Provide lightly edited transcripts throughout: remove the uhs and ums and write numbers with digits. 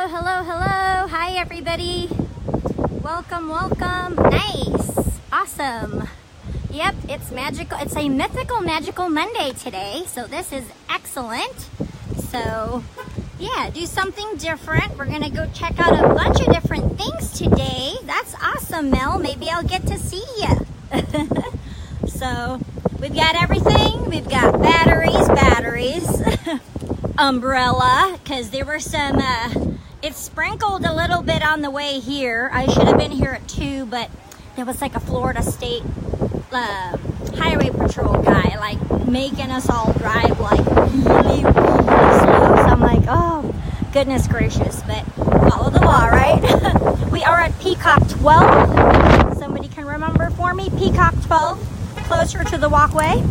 Hello, hello, hello. Hi, everybody. Welcome, welcome. Nice. Awesome. Yep, it's magical. It's a mythical magical Monday today. So this is excellent. So yeah, do something different. We're going to go check out a bunch of different things today. That's awesome, Mel. Maybe I'll get to see you. So we've got everything. We've got batteries, umbrella, because there were some, it sprinkled a little bit on the way here. I should have been here at 2, but there was like a Florida State highway patrol guy like making us all drive like really slow. So I'm like, oh goodness gracious, but follow the law, right? We are at Peacock 12. Somebody can remember for me, Peacock 12, closer to the walkway,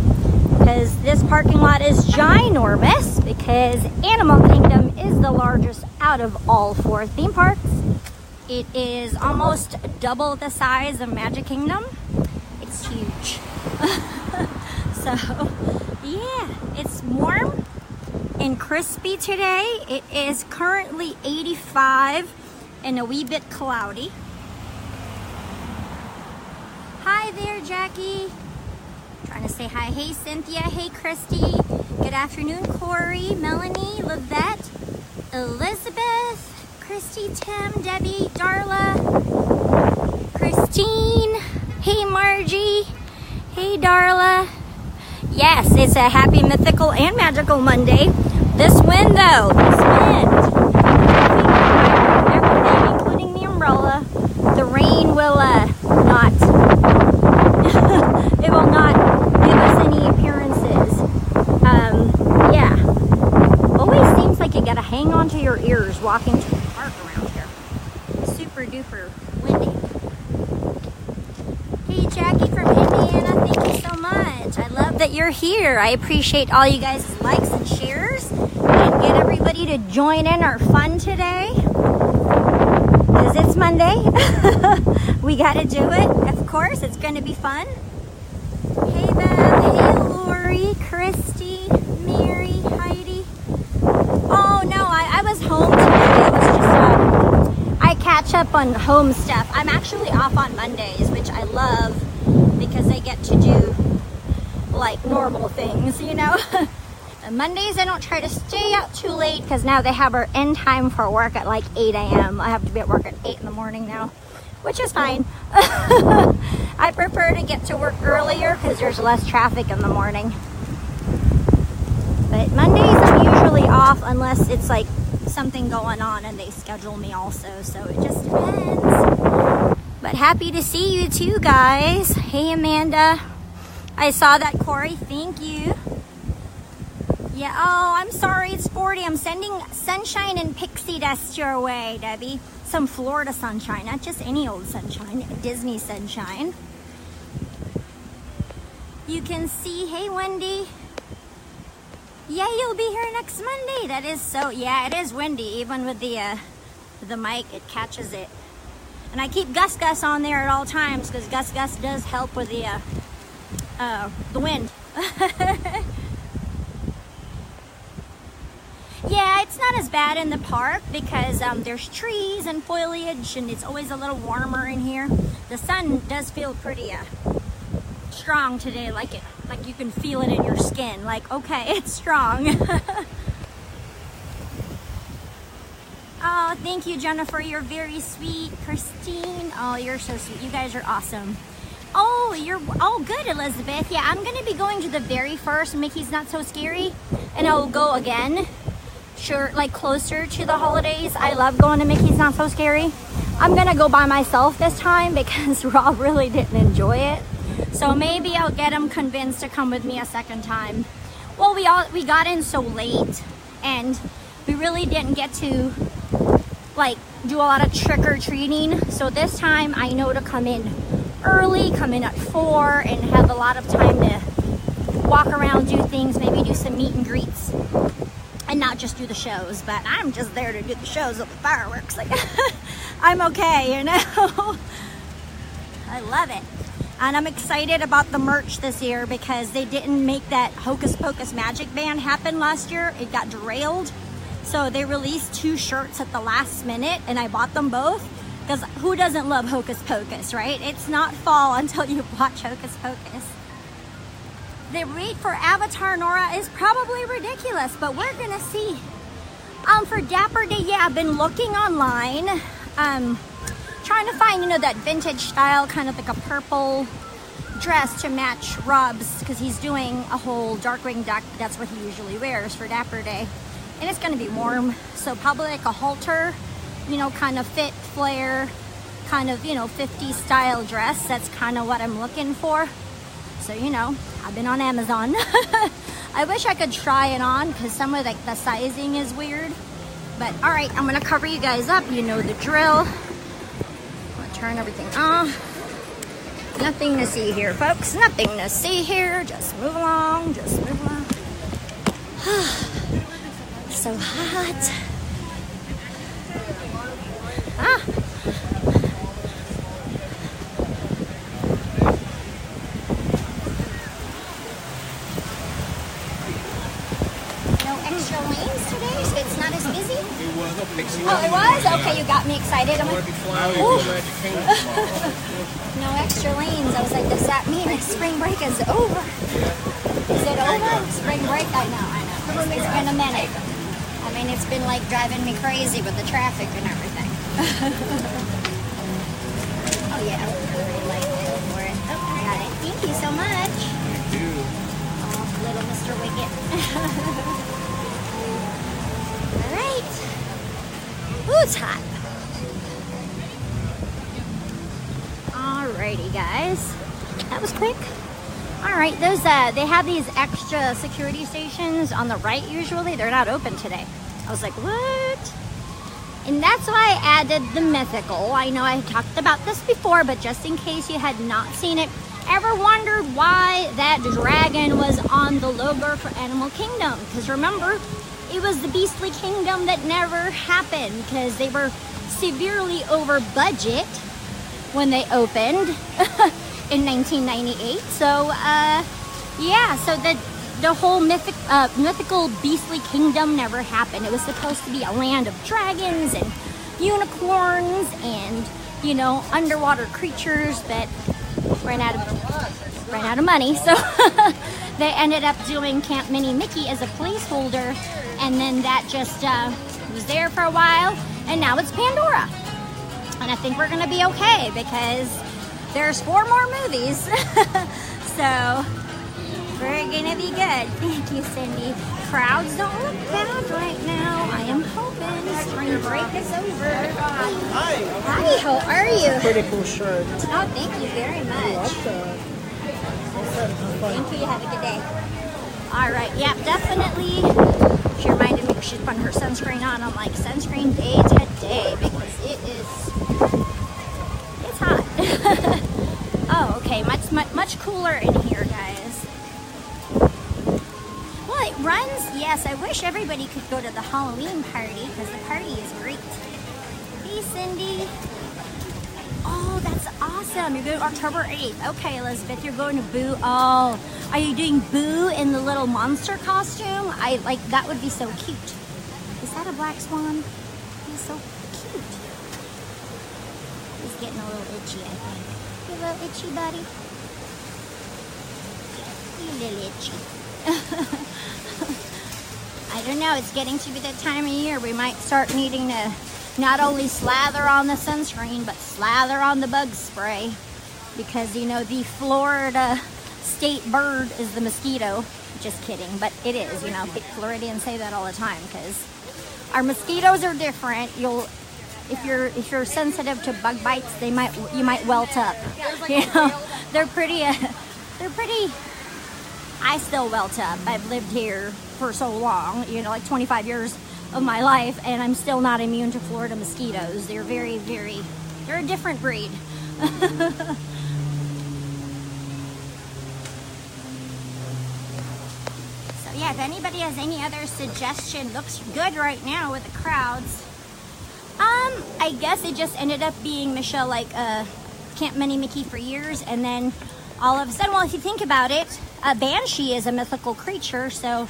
because this parking lot is ginormous, because Animal Kingdom is the largest out of all 4 theme parks. It is almost double the size of Magic Kingdom. It's huge. So yeah, it's warm and crispy today. It is currently 85 and a wee bit cloudy. Hi there, Jackie. Trying to say hi. Hey, Cynthia. Hey, Christy. Good afternoon, Corey, Melanie, Lavette, Elizabeth, Christy, Tim, Debbie, Darla, Christine. Hey, Margie. Hey, Darla. Yes, it's a happy mythical and magical Monday. This wind, though, everything, including the umbrella, the rain will not, it will not give us any appearances. Yeah, always seems like you gotta hang on to your ears walking to the park around here. Super duper windy. Hey, Jackie from Indiana, thank you so much. I love that you're here. I appreciate all you guys' likes and shares, and get everybody to join in our fun today, because it's Monday. We gotta do it. Of course, it's gonna be fun. Hey, Beth. Hey, Lori, Christy, Mary, Heidi. Oh no, I was home today. It was just I catch up on home stuff. I'm actually off on Mondays, which I love, because I get to do like normal things, you know. And Mondays I don't try to stay out too late, because now they have our end time for work at like 8 a.m. I have to be at work at 8 in the morning now, which is fine. I prefer to get to work earlier because there's less traffic in the morning. But Mondays I'm usually off unless it's like something going on and they schedule me also, so it just depends. But happy to see you too, guys. Hey, Amanda. I saw that, Corey. Thank you. Yeah, oh, I'm sorry, it's 40. I'm sending sunshine and pixie dust your way, Debbie. Some Florida sunshine, not just any old sunshine, Disney sunshine. You can see, hey, Wendy. Yeah, you'll be here next Monday. That is so, yeah, it is windy. Even with the mic, it catches it. And I keep Gus Gus on there at all times, because Gus Gus does help with the wind. Yeah, it's not as bad in the park because there's trees and foliage, and it's always a little warmer in here. The sun does feel pretty strong today, like you can feel it in your skin. Like, okay, it's strong. Oh, thank you, Jennifer. You're very sweet. Christine, oh, you're so sweet. You guys are awesome. Oh, good, Elizabeth. Yeah, I'm gonna be going to the very first Mickey's Not So Scary, and I'll go again. Sure, like closer to the holidays. I love going to Mickey's Not So Scary. I'm gonna go by myself this time because Rob really didn't enjoy it. So maybe I'll get him convinced to come with me a second time. Well, we got in so late, and we really didn't get to like do a lot of trick-or-treating. So this time I know to come in early, come in at 4, and have a lot of time to walk around, do things, maybe do some meet and greets, and not just do the shows. But I'm just there to do the shows with the fireworks. Like, I'm okay, you know. I love it. And I'm excited about the merch this year because they didn't make that Hocus Pocus Magic Band happen last year. It got derailed So they released 2 shirts at the last minute, and I bought them both because who doesn't love Hocus Pocus, right? It's not fall until you watch Hocus Pocus. The wait for Avatar Nora is probably ridiculous, but we're gonna see. For Dapper Day, yeah, I've been looking online, trying to find, you know, that vintage style, kind of like a purple dress to match Rob's, because he's doing a whole Darkwing Duck. That's what he usually wears for Dapper Day. And it's gonna be warm, so probably like a halter, you know, kind of fit, flare, kind of, you know, 50s style dress. That's kind of what I'm looking for. So, you know, I've been on Amazon. I wish I could try it on because some of like the sizing is weird. But all right, I'm gonna cover you guys up. You know the drill. I'm gonna turn everything off. Nothing to see here, folks. Nothing to see here. Just move along. Just move along. So hot. Oh, it was? Okay, you got me excited. I'm like, no extra lanes. I was like, does that mean spring break is over? Is it over? Spring break? I know. It's been a minute. I mean, it's been like driving me crazy with the traffic and everything. Oh, yeah. Really like it for it. Oh, I got it. Thank you so much. Thank you. Oh, little Mr. Wicket. All right. Ooh, it's hot. Alrighty, guys. That was quick. Alright, those they have these extra security stations on the right usually. They're not open today. I was like, what? And that's why I added the Mythical. I know I talked about this before, but just in case you had not seen it, ever wondered why that dragon was on the logo for Animal Kingdom? Because remember, it was the Beastly Kingdom that never happened because they were severely over budget when they opened in 1998. So, yeah, so the whole mythical Beastly Kingdom never happened. It was supposed to be a land of dragons and unicorns and, you know, underwater creatures that ran out of money. So they ended up doing Camp Mini Mickey as a placeholder. And then that just was there for a while, and now it's Pandora. And I think we're gonna be okay because there's 4 more movies. So we're gonna be good. Thank you, Cindy. Crowds don't look bad right now. I am hoping spring break is over. Hi. Hi, how are you? Pretty cool shirt. Oh, thank you very much. Thank you, have a good day. All right, yeah, definitely. She reminded me she's putting her sunscreen on. I'm like, sunscreen day today because it's hot. Oh, okay, much cooler in here, guys. Well, it runs. Yes, I wish everybody could go to the Halloween party because the party is great. Hey, Cindy. Oh, that's awesome. You're going October 8th. Okay, Elizabeth, you're going to Boo. Oh, are you doing Boo in the little monster costume? I like that would be so cute. Is that a black swan? He's so cute. He's getting a little itchy, I think. You a little itchy, buddy? You a little itchy. I don't know. It's getting to be that time of year. We might start needing to not only slather on the sunscreen, but slather on the bug spray. Because, you know, the Florida state bird is the mosquito. Just kidding, but it is, you know. Floridians say that all the time because our mosquitoes are different. If you're sensitive to bug bites, you might welt up. You know, they're pretty. I still welt up. I've lived here for so long, you know, like 25 years of my life, and I'm still not immune to Florida mosquitoes. They're they're a different breed. So yeah, if anybody has any other suggestion, looks good right now with the crowds. I guess it just ended up being Michelle like Camp Mini Mickey for years, and then all of a sudden, well, if you think about it, a banshee is a mythical creature, so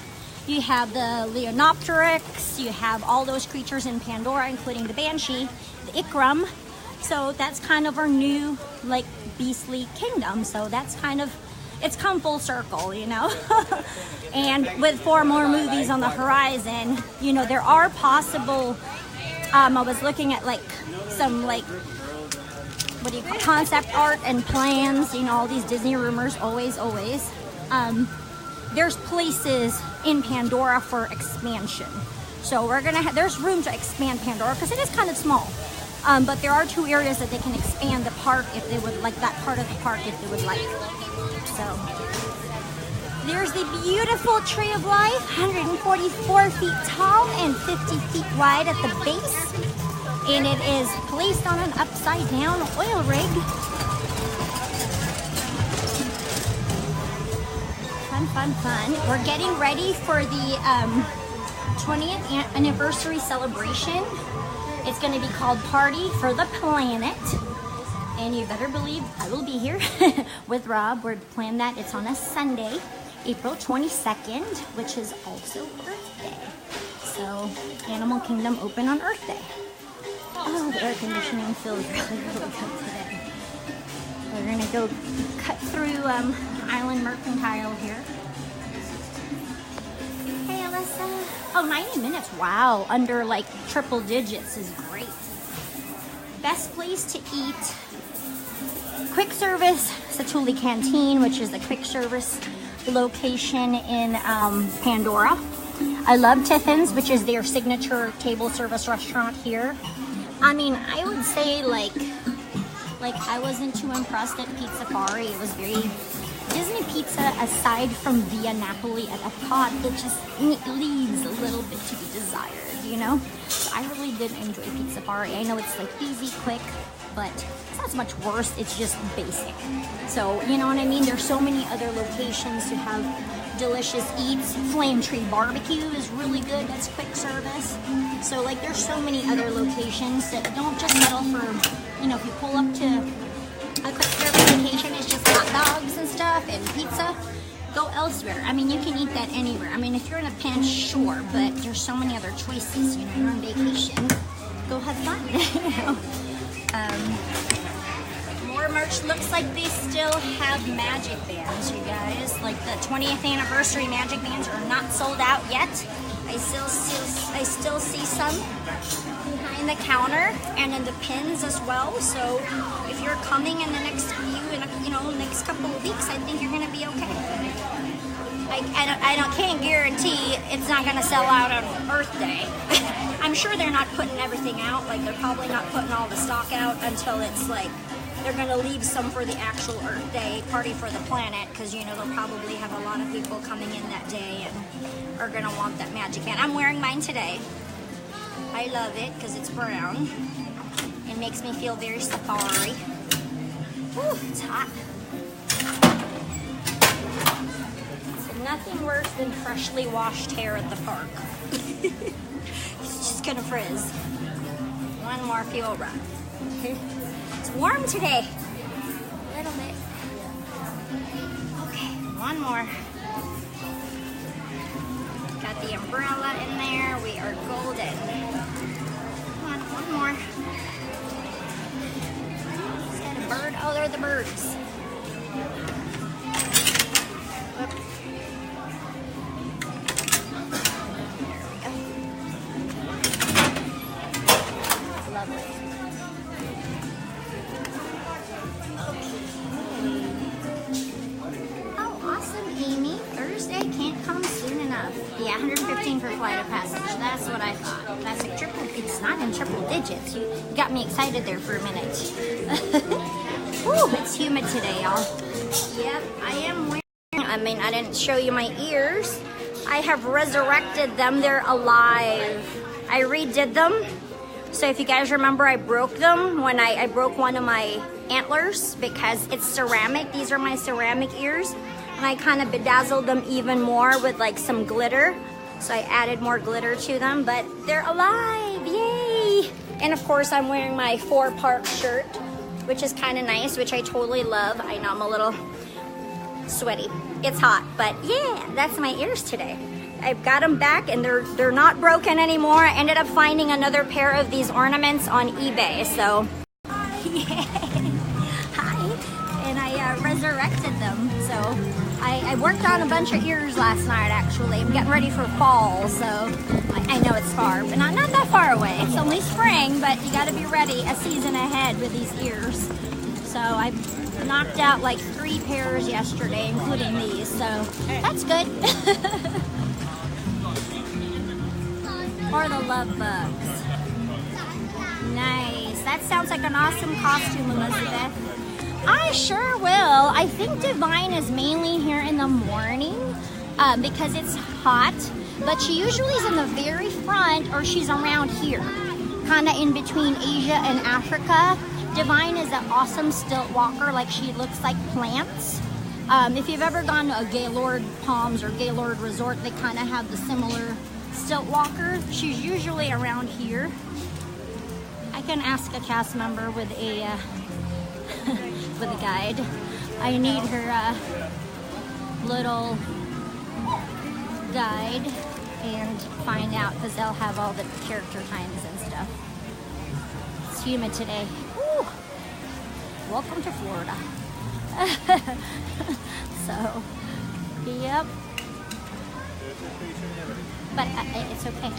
You have the Leonopteryx, you have all those creatures in Pandora, including the Banshee, the Ikram. So that's kind of our new, like, beastly kingdom. So that's kind of, it's come full circle, you know? And with 4 more movies on the horizon, you know, there are possible, I was looking at, like, some, like, what do you call it, concept art and plans, you know, all these Disney rumors, always. There's places in Pandora for expansion. So we're gonna there's room to expand Pandora because it is kind of small. But there are 2 areas that they can expand the park if they would like, that part of the park if they would like. So there's the beautiful Tree of Life, 144 feet tall and 50 feet wide at the base. And it is placed on an upside down oil rig. Fun. We're getting ready for the 20th anniversary celebration. It's going to be called Party for the Planet. And you better believe I will be here with Rob. We're planning that. It's on a Sunday, April 22nd, which is also Earth Day. So Animal Kingdom open on Earth Day. Oh, the air conditioning feels really good today. We're going to go cut through Island Mercantile here. Hey, Alyssa. Oh, 90 minutes. Wow. Under like triple digits is great. Best place to eat. Quick service, Satuli Canteen, which is the quick service location in Pandora. I love Tiffin's, which is their signature table service restaurant here. I mean, I would say like I wasn't too impressed at Pizza Safari. It was very Disney pizza, aside from Via Napoli at Epcot, it just leaves a little bit to be desired, you know? So I really did enjoy Pizza Safari. I know it's like easy, quick, but it's not so much worse, it's just basic. So, you know what I mean? There's so many other locations to have delicious eats. Flame Tree Barbecue is really good, that's quick service. So like there's so many other locations that don't just settle for, you know, if you pull up to a quick service location, it's just hot dogs and stuff and pizza. Go elsewhere. I mean, you can eat that anywhere. I mean, if you're in a pinch, sure, but there's so many other choices. You know, you're on vacation, go have fun. You know. More merch. Looks like they still have magic bands, you guys. Like the 20th anniversary magic bands are not sold out yet. I still see some behind the counter and in the pins as well. So if you're coming in the next next couple of weeks, I think you're gonna be okay. I can't guarantee it's not gonna sell out on Earth Day. I'm sure they're not putting everything out. Like they're probably not putting all the stock out until it's like they're gonna leave some for the actual Earth Day Party for the Planet, because you know they'll probably have a lot of people coming in that day and are gonna want that magic band. I'm wearing mine today. I love it because it's brown. It makes me feel very safari. Ooh, it's hot. So nothing worse than freshly washed hair at the park. It's just gonna frizz. One more fuel run. It's warm today. A little bit. Okay, one more. Got the umbrella in there. We are golden. Come on, one more. Is that a bird? Oh, they're the birds. Whoop. There we go. Lovely. Yeah, 115 for flight of passage. That's what I thought. That's like triple. It's not in triple digits. You got me excited there for a minute. Woo, it's humid today, y'all. Yep, I am wearing. I mean, I didn't show you my ears. I have resurrected them. They're alive. I redid them. So if you guys remember, I broke them when I broke one of my antlers because it's ceramic. These are my ceramic ears. And I kind of bedazzled them even more with like some glitter. So I added more glitter to them, but they're alive, yay! And of course I'm wearing my 4-part shirt, which is kind of nice, which I totally love. I know I'm a little sweaty. It's hot, but yeah, that's my ears today. I've got them back, and they're not broken anymore. I ended up finding another pair of these ornaments on eBay, so yay! Hi, and I resurrected them. So I worked on a bunch of ears last night. Actually, I'm getting ready for fall, so I know it's far, but not that far away. It's only spring, but you got to be ready a season ahead with these ears. So I knocked out like 3 pairs yesterday, including these, so that's good. Or the love bugs. Nice. That sounds like an awesome costume, Elizabeth. I sure will. I think Divine is mainly here in the morning because it's hot, but she usually is in the very front, or she's around here, kind of in between Asia and Africa. Divine is an awesome stilt walker. Like, she looks like plants. If you've ever gone to a Gaylord Palms or Gaylord Resort, they kind of have the similar stilt walker. She's usually around here. I can ask a cast member with a with a guide. I need her little guide and find out, because they'll have all the character times and stuff. It's humid today. Woo. Welcome to Florida. So, yep. But it's okay.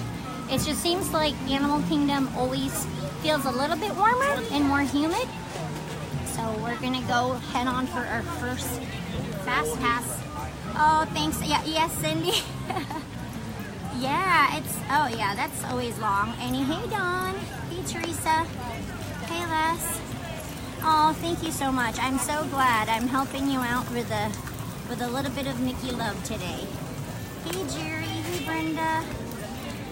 It just seems like Animal Kingdom always feels a little bit warmer and more humid. So we're gonna go head on for our first fast pass. Oh, thanks. Yeah, yes, Cindy. Yeah, oh yeah, that's always long. Annie, hey Dawn. Hey Teresa. Hey Les. Oh, thank you so much. I'm so glad I'm helping you out with a little bit of Mickey love today. Hey Jerry, hey Brenda.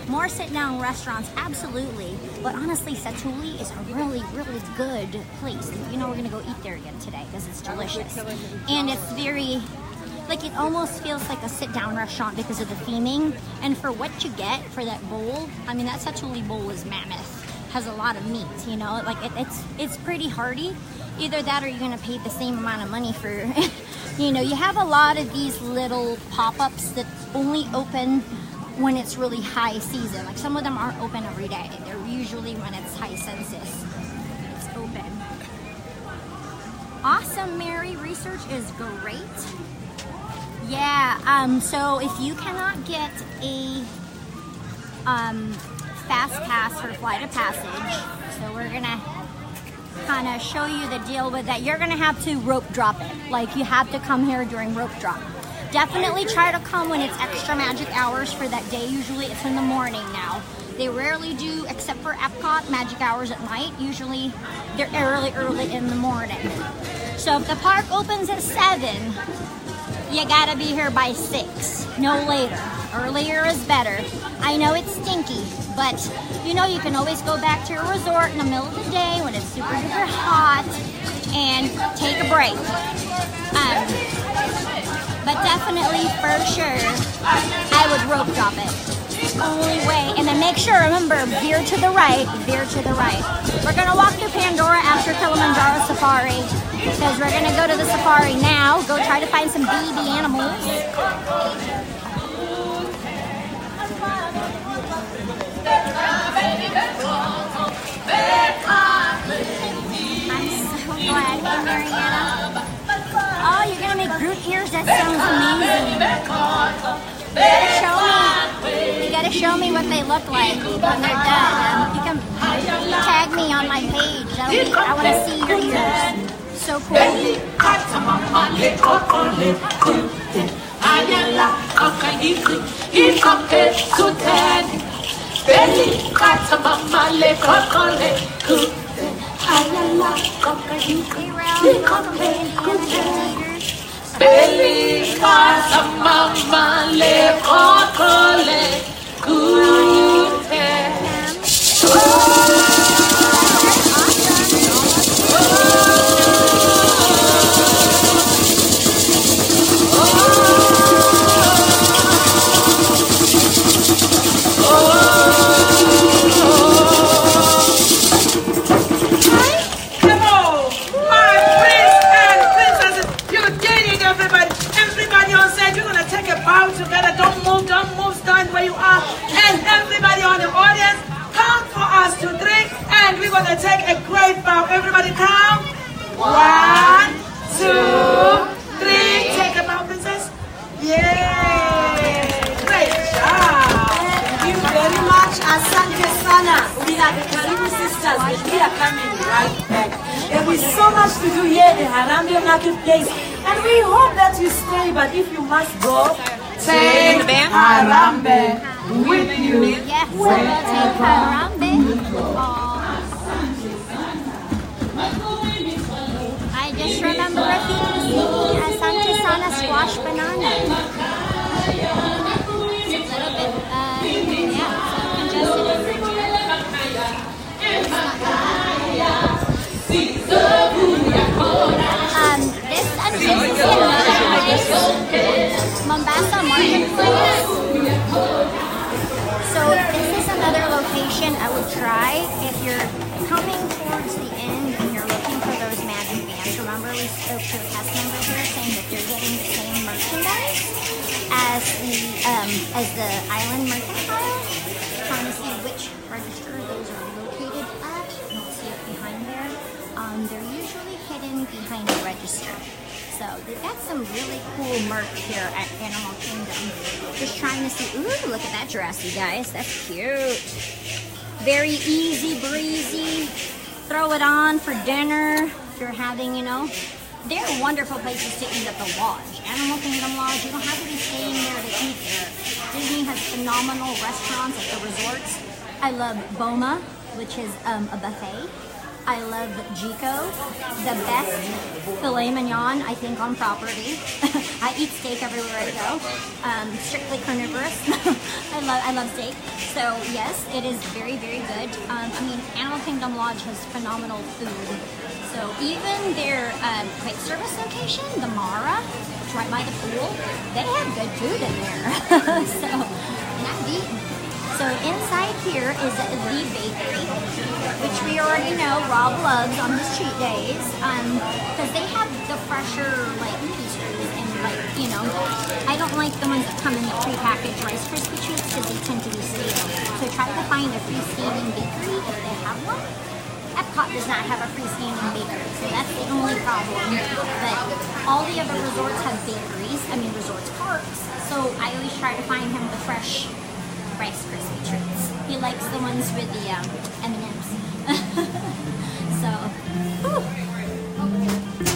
More sit-down restaurants, absolutely. But honestly, Satuli is a really, really good place. You know, we're gonna go eat there again today because it's delicious. And it's very, like, it almost feels like a sit-down restaurant because of the theming. And for what you get for that bowl, I mean, that Satuli bowl is mammoth. Has a lot of meat, you know, like it's pretty hearty. Either that or you're gonna pay the same amount of money for, you know, you have a lot of these little pop-ups that only open when it's really high season. Like, some of them aren't open every day. They're usually when it's high census. It's open. Awesome, Mary. Research is great. Yeah, so if you cannot get a fast pass for Flight of Passage, so we're gonna kind of show you the deal with that. You're gonna have to rope drop it. Like, you have to come here during rope drop. Definitely try to come when it's extra magic hours for that day. Usually it's in the morning now. They rarely do, except for Epcot, magic hours at night. Usually they're early in the morning. So if the park opens at 7, you gotta be here by 6, no later. Earlier is better. I know it's stinky, but you know, you can always go back to your resort in the middle of the day when it's super duper hot and take a break. But definitely, for sure, I would rope drop it. Only way. And then make sure, remember, veer to the right, veer to the right. We're gonna walk through Pandora after Kilimanjaro Safari, because we're gonna go to the safari now, go try to find some baby animals. I'm so glad. Hey, Mariana. Oh, you're gonna make Groot ears? That sounds amazing. You gotta show me what they look like when they're done. You can tag me on my page. I want to see your ears. So cool. Hey, Ralph, welcome to Indiana. Belly kata mama le kokole kute. Together, don't move, gonna take a great bow. Everybody count. 1, 2, 3. Take a bow, princess. Yay! Great job. Thank you very much. Asante sana. We are the Karibu sisters, but we are coming right back. There is so much to do here in Harambee Marketplace, and we hope that you stay. But if you must go, take Harambee with you. Yes, so we'll take Harambe. I just remember a thing singing Asante Sana Squash Banana. It's a little bit, yeah, so congested. This is in Mombasa Marketplace. So this is another location I would try if you're coming towards the end and you're looking for those magic bands. Remember we spoke to a cast member here saying that they're getting the same merchandise as the island mercantile. Trying to see which register those are located at. You don't see it behind there. They're usually hidden behind the register. So they've got some really cool merch here at Animal Kingdom. Just trying to see, ooh, look at that dress, you guys. That's cute. Very easy breezy. Throw it on for dinner if you're having, they're wonderful places to eat at the lodge. Animal Kingdom Lodge, you don't have to be staying there to eat there. Disney has phenomenal restaurants at the resorts. I love Boma, which is a buffet. I love Jico, the best filet mignon, I think, on property. I eat steak everywhere I go. Strictly carnivorous. I love steak. So yes, it is very, very good. Animal Kingdom Lodge has phenomenal food. So even their quick service location, the Mara, it's right by the pool, they have good food in there. So, and I've eaten. So inside here is the bakery, which we already know Rob loves on his cheat days, because they have the fresher pastries and I don't like the ones that come in the prepackaged Rice Krispie treats because they tend to be stale. So try to find a freestanding bakery if they have one. Epcot does not have a freestanding bakery, so that's the only problem. But all the other resorts have bakeries, resorts parks. So I always try to find him the fresh Rice Krispie treats. He likes the ones with the M&Ms. So,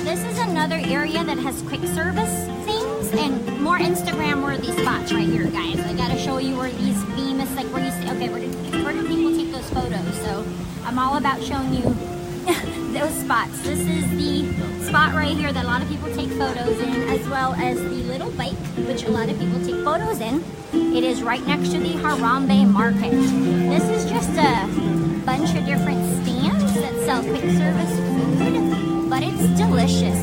this is another area that has quick service things and more Instagram-worthy spots right here, guys. I gotta show you where these famous, where you say, okay, where do people take those photos? So, I'm all about showing you those spots. This is the spot right here that a lot of people take photos in, as well as the little bike, which a lot of people take photos in. It is right next to the Harambe Market. This is just a bunch of different stands that sell quick service food, but it's delicious.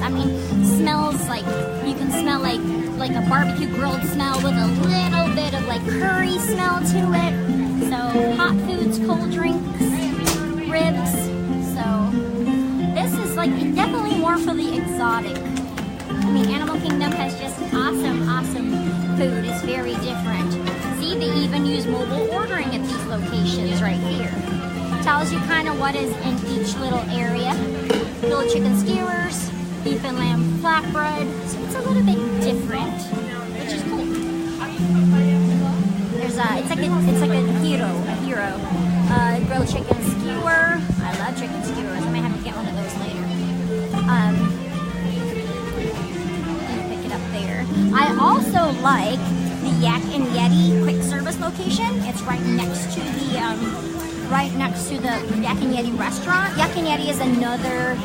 Smells like, you can smell like a barbecue grilled smell with a little bit of curry smell to it. So hot foods, cold drinks, ribs. So this is definitely more for the exotic. Animal Kingdom has just awesome food. It's very different. See, they even use mobile ordering at these locations right here. Tells you kind of what is in each little area. Little chicken skewers, beef and lamb flatbread. So it's a little bit different, which is cool. There's it's like a hero. Grilled chicken skewer. I love chicken skewers. I might have to get one of those later. Pick it up there. I also like the Yak and Yeti quick service location. It's right next to the Yak and Yeti restaurant. Yak and Yeti is another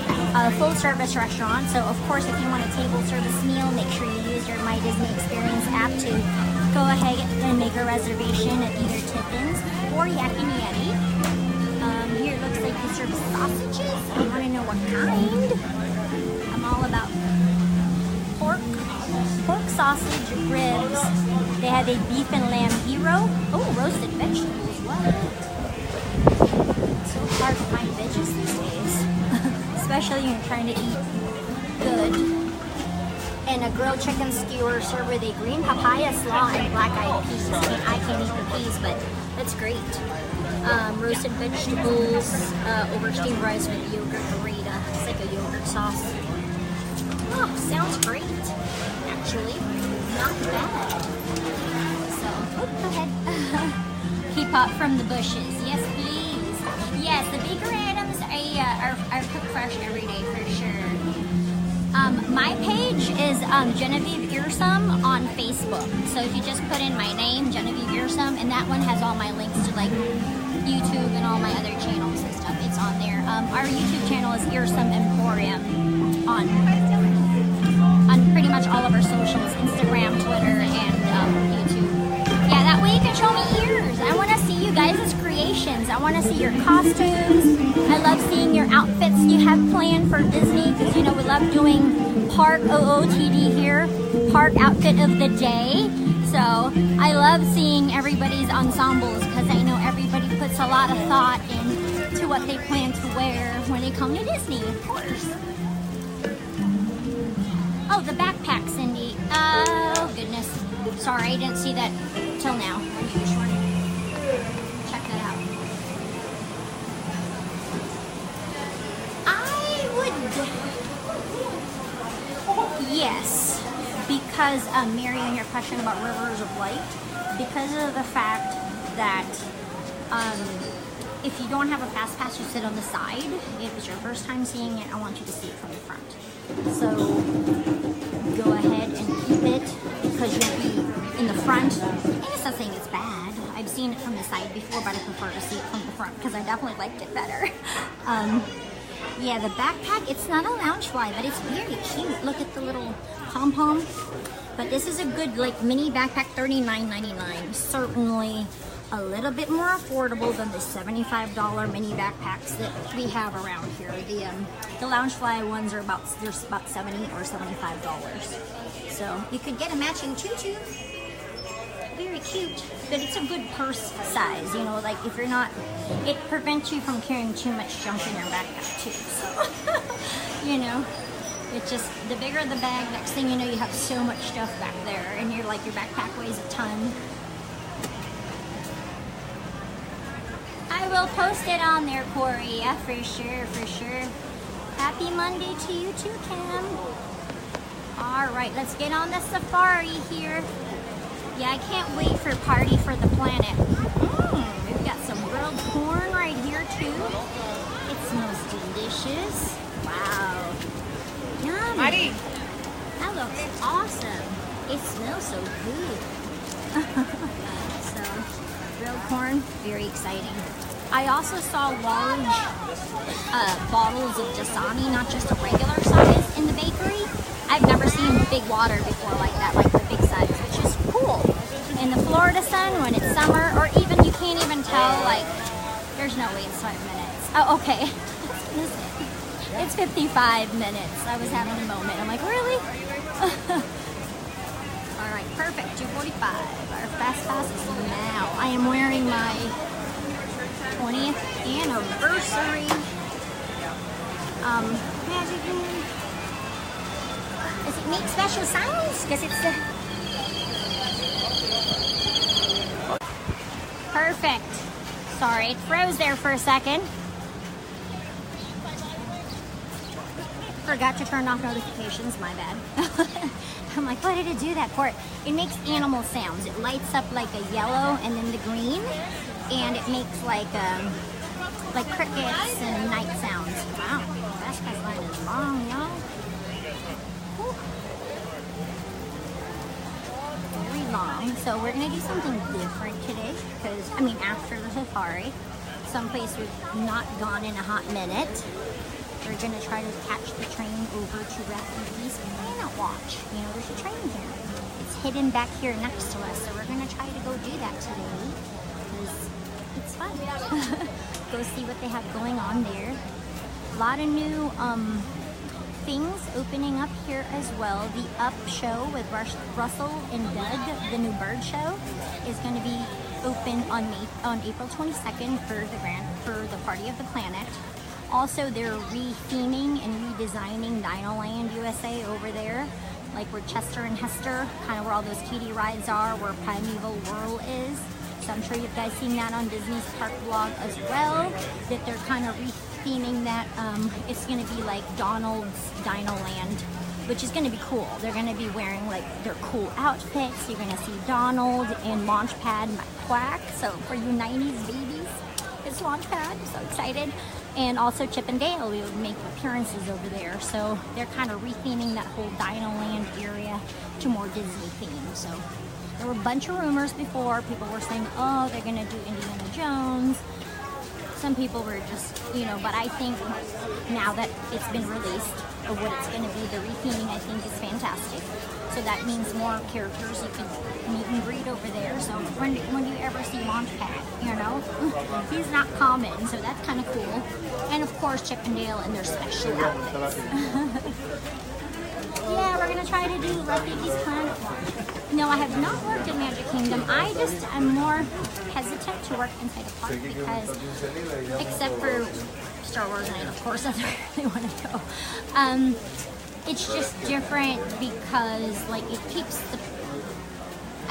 full service restaurant. So of course, if you want a table service meal, make sure you use your My Disney Experience app to go ahead and make a reservation at either Tiffin's or Yak and Yeti. Here it looks like they serve sausages. I want to know what kind. I'm all about pork sausage, ribs. They have a beef and lamb hero. Oh, roasted vegetables. What? It's so hard to find veggies these days, especially when you're trying to eat good. And a grilled chicken skewer served with a green papaya slaw and black-eyed peas. I can't eat the peas, but that's great. roasted vegetables, over steamed rice with yogurt burrito. It's like a yogurt sauce. Oh, sounds great. Actually, not bad. So, go ahead. Keep up from the bushes. Yes, please. Yes, the bakery items are cooked fresh every day for sure. My page is Genevieve Earsome on Facebook. So if you just put in my name, Genevieve Earsome, and that one has all my links to like YouTube and all my other channels and stuff. It's on there. Our YouTube channel is Earsome Emporium on pretty much all of our socials, Instagram, Twitter, and YouTube. Yeah, that way you can show me ears. I want to see you guys' creations. I want to see your costumes. I love seeing your outfits you have planned for Disney because, you know, we love doing park OOTD here, park outfit of the day. So I love seeing everybody's ensembles because I know everybody puts a lot of thought into what they plan to wear when they come to Disney, of course. Oh, the backpack, Cindy. Oh, goodness. Sorry, I didn't see that till now. Check that out. I would... Yes. Because, Mary, on your question about Rivers of Light, because of the fact that if you don't have a fast pass, you sit on the side. If it's your first time seeing it, I want you to see it from the front. So go ahead and keep it because you'll be in the front. And it's not saying it's bad. I've seen it from the side before, but I prefer to see it from the front because I definitely liked it better. Yeah, the backpack, it's not a lounge fly, but it's very cute. Look at the little pom-pom. But this is a good like mini backpack, $39.99. Certainly a little bit more affordable than the $75 mini backpacks that we have around here. The Loungefly ones are about $70 or $75. So you could get a matching tutu. Very cute, but it's a good purse size. You know, like if you're not, it prevents you from carrying too much junk in your backpack too. So you know, it's just the bigger the bag. Next thing you know, you have so much stuff back there, and you're like your backpack weighs a ton. I will post it on there, Corey. Yeah, for sure, for sure. Happy Monday to you too, Cam. All right, let's get on the safari here. Yeah, I can't wait for Party for the Planet. We've got some grilled corn right here too. It smells delicious. Wow. Yum. Maddie. That looks awesome. It smells so good. So, grilled corn, very exciting. I also saw large bottles of Dasani, not just a regular size, in the bakery. I've never seen big water before like that, like the big size, which is cool. In the Florida sun, when it's summer, or even you can't even tell, like, there's no way it's 5 minutes. Oh, okay. It's 55 minutes. I was having a moment. I'm like, really? All right, perfect. 2:45. Our fast pass is now. I am wearing my 20th anniversary magic ring. Does it make special sounds? Because it's the... Perfect. Sorry, it froze there for a second. Forgot to turn off notifications, my bad. I'm like, why did it do that for? It makes animal sounds. It lights up like a yellow and then the green, and it makes like crickets and night sounds. Wow, that line is long, y'all. Very long. So we're gonna do something different today because, I mean, after the safari, someplace we've not gone in a hot minute. We're gonna try to catch the train over to Refugees Planet Watch. You know, there's a train here. It's hidden back here next to us, so we're gonna try to go do that today because it's fun. Go see what they have going on there. A lot of new things opening up here as well. The Up show with Russell and Doug, the new bird show, is going to be open on April 22nd for the Party of the Planet. Also, they're re-theming and redesigning Dinoland USA over there, like where Chester and Hester, kind of where all those kiddie rides are, where Primeval Whirl is. So I'm sure you guys seen that on Disney's park vlog as well, that they're kind of re-theming that. It's going to be like Donald's Dino Land, which is going to be cool. They're going to be wearing like their cool outfits. You're going to see Donald and Launchpad McQuack. So for you 90s babies, it's Launchpad. I'm so excited. And also Chip and Dale, we would make appearances over there. So they're kind of re-theming that whole Dino Land area to more Disney themed. So there were a bunch of rumors before. People were saying, oh, they're going to do Indiana Jones. Some people were just, you know, but I think now that it's been released of what it's going to be, the re-theming I think is fantastic. So that means more characters you can meet and greet over there. So when do you ever see Launchpad, you know? He's not common, so that's kind of cool. And of course Chip and Dale in their special outfits. Yeah, we're going to try to do Rafiki's Planet one. No, I have not worked in Magic Kingdom. I'm more hesitant to work inside a park because, except for Star Wars Night, of course, that's where I really want to go. It's just different because, like, it keeps the,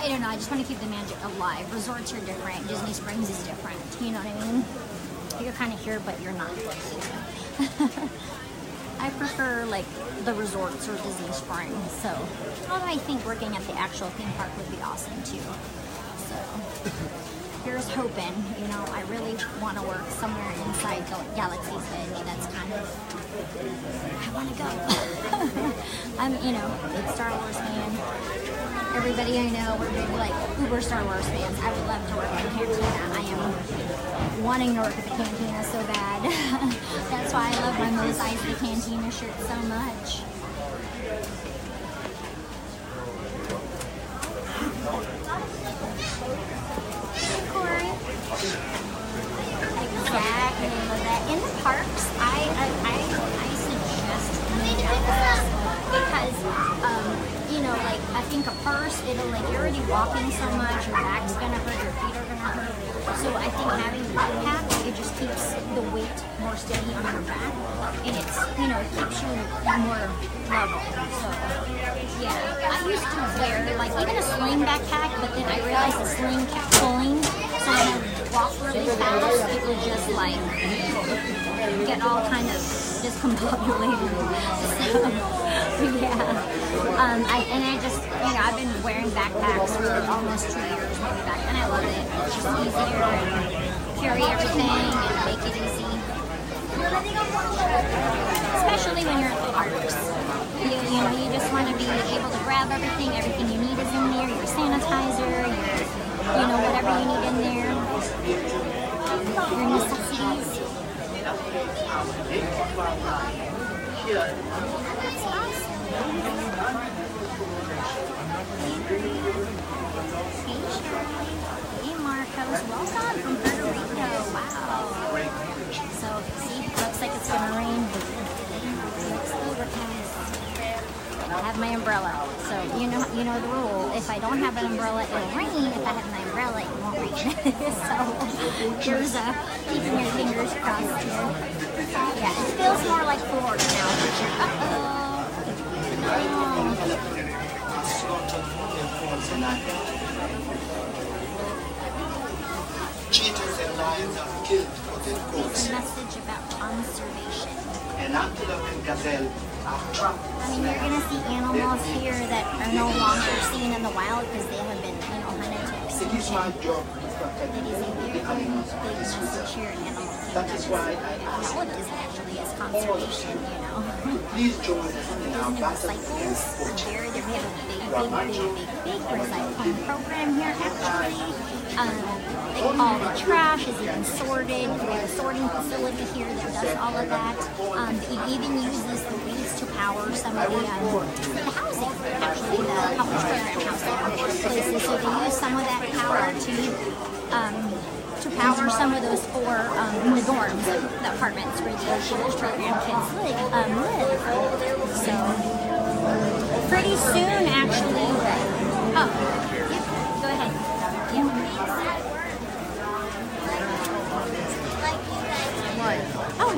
I don't know, I just want to keep the magic alive. Resorts are different. Disney Springs is different. You know what I mean? You're kind of here, but you're not. I prefer like the resorts or Disney Springs. So, although I think working at the actual theme park would be awesome too. So, here's hoping. You know, I really want to work somewhere inside Galaxy's Edge. That's kind of, I want to go. I'm, you know, big Star Wars fan. Everybody I know, we're big like uber Star Wars fans. I would love to work at the Cantina. I am wanting to work at the Cantina so bad. That's why I love my Mos Eisley Cantina shirt so much. Hey, Corey. Exactly, love that. In the parks, I suggest because you know, like I think a purse, it'll like you're already walking so much, your back's gonna hurt, your feet are gonna hurt. So I think having a backpack, it just keeps the weight more steady on your back, and it's, you know, it keeps you more level. So yeah, I used to wear like even a sling backpack, but then I realized the sling kept pulling, so when I walked really fast, it would just like get all kind of discombobulated. So, yeah. I just, you know, I've been wearing backpacks for almost 2 years, maybe back, and I love it. It's just easier and carry everything and make it easy. Especially when you're at the parks. You know, you just want to be able to grab everything. Everything you need is in there. Your sanitizer, you know, whatever you need in there. Your necessities. That's awesome. Hey Shirley. Hey Marcos. Welcome from Puerto Rico. Wow. So, see, looks like it's gonna rain. Looks overcast. I have my umbrella. So, you know the rule. If I don't have an umbrella, it'll rain. If I have my umbrella, it won't rain. So, here's keeping your fingers crossed here. Yeah, it feels more like Florida now for sure. Uh-oh. Cheetahs and lions are killed for their It's coats. a message about conservation. And antelope and gazelle are trapped. I mean, you're going to see animals here that are no longer seen in the wild because they have been, you know, hunted to It is extinction. my job to It protect is a very big message here in animal That is why I all of this actually is conservation, you know. Please join us in our Even the battle recycles, against we have a big recycling program here actually. All the trash is even sorted. We have a sorting facility here that does all of that. It even uses the waste to power some of the housing, actually the college program housing places. So they use some of that power to power some of those for the dorms, the apartments where the college program kids live. So pretty soon, actually. Oh, yep. Go ahead. Yep. What? Oh.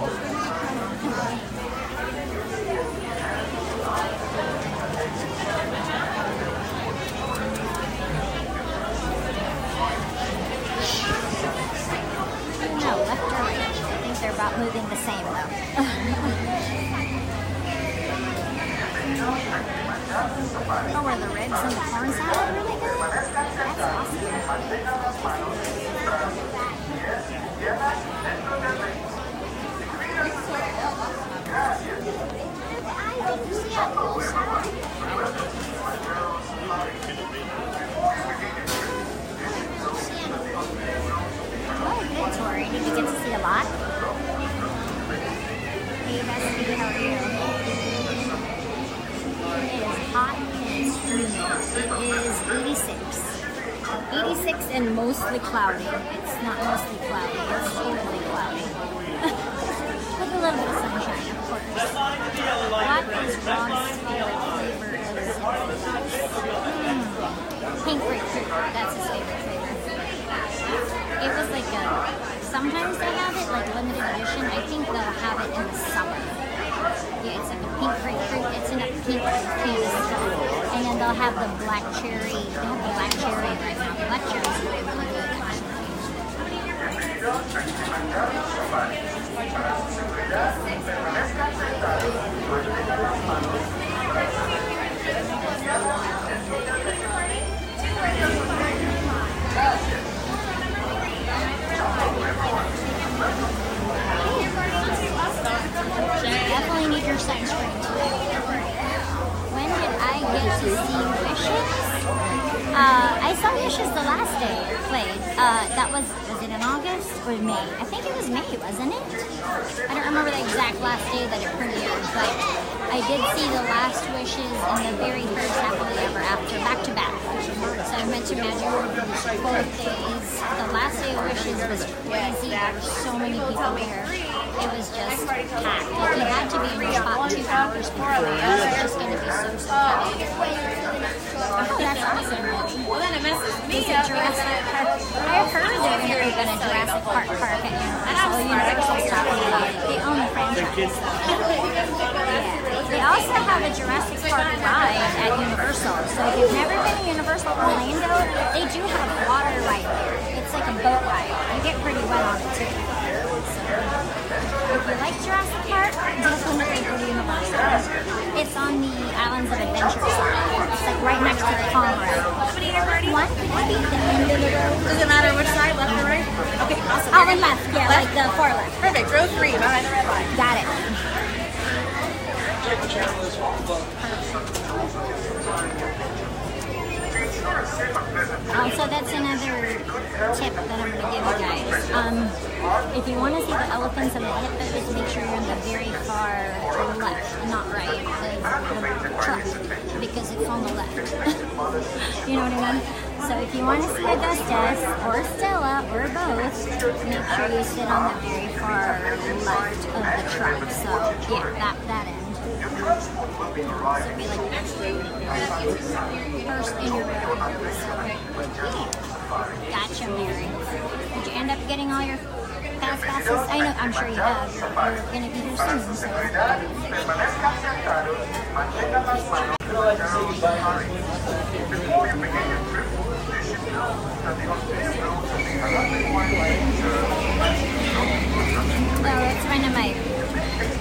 moving the same though. Oh, were the ribs and the corn salad really good? That's awesome. What a good tour. Did you get to see a lot? Hey, Bestie, how are you? It is hot and it's humid. It is 86. 86 and mostly cloudy. It's not mostly cloudy, it's totally cloudy. With a little bit of sunshine, of course. What is Rob's favorite flavor of pink grapefruit. That's his favorite flavor. It was like sometimes they have it like limited edition. I think they'll have it in the summer. Yeah, it's like a pink grapefruit. It's in a pink canister. And then they'll have the black cherry. They don't have the black cherry right now. The black cherry is really, really good actually. Definitely need your sunscreen today. When did I get to see Wishes? I saw Wishes the last day it played. That was it in August or May? I think it was May, wasn't it? I don't remember the exact last day that it premiered, but I did see the last Wishes and the very first Happily Ever After, back to back. So I went to Magical both days. The last day of Wishes was crazy. There were so many people there. It was just packed. Like you had to be in your spot 2 hours before. It was just going to be so packed. Oh, that's awesome. Well, then it messes me Is it Jurassic Park? I heard they're going to open a Jurassic Park park at Universal. Universal's talking about it. They own the franchise. Yeah. They also have a Jurassic Park ride at Universal. So if you've never been to Universal Orlando, they do have a water ride there. It's like a boat ride. You get pretty wet on it too. If you like Jurassic Park, definitely go to Universal. It's on the Islands of Adventure side. It's like right next to the Kong ride. One could be the end of the road. Does it matter which side, left or right? Okay, awesome. Oh, and left, yeah, like the far left. Perfect. Row 3 behind the red line. Got it. Also, that's another tip that I'm going to give you guys. If you want to see the elephants and the hippos, make sure you're on the very far left, not right, of the truck, because it's on the left. You know what I mean? So if you want to see Augustus or Stella or both, make sure you sit on the very far left of the truck. So yeah, that end. So be like first in your row. Gotcha, Mary. Did you end up getting all your fast passes? I know, I'm sure you have. You're going to be here soon, so. Oh, it's one of my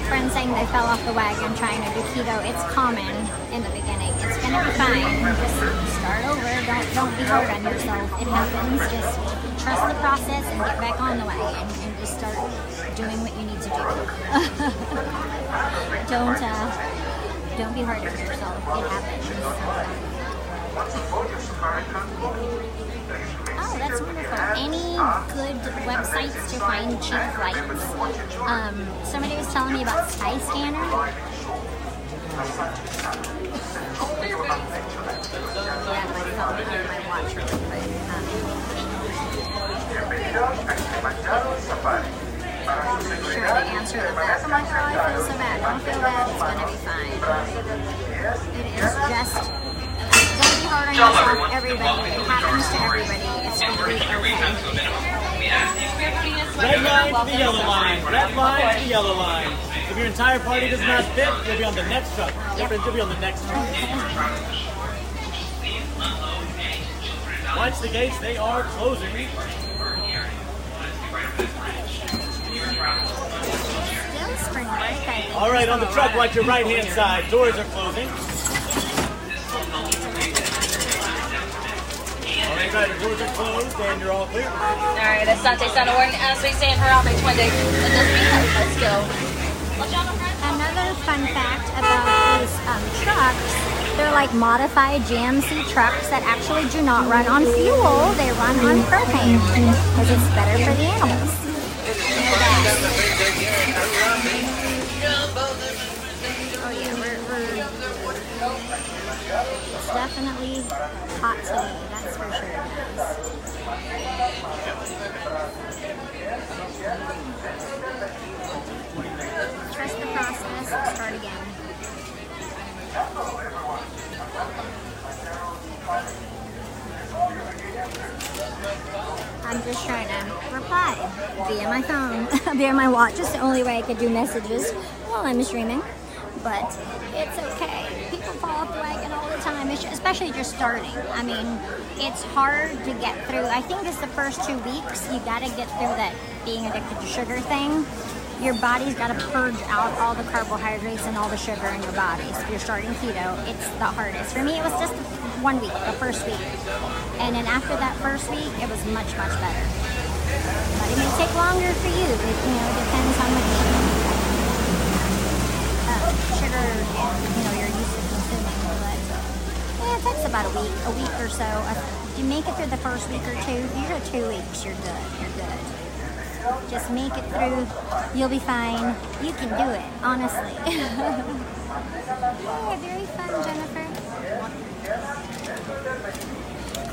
friends saying they fell off the wagon trying to do keto. It's common in the beginning. It's going to be fine. Just start over. Don't be hard on yourself. It happens. Just trust the process and get back on the wagon and just start doing what you need to do. Don't be hard on yourself. It happens. Oh, that's wonderful. Any good websites to find cheap flights? Somebody was telling me about Skyscanner. Sure, the answer to that. Oh my God, I feel so bad. Don't feel bad. It's gonna be fine. It is just. Don't be hard on yourself, everybody. It happens to everybody. It's gonna be okay. Red line to the yellow line. Red line to the yellow line. If your entire party does not fit, you'll be on the next truck. You'll be on the next truck. Watch the gates, they are closing. All right, on the truck, watch your right-hand side. Doors are closing. All right, guys, the doors are closed, and you're all clear. All right, Asante Sana, as we say in Harambe Twin Day, let us be happy, let's go. Another fun fact about these trucks, they're like modified GMC trucks that actually do not run on fuel. They run on propane because it's better for the animals. Oh yeah, it's definitely hot today, that's for sure, guys. Trust the process, start again. I'm just trying to reply via my phone, via my watch. It's the only way I could do messages while I'm streaming, but it's okay. People fall off the wagon all the time, especially just starting. I mean, it's hard to get through. I think it's the first 2 weeks, you gotta get through that being addicted to sugar thing. Your body's got to purge out all the carbohydrates and all the sugar in your body. So if you're starting keto, it's the hardest. For me, it was just 1 week, the first week. And then after that first week, it was much, much better. But it may take longer for you. It, depends how much sugar you're used to consuming. But yeah, it takes about a week or so. If you make it through the first week or two, usually 2 weeks, you're good. You're good. Just make it through. You'll be fine. You can do it, honestly. Yeah, very fun, Jennifer.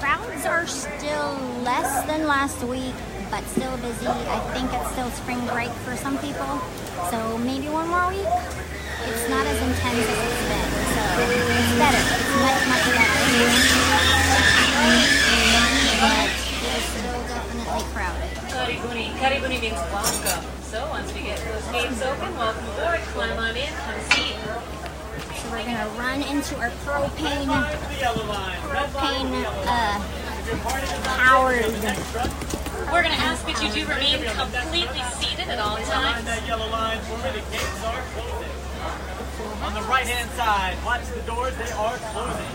Crowds are still less than last week, but still busy. I think it's still spring break for some people. So maybe 1 more week. It's not as intense as it's been. So it's better. It's much, much better. But it's still definitely crowded. Karibuni. Karibuni means welcome. So once we get those gates open, welcome aboard, climb on in, come see. So we're gonna run into our propane powered. We're going to ask that you do remain completely seated at all times. That yellow line for where the gates are closing. On the right-hand side, watch the doors, they are closing.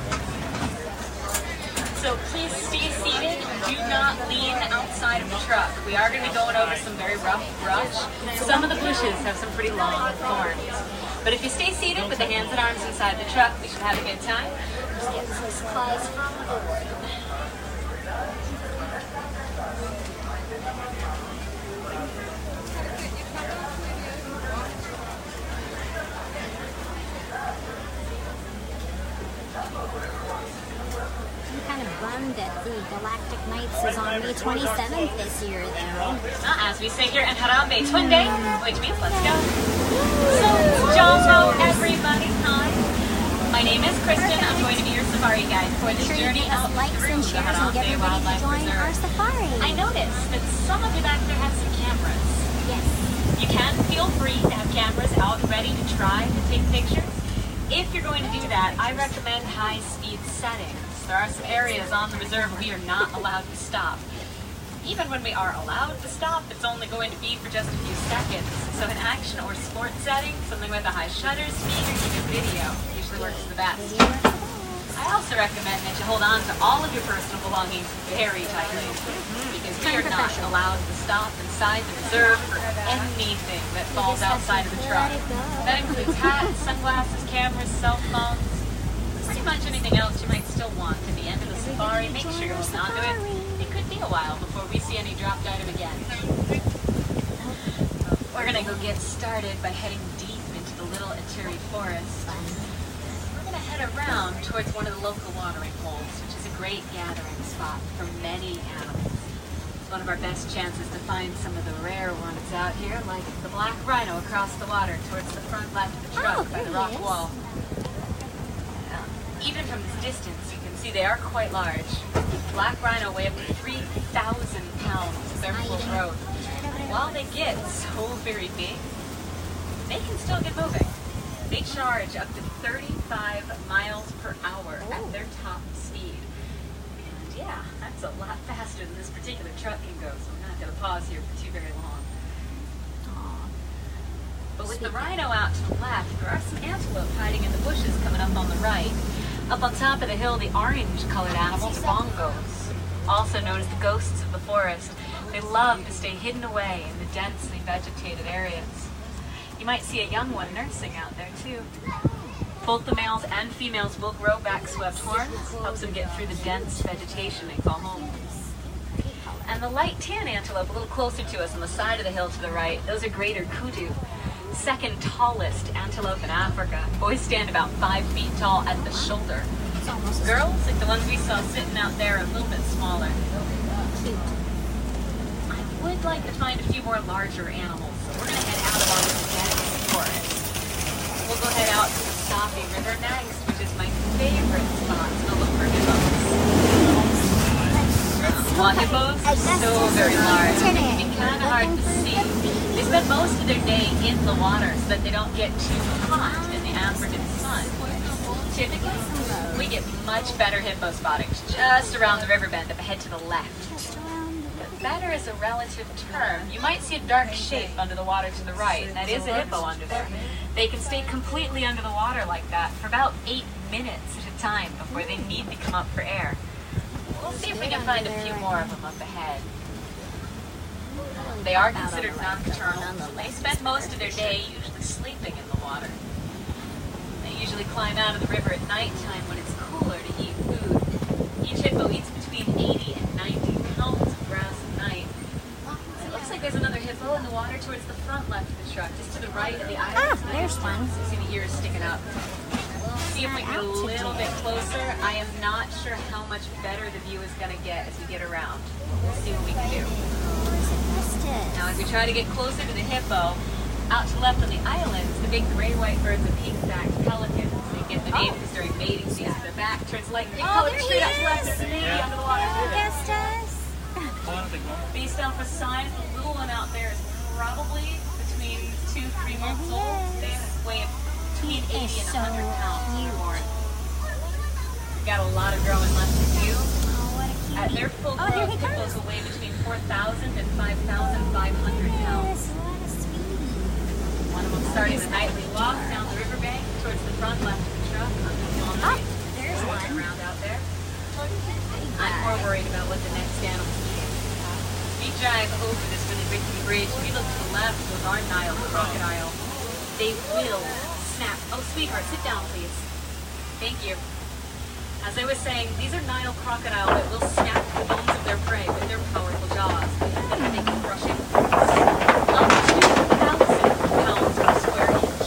So please stay seated. Do not lean outside of the truck. We are going to be going over some very rough brush. Some of the bushes have some pretty long thorns. But if you stay seated with the hands and arms inside the truck, we should have a good time. Just get some supplies from the board. Bummed that the Galactic Nights is on May 27th this year, though. As we say here in Harambe Twin Day, which means let's go. So, Jalto, everybody, hi. My name is Kristen. I'm going to be your safari guide for this journey out through the Harambe Wildlife Reserve. Safari. I noticed that some of you back there have some cameras. Yes. You can feel free to have cameras out ready to try to take pictures. If you're going to do that, I recommend high-speed settings. There are some areas on the reserve where we are not allowed to stop. Even when we are allowed to stop, it's only going to be for just a few seconds. So in action or sports settings, something with a high shutter speed or even video usually works the best. I also recommend that you hold on to all of your personal belongings very tightly, because we are not allowed to stop inside the reserve for anything that falls outside of the truck. That includes hats, sunglasses, cameras, cell phones, pretty much anything else you might still want at the end of the safari. Make sure you hold on to it. It could be a while before we see any dropped item again. We're going to go get started by heading deep into the Little Aturi Forest. We're going to head around towards one of the local watering holes, which is a great gathering spot for many animals. It's one of our best chances to find some of the rare ones out here, like the black rhino across the water towards the front left of the truck by the rock wall. Even from this distance, you can see they are quite large. Black rhino weigh up to 3,000 pounds if they're full grown. While they get so very big, they can still get moving. They charge up to 35 miles per hour at their top speed. And yeah, that's a lot faster than this particular truck can go, so we're not going to pause here for too very long. But with the rhino out to the left, there are some antelope hiding in the bushes coming up on the right. Up on top of the hill, the orange-colored animals are bongos, also known as the ghosts of the forest. They love to stay hidden away in the densely vegetated areas. You might see a young one nursing out there too. Both the males and females will grow back-swept horns, helps them get through the dense vegetation and call home. And the light tan antelope, a little closer to us on the side of the hill to the right, those are greater kudu, second tallest antelope in Africa. Boys stand about 5 feet tall at the shoulder. Girls, like the ones we saw sitting out there, are a little bit smaller. I would like to find a few more larger animals, so we're going to head out of our dense forest. We'll go head out to the Safi River next, which is my favorite spot to look for hippos. While hippos are so very large, they can be kind of hard to see. They spend most of their day in the water so that they don't get too hot in the African sun. Typically, we get much better hippo spotting just around the river bend up ahead to the left. But better is a relative term. You might see a dark shape under the water to the right, and that is a hippo under there. They can stay completely under the water like that for about 8 minutes at a time before they need to come up for air. We'll see if we can find a few more of them up ahead. They are considered nocturnal, so they spend most of their day usually sleeping in the water. They usually climb out of the river at nighttime when it's cooler to eat food. Each hippo eats between 80 and 90 pounds of grass a night. So it looks like there's another hippo in the water towards the front left of the truck, just to the right of the island. There's one. So you see the ears sticking up. See if we can get a little bit closer. I am not sure how much better the view is going to get as we get around. We'll see what we can do. Now as we try to get closer to the hippo, out to the left on the islands, the big gray-white birds and pink-backed pelicans. They get the name because during mating season, their back turns light green color straight out to the left. There's a baby under the water. Based off a sign, the little one out there is probably between 2-3 months old. They weigh between 80 and 100 pounds newborn. We've got a lot of growing left to do. At their full growth, hippos will weigh between 4,000 and 5,500 pounds. One of them starting the nightly walk down the riverbank towards the front left of the truck on the small street. There's one around out there. I'm more worried about what the next animal is. We drive over this really rickety bridge. We look to the left, those are Nile crocodile. They will snap. Oh, sweetheart, sit down, please. Thank you. As I was saying, these are Nile crocodile that will snap the bones of their prey with their powerful jaws. And they can crush it. Up to 1,000 pounds per square inch.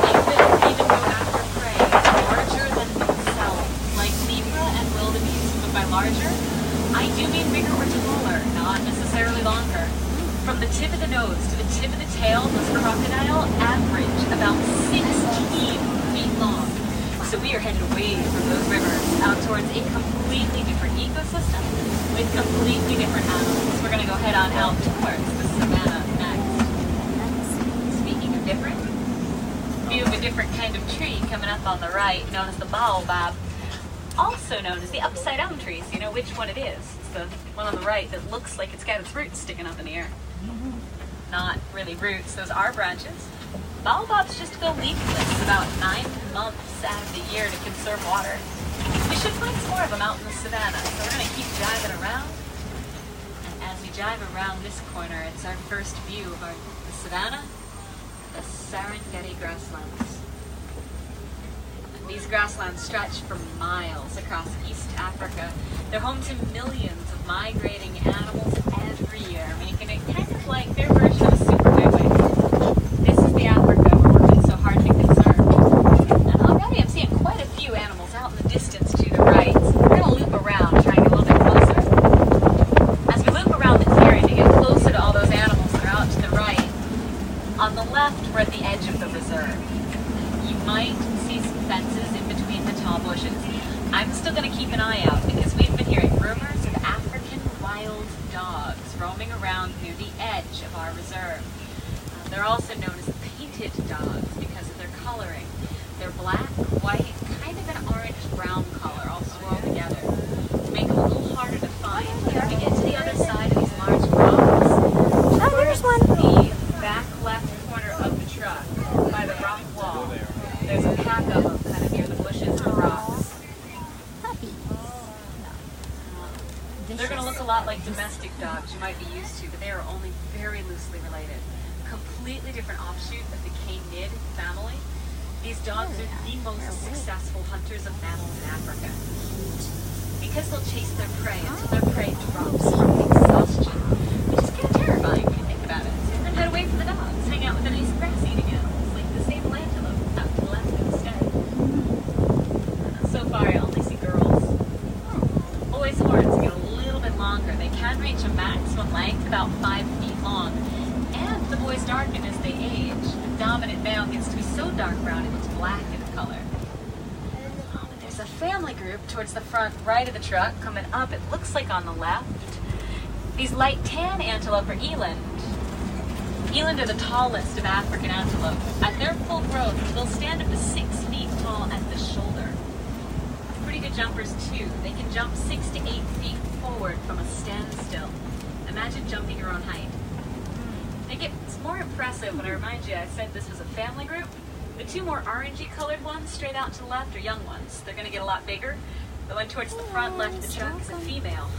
They will even go after prey larger than themselves, like zebra and wildebeest. But by larger, I do mean bigger or taller, not necessarily longer. From the tip of the nose to the tip of the tail, those crocodile average about 16 feet long. So we are headed away from those rivers out towards a completely different ecosystem with completely different animals. We're going to go head on out towards the savannah next. Speaking of different, view of a different kind of tree coming up on the right, known as the baobab, also known as the upside down trees. You know which one it is. It's the one on the right that looks like it's got its roots sticking up in the air. Not really roots, those are branches. Baobabs just go leafless about 9 months out of the year to conserve water. We should find some more of them out in the savannah, so we're going to keep driving around. And as we drive around this corner, it's our first view of the savannah, the Serengeti grasslands. And these grasslands stretch for miles across East Africa. They're home to millions of migrating animals every year, making it kind of like their version of a superhighway. This is the Africa where we're been so hard to conserve. And already I'm seeing quite a few animals out in the distance to the right. So we're going to loop around, trying to get a little bit closer. As we loop around the clearing to get closer to all those animals that are out to the right, on the left we're at the edge of the reserve. You might see some fences in between the tall bushes. I'm still going to keep an eye out because we've been hearing rumors of African wild dogs roaming around near the edge of our reserve. They're also known as painted dogs because of their coloring. They're black, white, kind of an orange-brown color, all swirled together to make them a little harder to find. As we get to the other side of these large rocks, there's one. The back left you might be used to, but they are only very loosely related. Completely different offshoot of the canid family. These dogs are the most successful hunters of mammals in Africa. Because they'll chase their prey until their prey drops from exhaustion, which is kind of terrifying when you think about it. And then head away from the dogs, hang out with the nice grass-eating animals, like the sable antelope out to the left instead. So far, I only see girls. Boys' horns get a little bit longer. They can reach a maximum length about 5 feet long. And the boys darken as they age. The dominant male gets to be so dark brown it looks black in color. But there's a family group towards the front right of the truck coming up. It looks like on the left. These light tan antelope are eland. Eland are the tallest of African antelope. At their full growth, they'll stand up to 6 feet tall at the shoulder. Pretty good jumpers too. They can jump 6 to 8 feet forward from a standstill. Imagine jumping your own height. It gets more impressive when I remind you I said this was a family group. The two more orangey colored ones straight out to the left are young ones. They're going to get a lot bigger. The one towards the front left of the truck is a female.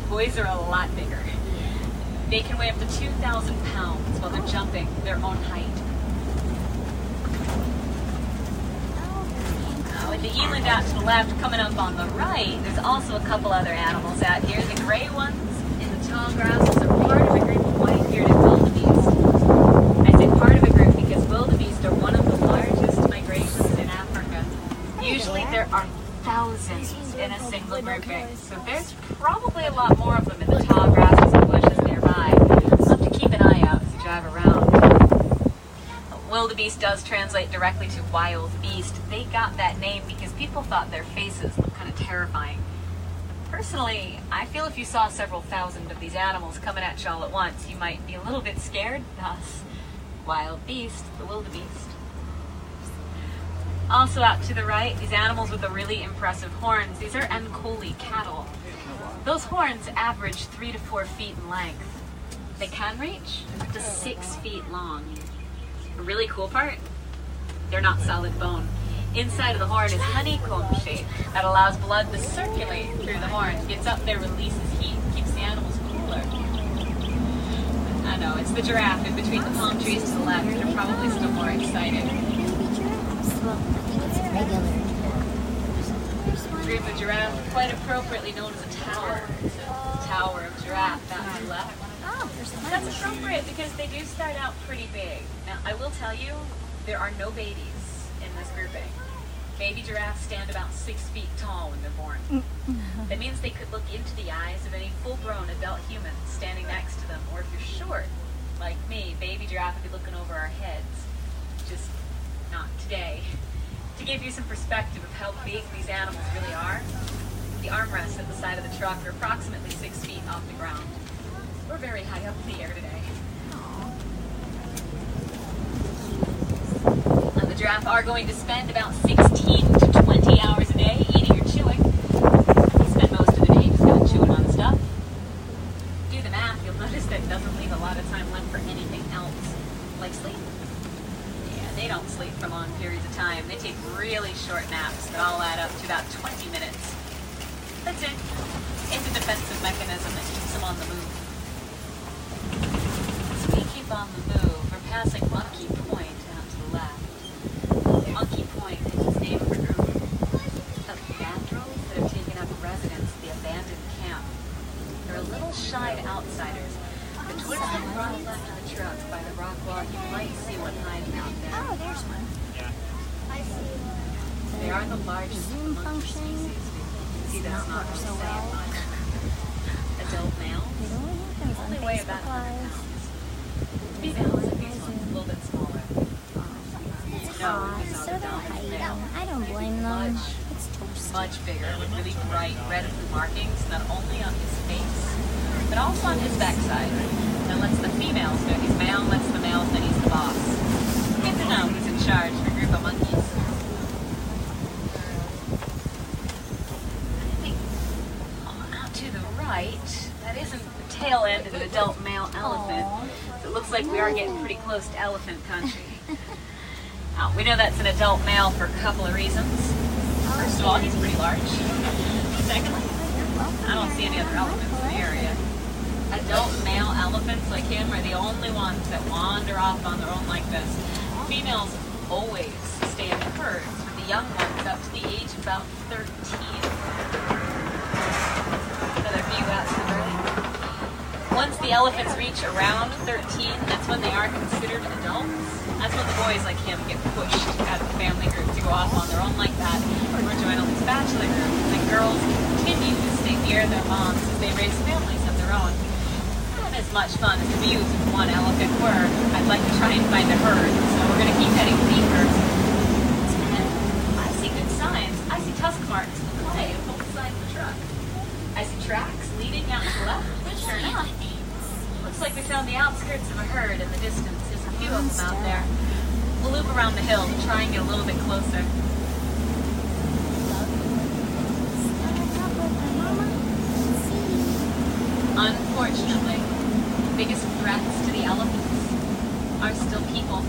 Boys are a lot bigger. They can weigh up to 2,000 pounds while they're jumping their own height. With the eland out to the left, coming up on the right, there's also a couple other animals out here. The gray ones in the tall grasses are part of a group of white-bearded wildebeest. I say part of a group because wildebeest are one of the largest migrations in Africa. Usually there are thousands in a single grouping, so there's probably a lot more of them in the tall grasses and bushes nearby. You'll have to keep an eye out as you drive around. Wildebeest does translate directly to wild beast. They got that name because people thought their faces looked kind of terrifying. Personally, I feel if you saw several thousand of these animals coming at you all at once, you might be a little bit scared. Thus, wild beast, the wildebeest. Also out to the right, these animals with the really impressive horns. These are Ankoli cattle. Those horns average 3 to 4 feet in length. They can reach up to 6 feet long. The really cool part, they're not solid bone. Inside of the horn is honeycomb shape that allows blood to circulate through the horn. Gets up there, releases heat, keeps the animals cooler. I know, it's the giraffe in between the palm trees to the left. They're probably still more excited. Group of giraffe, quite appropriately known as a tower. It's a tower of giraffe out to the left. That's appropriate because they do start out pretty big. Now, I will tell you, there are no babies in this grouping. Baby giraffes stand about 6 feet tall when they're born. That means they could look into the eyes of any full-grown adult human standing next to them. Or if you're short, like me, baby giraffe would be looking over our heads. Just not today. To give you some perspective of how big these animals really are, the armrests at the side of the truck are approximately 6 feet off the ground. We're very high up in the air today. And the giraffe are going to spend about 16 to 20 hours a day eating or chewing. They spend most of the day just kind of chewing on stuff. Do the math, you'll notice that it doesn't leave a lot of time left for anything else, like sleep. Yeah, they don't sleep for long periods of time. They take really short naps that all add up to about 20 minutes. That's it. It's a defensive mechanism that keeps them on the move. On the move, we're passing Monkey Point out to the left. Monkey Point is its name for a group of mandrills that have taken up residence at the abandoned camp. They're a little shy to outsiders, but towards the front left of the truck by the rock wall, you might see one hiding out there. Oh, there's one. Yeah. I see. They are the largest Zoom monkey function. species. You can see that's not Works so really saying well. much. Adult males They don't have things on only weigh Facebook about 100 Live. pounds. Females are these ones, a little bit smaller. So they're hiding. I don't blame them. It's toast. Much bigger with really bright red and blue markings, not only on his face, but also on his backside. That lets the females know he's male, lets the males know he's the boss. Good to know who's in charge of a group of monkeys. I think out to the right, that isn't the tail end of an adult male elephant. So it looks like we are getting pretty close to elephant country. Now, we know that's an adult male for a couple of reasons. First of all, he's pretty large. Secondly, I don't see any other elephants in the area. Adult male elephants like him are the only ones that wander off on their own like this. Females always stay in herds with the young ones up to the age of about 13. Another view out to the right. Once the elephants reach around 13, that's when they are considered adults. That's when the boys like him get pushed out of the family group to go off on their own like that, or join all these bachelor groups. And then girls continue to stay near their moms as they raise families of their own. Not as much fun as the views of one elephant were. I'd like to try and find a herd, so we're going to keep heading deeper. And I see good signs. I see tusk marks in the clay on both sides of the truck. I see tracks leading out to the left. Sure enough. Looks like we found the outskirts of a herd in the distance. There's a few of them out there. We'll loop around the hill to try and get a little bit closer. Unfortunately, the biggest threats to the elephants are still people.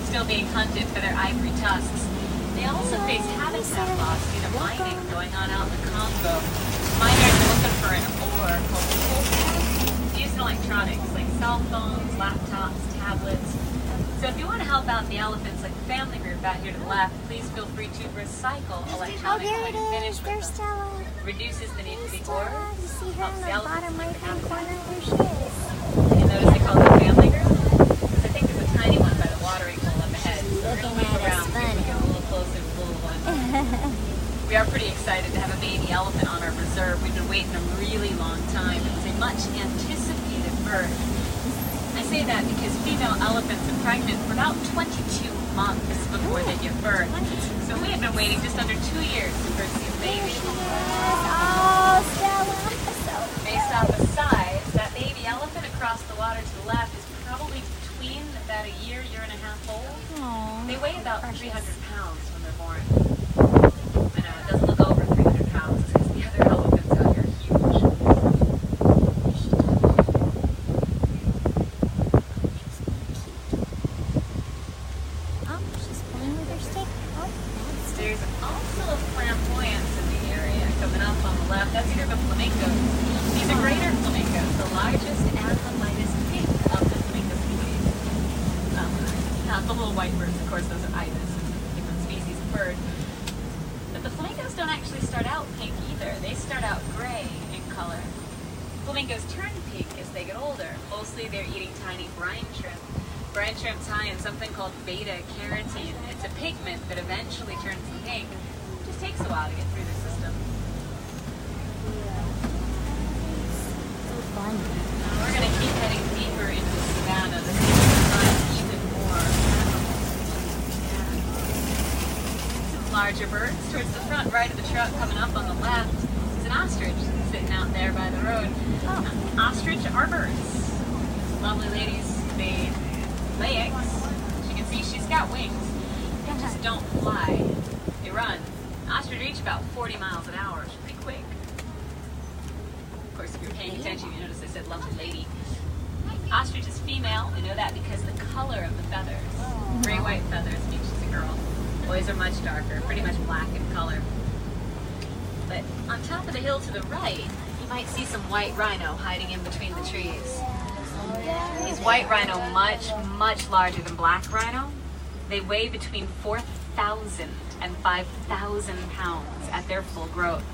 Still being hunted for their ivory tusks. They also face habitat loss due to mining going on out in the Congo. Miners are looking for an ore called coltan, used in electronics like cell phones, laptops, tablets. So if you want to help out the elephants like the family group out here to the left, please feel free to recycle electronics there when it you is. finish with There's them. Stella. Reduces the need for the Stella. ore. You see her Helps in the the elephants bottom like right the hand habitat. corner. There she is. You notice they call it the family group? Because I think there's a tiny one by the watering hole up ahead. So we're going to Looking move at us around, see if we get a little closer to the little one. We are pretty excited to have a baby elephant on our reserve. We've been waiting a really long time. It's a much anticipated birth. I say that because female elephants are pregnant for about 22 months before they give birth. So we have been waiting just under 2 years to birth these babies. Oh, Stella. So Based off the size, that baby elephant across the water to the left is probably between about a year, year and a half old. Aww. They weigh about 300 pounds when they're born. I know, it doesn't look over 300 pounds because the other elephants out here are huge. Oh, she's playing with her stick. Oh, that's There's also a flamboyance in the area coming up on the left. That's a group of flamingos. These are greater flamingos, the largest and the lightest pink of the flamingo species. Not the little white birds, of course, those are ibis, different species of bird. But the flamingos don't actually start out pink either. They start out gray in color. Flamingos turn pink as they get older. Mostly they're eating tiny brine shrimp. Brine shrimp's high in something called beta carotene. It's a pigment that eventually turns them pink. It just takes a while to get through their system. so fun. Now we're going to keep heading deeper into the savannah. This is going to find even more animals. Some larger birds towards the front right of the truck coming up on the left. There's an ostrich sitting out there by the road. Ostrich are birds. Lovely ladies, they lay eggs. As you can see, she's got wings. They just don't fly. They run. Ostrich reach about 40 miles an hour. It's pretty quick. Of course, if you're paying attention, you notice I said lovely lady. Ostrich is female. We know that because the color of the feathers. Gray-white feathers means she's a girl. Boys are much darker, pretty much black in color. But on top of the hill to the right, you might see some white rhino hiding in between the trees. Is white rhino much, much larger than black rhino? They weigh between 4,000 and 5,000 pounds at their full growth.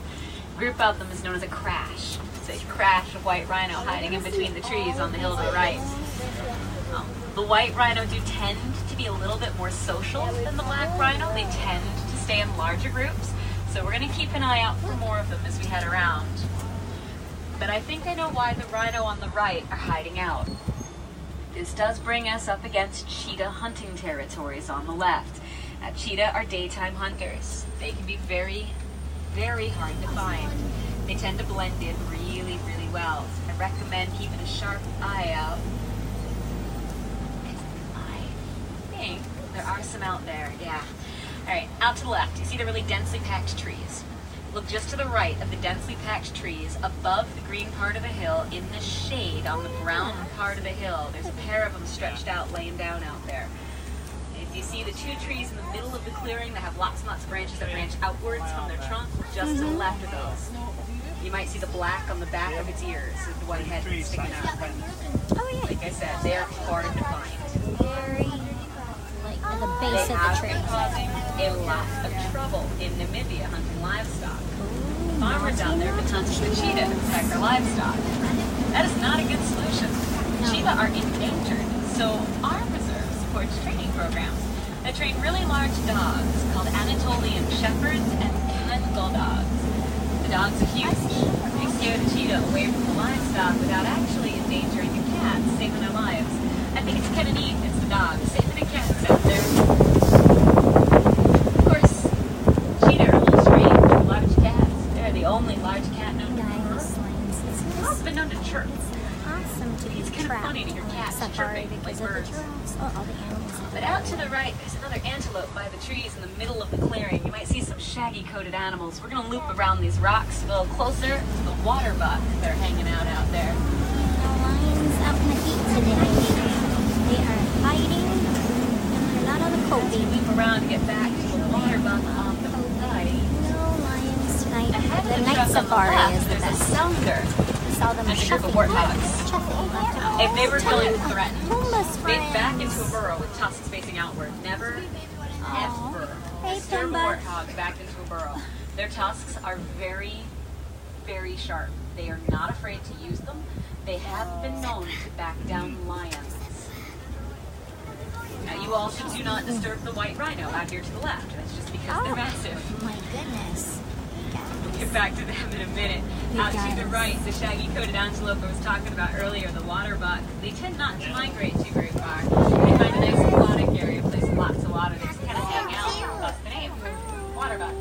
A group of them is known as a crash. It's a crash of white rhino hiding in between the trees on the hill to the right. The white rhino do tend to be a little bit more social than the black rhino. They tend to stay in larger groups. So we're going to keep an eye out for more of them as we head around. But I think I know why the rhino on the right are hiding out. This does bring us up against cheetah hunting territories on the left. Now, cheetah are daytime hunters. They can be very, very hard to find. They tend to blend in really, really well. So I recommend keeping a sharp eye out. I think there are some out there, yeah. All right, out to the left, you see the really densely packed trees. Look just to the right of the densely packed trees, above the green part of the hill, in the shade on the brown part of the hill. There's a pair of them stretched out, laying down out there. If you see the two trees in the middle of the clearing that have lots and lots of branches that branch outwards from their trunk, just to the left of those. You might see the black on the back of its ears, with the white head sticking out. But Oh yeah. like I said, they're hard to find. Very like at the base They of have the been tree. causing a lot of trouble in Namibia hunting livestock. Farmers out there have been hunting the cheetah to protect their livestock. That is not a good solution. Cheetah are endangered, so our reserve supports training programs that train really large dogs called Anatolian Shepherds and Bengal dogs. The dogs are huge. They scare the cheetah away from the livestock without actually endangering the cats, saving their lives. I think it's kind of neat. It's the dogs saving the cats out there. Of course, cheetah are a little strange for large cats. They're the only large cat known to Guys, purr. slimes. They've also been known to chirp. It's awesome to be It's kind of trapped funny to hear on cats safari chirping because like of the birds. giraffes. Oh, all the animals. But out to the right, there's another antelope by the trees in the middle of the clearing. You might see some shaggy-coated animals. We're going to loop around these rocks a little closer to the water buck that are hanging out there. The lions out in the heat today. They are hiding and they're not on the cold. As we loop around to get back to the water buck on the right. No lions tonight. Ahead The of the night truck on the safari left, is the there's a best. sounder. We saw them That's a group of chuffing. warthogs. Chuffing left and right. If they were feeling threatened, Pumbaa's they'd back friends. into a burrow with tusks facing outward. Never, ever Hey, disturb a Pumbaa. warthog back into a burrow. Their tusks are very, very sharp. They are not afraid to use them. They have been known to back down lions. Now, you also do not disturb the white rhino out here to the left. That's just because they're massive. Oh my goodness. We'll get back to them in a minute. Out to the right, the shaggy-coated antelope I was talking about earlier, the water buck. They tend not to migrate too very far. They find a nice aquatic area, place with lots of water. They just kind of hang out. That's the name. Water buck.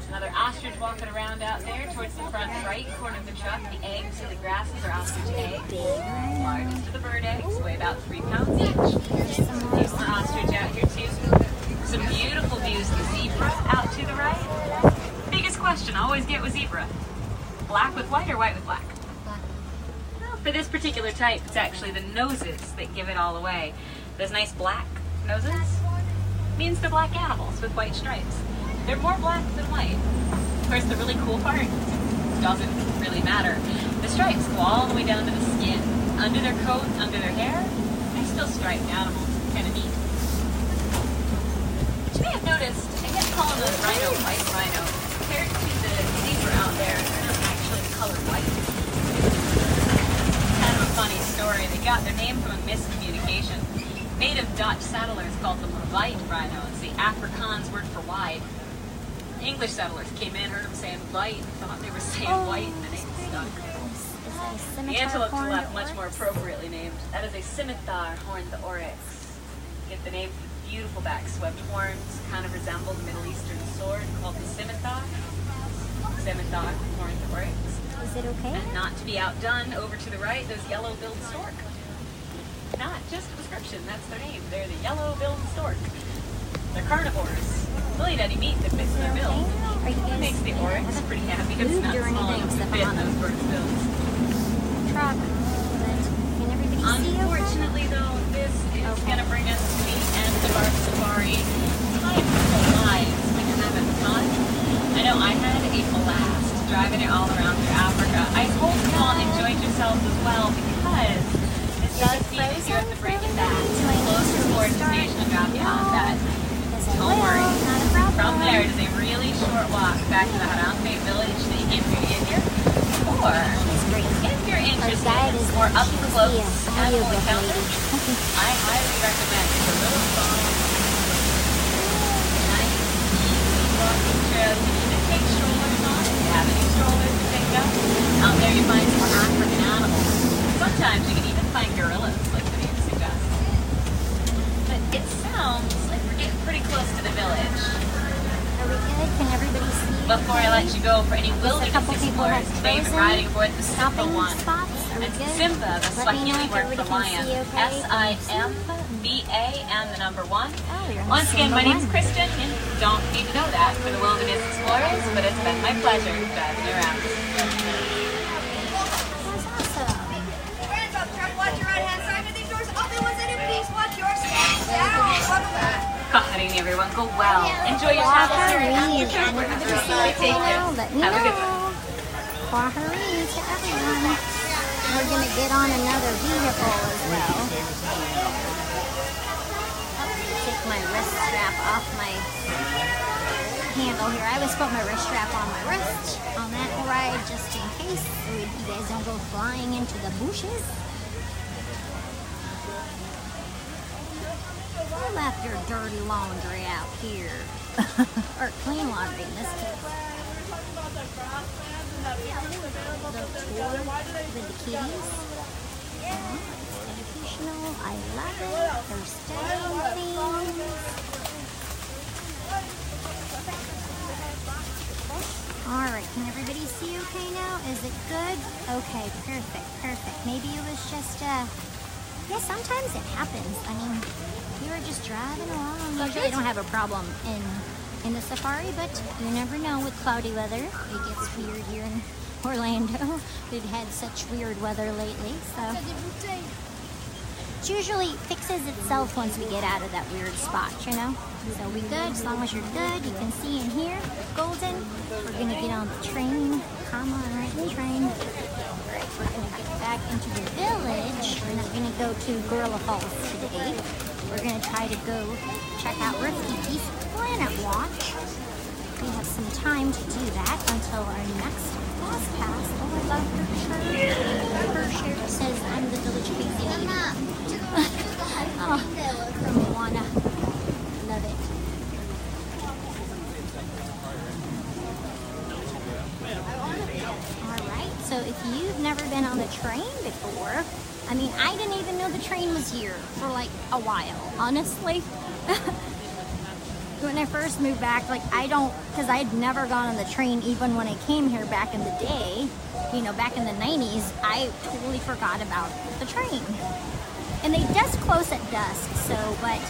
Another ostrich walking around out there towards the front right corner of the truck. The eggs in the grasses are ostrich eggs. Largest of the bird eggs, weigh about 3 pounds each. There's more ostrich out here too. Some beautiful views of the zebra out to the right. Biggest question I always get with zebra. Black with white or white with black? Well, for this particular type, it's actually the noses that give it all away. Those nice black noses means they're black animals with white stripes. They're more black than white. Of course, the really cool part doesn't really matter. The stripes go all the way down to the skin. Under their coat, under their hair, they're still striped animals. Kind of neat. But you may have noticed, I kept calling those rhino white rhino. Compared to the zebra out there, they're not actually the color white. Kind of a funny story. They got their name from a miscommunication. Native Dutch settlers called them white rhinos, the Afrikaans word for wide. English settlers came in, heard them saying white, thought they were saying white, and the name stuck. The antelope to the left, much more appropriately named. That is a scimitar horned oryx. Get the name from the beautiful back swept horns, kind of resemble the Middle Eastern sword called the scimitar. Scimitar horned oryx. Is it okay? And not to be outdone, over to the right, there's yellow-billed stork. Not just a description, that's their name. They're the yellow-billed stork. They're carnivores. They'll eat any meat that fits in their bill. Are you It guys makes the oryx pretty happy. It's moved not or small anything enough to except fit on those the birds' bills. truck? Can everybody see okay? Unfortunately, though, this is going to bring us to the end of our safari. Time for lives when you're having fun. I know I had a blast driving it all around through Africa. I hope you all enjoyed yourselves as well, because this does mean that you have to break it back to the closest board station and drop you off at. Don't worry. From there, it is a really short walk back to the Harambe village that you came through to get here. Or, if you're interested in more up-close animal encounters, I highly recommend it's a little fun, nice, easy walking trail. You can even take strollers on if you have any strollers to pick up. Out there you find some African animals. Sometimes you can even find gorillas, like the name suggests. But it sounds like we're getting pretty close to the village. Are we good? Can everybody see? Before I let you go, for any A wilderness couple people have explorers, they've been frozen riding aboard the Simba stopping one. spots. Are we It's good? Simba, the Let me know Swahili if word everybody for can lion. see okay. S-I-M-B-A and the number 1. Oh, you're on Once again, my Simba name's one. Kristen, and you don't need to know that for the wilderness explorers, but it's been my pleasure driving you around. That's awesome. Hands up, truck, watch your right hand side. Everything doors open, once any please watch your step down. Welcome back. Good evening, everyone. Go well. Enjoy your travels here. Leave. Can everybody see okay now? Let me Have a good know. one. Kwahari to everyone. We're gonna get on another vehicle as well. Take my wrist strap off my handle here. I always put my wrist strap on my wrist on that ride just in case so you guys don't go flying into the bushes. You left your dirty laundry out here. Or clean laundry in this case. The tour with the kitties. It's educational. I love it. They're studying things. Alright, can everybody see okay now? Is it good? Okay, perfect. Maybe it was just, yeah, sometimes it happens. I mean, we were just driving along. Usually I don't have a problem in the safari, but you never know with cloudy weather. It gets weird here in Orlando. We've had such weird weather lately, so it usually fixes itself once we get out of that weird spot, you know? So we good, as long as you're good. You can see in here, golden. We're gonna get on the train. Come on, right, the train. Alright, we're gonna get back into the village. We're not gonna go to Gorilla Falls today. We're gonna try to go check out Rafiki's Planet Watch. We have some time to do that until our next bus pass. Oh, I love her shirt. Her shirt says, I'm the village crazy lady. Oh, from Moana. Love it. Alright, so if you've never been on the train before, I mean, I didn't even know the train was here for like a while, honestly. When I first moved back, like because I had never gone on the train even when I came here back in the day, you know, back in the 90s, I totally forgot about the train. And they just close at dusk, so, but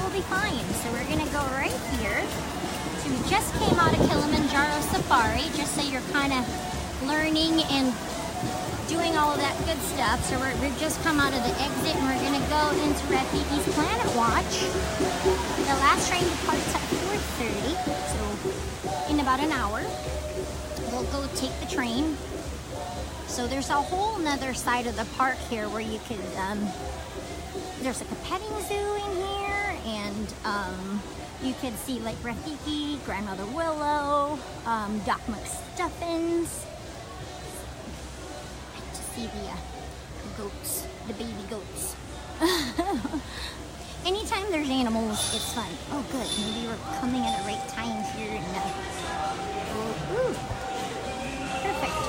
we'll be fine. So we're gonna go right here. So we just came out of Kilimanjaro Safari, just so you're kind of learning and doing all of that good stuff. So we've just come out of the exit and we're gonna go into Rafiki's Planet Watch. The last train departs at 4:30, so in about an hour, we'll go take the train. So there's a whole nother side of the park here where you could, there's like a petting zoo in here, and you could see like Rafiki, Grandmother Willow, Doc McStuffins. To see the goats, the baby goats. Anytime there's animals, it's fun. Oh good, maybe we're coming at the right time here. And, ooh, perfect.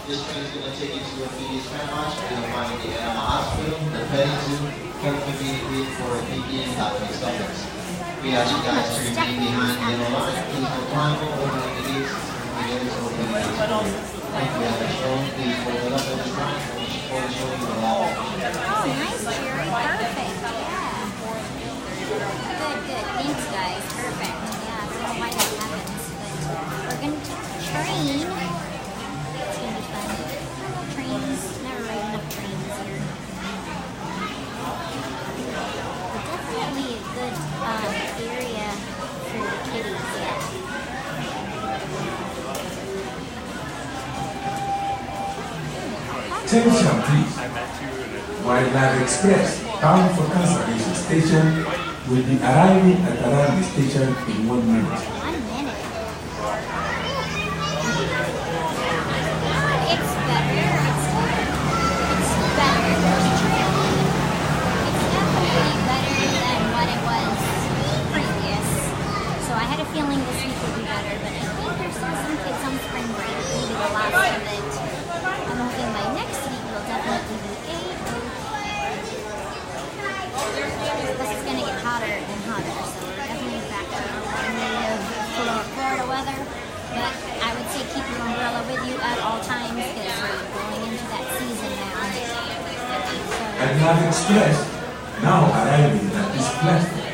This train is going to take you to Rafiki's Planet Watch. You're going to find the animal hospital, the petting zoo, care community for Rafiki and Doc McStuffins. We ask you guys to remain behind the yellow line. Please don't climb over the gates. Thank you, Alex. Please hold it up at this time. We'll show you the wall. Oh, nice, Jerry. Perfect. Yeah. Good. Thanks, guys. Perfect. Yeah, I don't know why that happens, but we're going to take the train. It's going to be fun. Trains, never ride enough trains here. But definitely a good area for the kitties, yeah. Attention please. Wildlife Express, bound for cancellation station, will be arriving at around the station in 1 minute. 1 minute. It's better. It's better. It's definitely better than what it was previous. So I had a feeling this week would be better, but I think there's still some kids on spring break. Maybe the last of it. I'm hoping by next week will definitely be This is going to get hotter and hotter, so we're definitely back to our native Florida weather. But I would say keep your umbrella with you at all times because we're going into that season now. So, Wildlife Express, now arriving at this platform.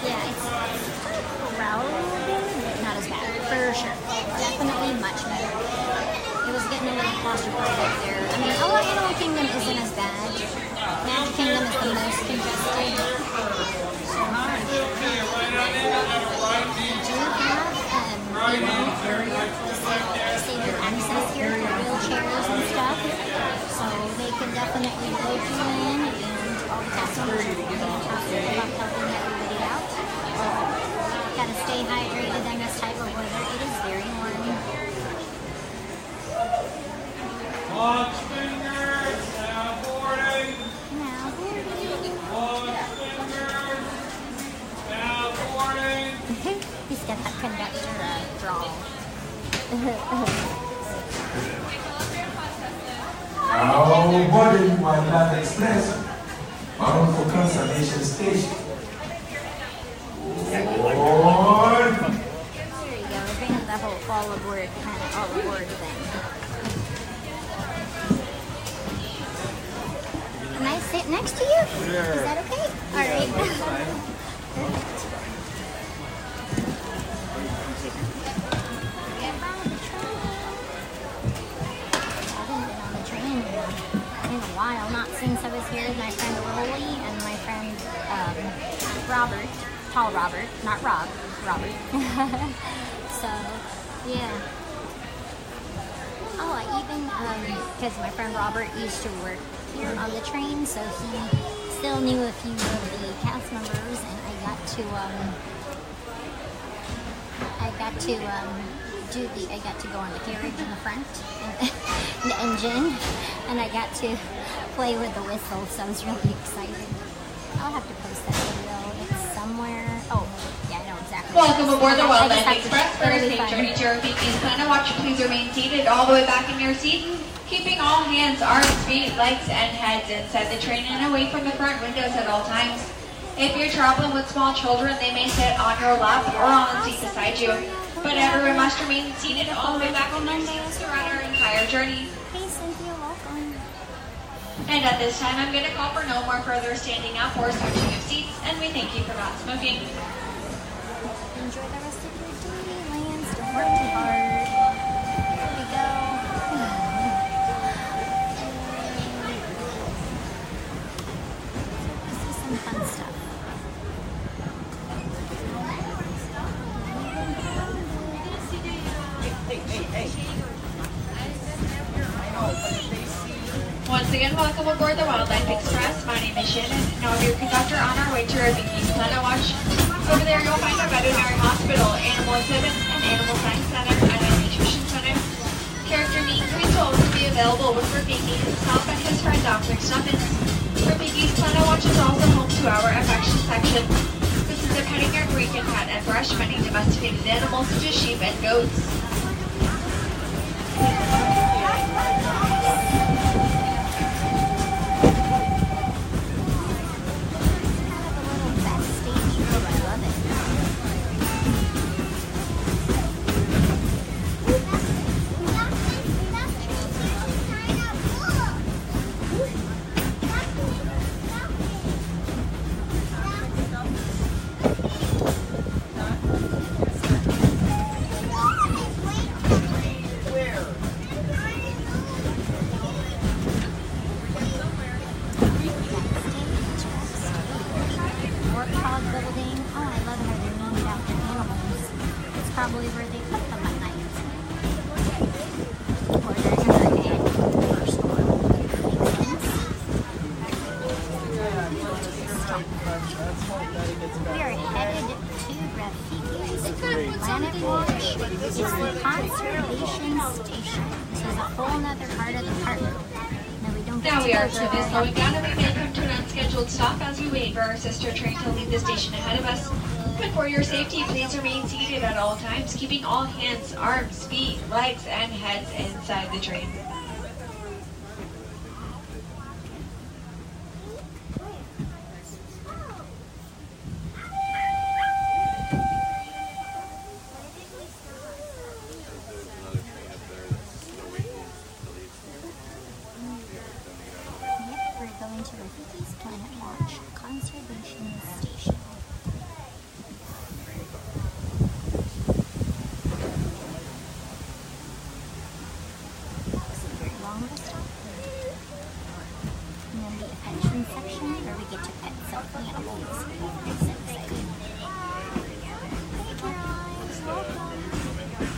yeah, it's crowded, but not as bad, for sure. Definitely much better. It was getting a little claustrophobic there. I mean, Animal Kingdom isn't as bad. Magic Kingdom is the most congested. So, disabled access here for wheelchairs and stuff. So they can definitely load you in, and all the cast members are fantastic about helping everybody out. Gotta stay hydrated in this type of weather. It is very warm. Watch fingers, now boarding. Now boarding. Watch fingers, now boarding. He's got that conductor drawl. Now boarding Wildlife Express, bound for Conservation Station. Board. There you go. We're bringing the whole all aboard thing. Can I sit next to you? Sure. Is that okay? All right. In a while, not since I was here with my friend Rolly and my friend Robert, Tall Robert, not Rob, Robert. So, yeah. Oh, I even, because my friend Robert used to work here on the train, so he still knew a few of the cast members, and I got to go on the carriage in the front, and the engine, and I got to play with the whistle, so I was really excited. I'll have to post that video. It's somewhere. Oh, yeah, I know exactly. Welcome aboard the Wildlife I just Express. have to- For a it'll be safe fun. journey to your PP's Planet Watch, please remain seated all the way back in your seat, keeping all hands, arms, feet, legs, and heads inside the train and away from the front windows at all times. If you're traveling with small children, they may sit on your lap or on the seat beside you. But everyone must remain seated all the way back in their seats throughout our entire journey. Hey, Cynthia, welcome. And at this time, I'm going to call for no more further standing up or switching of seats, and we thank you for not smoking. Enjoy the rest of your day, Lance. Don't work too hard. Here we go. This is some fun stuff. Once again, welcome aboard the Wildlife Express. My name is Shannon, and I'll be your conductor on our way to our Biki's Planet Watch. Over there, you'll find our veterinary hospital, animal exhibits, and animal science center, and a nutrition center. Character meet and greets will also be available with Rafiki, himself, and his friend Dr. Snuffins. Rafiki's Planet Watch is also home to our affection section. This is a petting area where you can pet and brush many domesticated animals such as sheep and goats. Probably where they put them at night. Or during a hurricane or storm. Makes sense. We are headed to Rafiki's Planet Watch. It's the conservation station. This is a whole nother part of the park. No, we don't get Now to we go are to slowly the slowing down and we may come to an unscheduled stop as we wait for our sister train to leave the station ahead of us. But for your safety, please remain seated at all times, keeping all hands, arms, feet, legs, and heads inside the train. Yep, we're going to Rafiki's Planet Watch Conservation Station. Long of a stop. And then the affection section where we get to pet some animals. I'm so excited. Hey Caroline, welcome.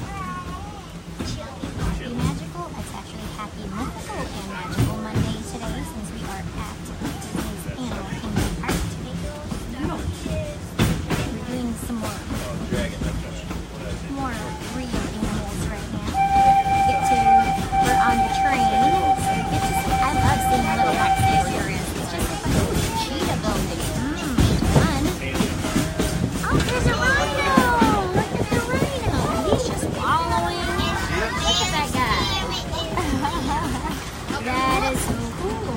That is so cool.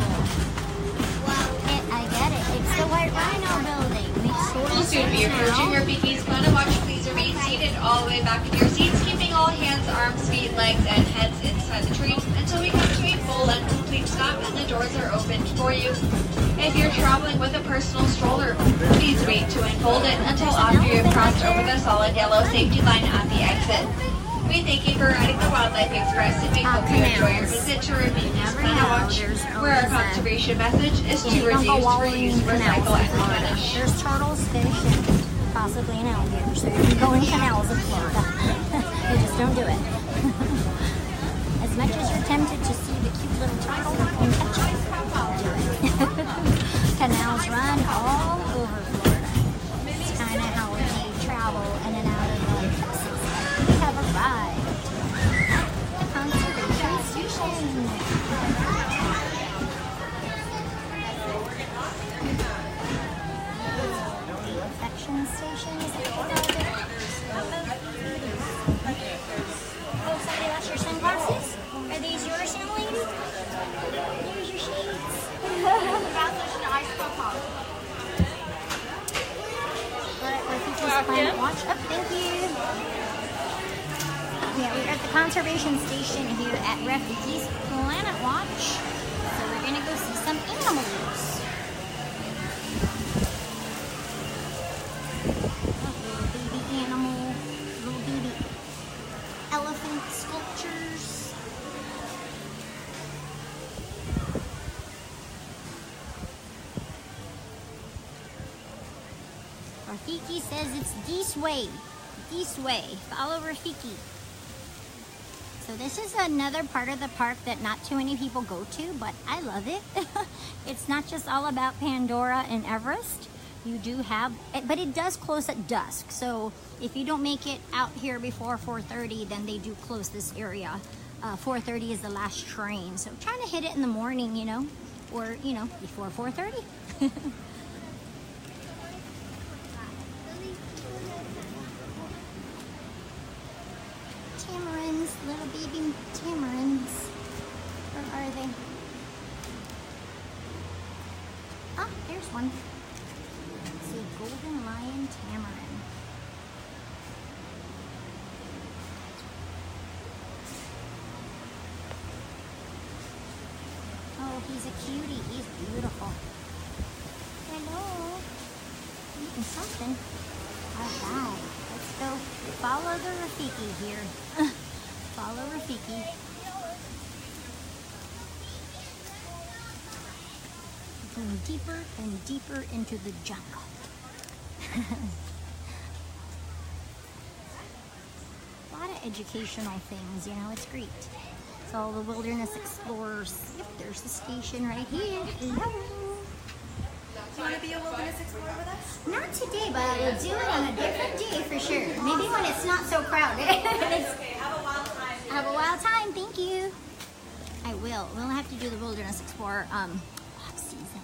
I get it. It's the White Rhino building. Makes total We'll soon be sense approaching now. Rafiki's Planet Watch. Please remain seated all the way back in your seats, keeping all hands, arms, feet, legs, and heads inside the train until we come to a full and complete stop and the doors are opened for you. If you're traveling with a personal stroller, please wait to unfold it until after you've crossed over the solid yellow safety line at the exit. We thank you for riding the Wildlife Express and we hope you enjoy your visit to Rafiki's Planet Watch, where our conservation message is to reduce, reuse, recycle, and replenish. There's turtles, fish, and possibly an alligator. So you can go in canals in Florida. You just don't do it. As much as you're tempted to see the cute little turtle and touch it, don't do it. Canals run all over Florida. It's kind of how we travel in and out of the places. We have arrived at the conservation station. Affection station, is that what they call it? Oh, somebody lost your sunglasses? Are these yours, young lady? Here's your shades. Alright, Rafiki's Planet Watch. Oh, thank you. Yeah, we're at the conservation station here at Rafiki's Planet Watch. So we're gonna go see some animals. Little baby animal, little baby elephant sculptures. Rafiki says it's this way. This way. Follow Rafiki. So this is another part of the park that not too many people go to, but I love it. It's not just all about Pandora and Everest. You do have, but it does close at dusk. So if you don't make it out here before 4:30, then they do close this area. 4:30 is the last train. So trying to hit it in the morning, you know, or, you know, before 4:30. Tamarins, little baby tamarins. Where are they? Ah, there's one. Let's see, golden lion tamarin. Oh, he's a cutie. He's beautiful. Hello. Eating something. Alright, let's go follow the Rafiki here. Follow Rafiki. Going deeper and deeper into the jungle. A lot of educational things, you know, it's great. It's all the wilderness explorers. Yep, there's the station right here. Hello. Do you want to be a wilderness explorer with us? Not today, but I will do it on a different day for sure. Maybe when it's not so crowded. Okay, have a wild time. Have a wild time, thank you. I will. We'll have to do the wilderness explorer off season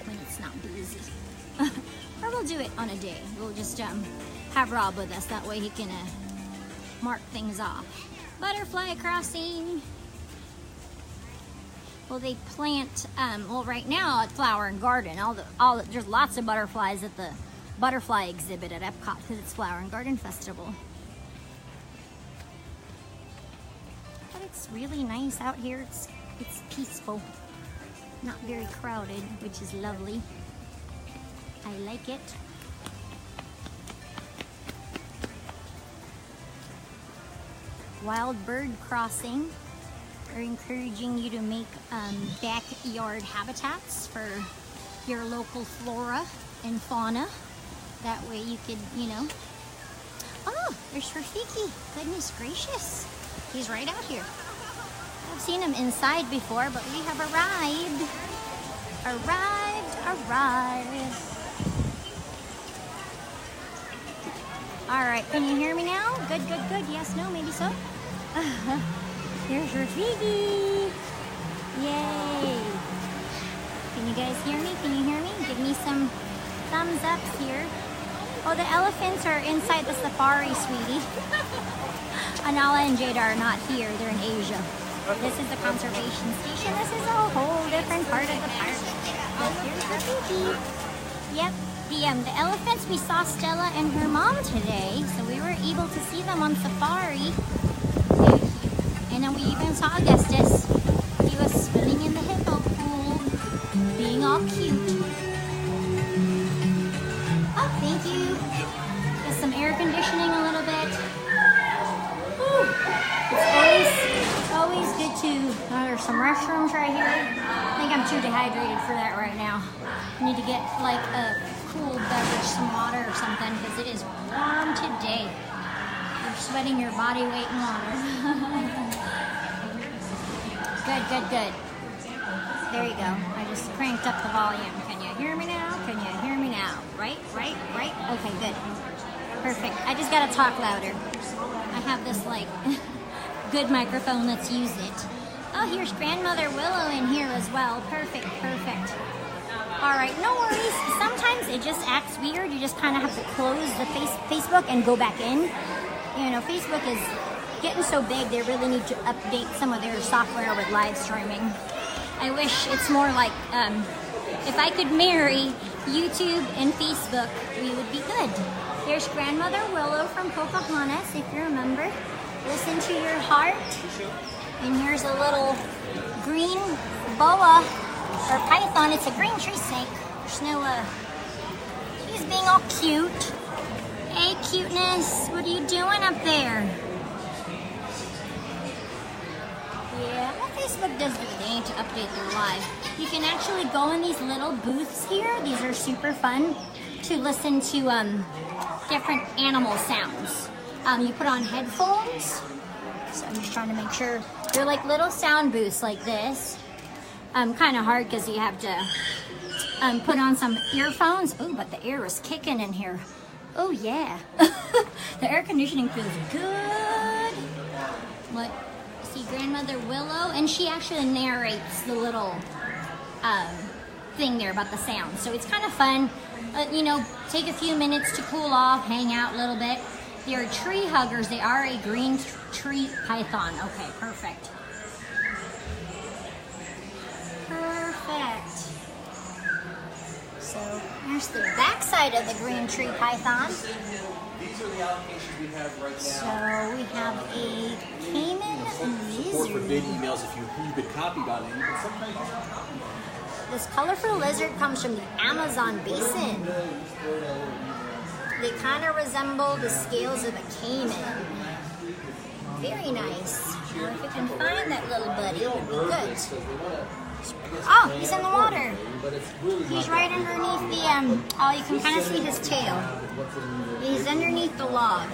when it's not busy. Or we'll do it on a day. We'll just have Rob with us. That way he can mark things off. Butterfly crossing. Well, they plant, well, right now at Flower and Garden, there's lots of butterflies at the butterfly exhibit at Epcot because it's Flower and Garden Festival. But it's really nice out here. It's peaceful, not very crowded, which is lovely. I like it. Wild bird crossing. Are encouraging you to make backyard habitats for your local flora and fauna. That way you could, you know. Oh, there's Rafiki. Goodness gracious. He's right out here. I've seen him inside before, but we have arrived. Arrived. All right, can you hear me now? Good. Yes, no, maybe so. Here's Rafiki. Yay. Can you guys hear me? Give me some thumbs ups here. Oh, the elephants are inside the safari, sweetie. Anala and Jada are not here. They're in Asia. This is the conservation station. This is a whole different part of the park. But here's the Fifi. Yep. The elephants, we saw Stella and her mom today, so we were able to see them on safari. And then we even saw Augustus. He was swimming in the hippo pool, being all cute. Oh, thank you. Get some air conditioning a little bit. Whew. It's always good to, there's some restrooms right here. I think I'm too dehydrated for that right now. I need to get like a cool beverage, some water or something, because it is warm today. You're sweating your body weight in water. Good, good, good. There you go. I just cranked up the volume. Can you hear me now? Can you hear me now? Right? Okay, good. Perfect. I just gotta talk louder. I have this like good microphone. Let's use it. Oh, here's Grandmother Willow in here as well. Perfect, perfect. All right, no worries. Sometimes it just acts weird. You just kind of have to close the Facebook and go back in. You know, Facebook is getting so big, they really need to update some of their software with live streaming. I wish it's more like, if I could marry YouTube and Facebook, we would be good. There's Grandmother Willow from Pocahontas, if you remember. Listen to your heart. And here's a little green boa or python. It's a green tree snake. There's no, he's being all cute. Hey, cuteness, what are you doing up there? Yeah, well, Facebook does their thing to update their live. You can actually go in these little booths here. These are super fun to listen to different animal sounds. You put on headphones. So I'm just trying to make sure. They're like little sound booths like this. Kind of hard because you have to put on some earphones. Oh, but the air is kicking in here. Oh yeah. The air conditioning feels good. What? See Grandmother Willow, and she actually narrates the little thing there about the sound. So it's kind of fun. You know, take a few minutes to cool off, hang out a little bit. They're tree huggers. They are a green tree python. Okay, perfect. Perfect. So here's the back side of the green tree python. These are the allocations we have right now. So we have a caiman Support for lizard. big emails if you've been copied on it. But sometimes you don't copy. This colorful lizard comes from the Amazon basin. They kind of resemble the scales of a caiman. Very nice. Well, if you can find that little buddy, it would be good. Oh, he's in the water. He's right underneath the, oh, you can kind of see his tail. He's underneath the log.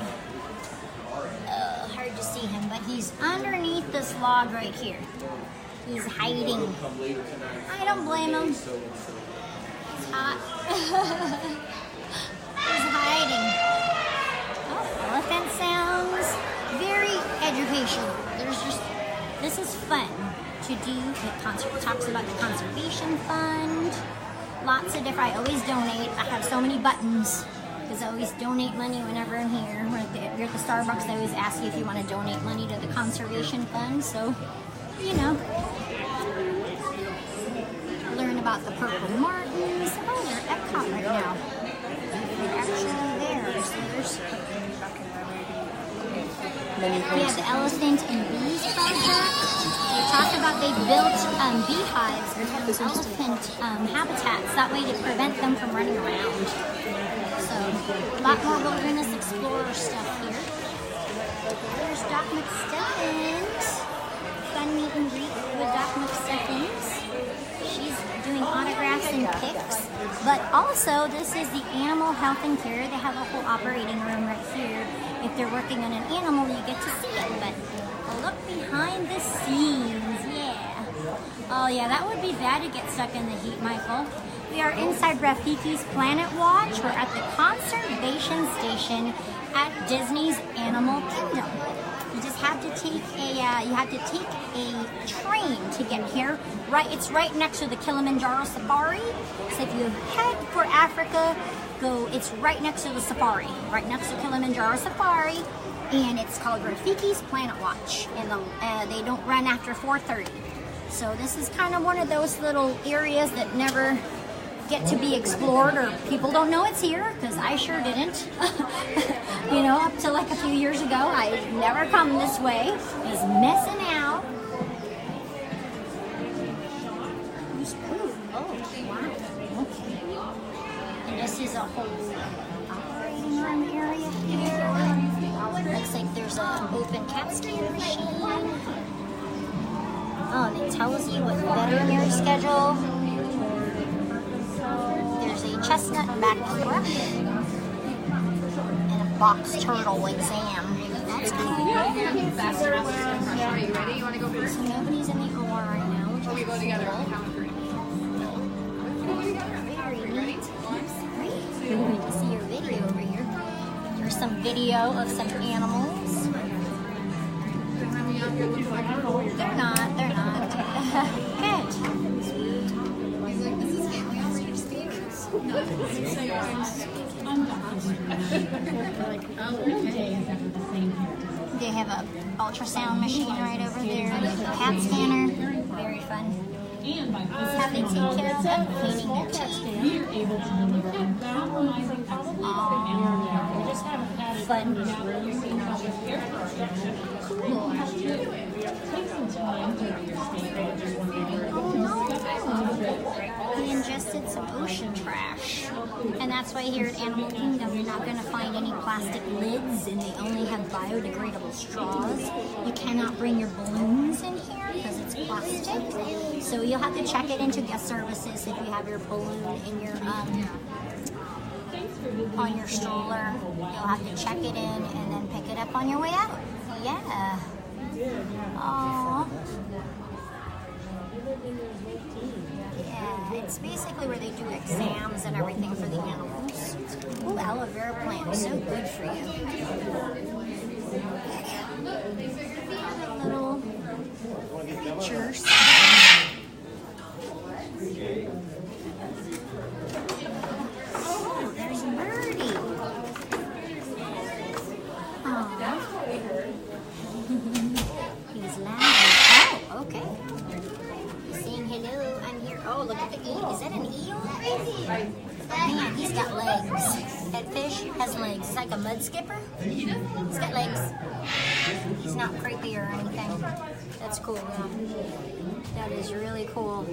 Hard to see him, but he's underneath this log right here. He's hiding. I don't blame him. It's hot. He's hiding. Oh, elephant sounds. Very educational. This is fun to do. It talks about the conservation fund. Lots of different, I always donate. I have so many buttons because I always donate money whenever I'm here. You're at the Starbucks, they always ask you if you want to donate money to the conservation fund. So, you know, learn about the purple martins. Oh, they're at Epcot right now. They're actually there. So there's, we have the Elephant and Bees Project. They talk about they built beehives or elephant habitats. That way to prevent them from running around. So a lot more wilderness explorer stuff here. There's Doc McStuffins. Fun meet and greet with Doc McStuffins. She's doing autographs and pics. But also, this is the animal health and care. They have a whole operating room right here. If they're working on an animal, you get to see it. But a look behind the scenes, yeah. Oh yeah, that would be bad to get stuck in the heat, Michael. We are inside Rafiki's Planet Watch. We're at the conservation station at Disney's Animal Kingdom. You just have to take a train to get here. Right, it's right next to the Kilimanjaro Safari. So if you head for Africa, it's right next to the safari, right next to Kilimanjaro Safari. and it's called Rafiki's Planet Watch, and they don't run after 4:30. So this is kind of one of those little areas that never get to be explored, or people don't know it's here, because I sure didn't. You know, up to like a few years ago, I never come this way. I was missing out. Oh, wow. Okay. And this is a whole operating room area here. Looks like there's an open CAT scan machine. Oh, and it tells you what veterinary schedule. There's a chestnut backbrush and a box turtle exam. That's cool. Are you ready? You want to go first? So nobody's in the OR right now. Or we go together on the count of 3. Very neat. We're going to see your video over here. There's some video of some animals. They're not. Good. They have an ultrasound machine right over there. There's a CAT scanner. Very fun. That's how they take care of them, cleaning their teeth. Fun. Cool. He ingested some ocean trash. And that's why here at Animal Kingdom you're not going to find any plastic lids, and they only have biodegradable straws. You cannot bring your balloons in here because it's plastic. So you'll have to check it into guest services if you have your balloon in your on your stroller. You'll have to check it in and then pick it up on your way out. Yeah. Aww. Yeah, it's basically where they do exams and everything for the animals. Ooh, aloe vera plant, so good for you. Little pictures. Oh, there's Birdie. Aww. He's loud. Oh, okay. Saying hello, I'm here. Oh, look at the eel. Is that an eel? Man, he's got legs. That fish has legs. It's like a mud skipper. He's got legs. He's not creepy or anything. That's cool, though. That is really cool.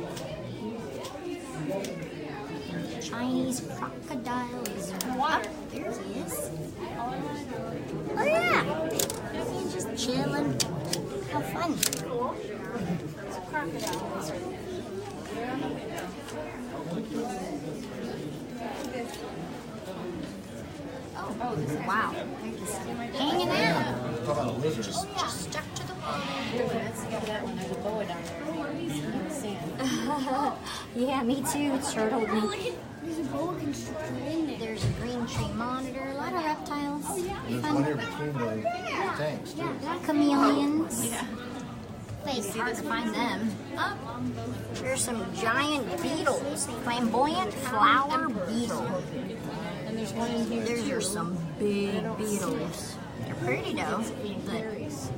Chinese crocodile lizard. Oh, there he is. Oh, yeah. He's just chilling. How fun. It's a crocodile lizard. Oh, wow. They're just hanging out. Just stuck to the wall. Yeah, me too. It sure told me. There's a boa constrictor in there. There's a green tree monitor, a lot of reptiles. There's one here between the tanks, too. Chameleons. It's hard to find them. There's some giant beetles. Flamboyant flower beetle. And there's one in here. There's some big beetles. They're pretty though, but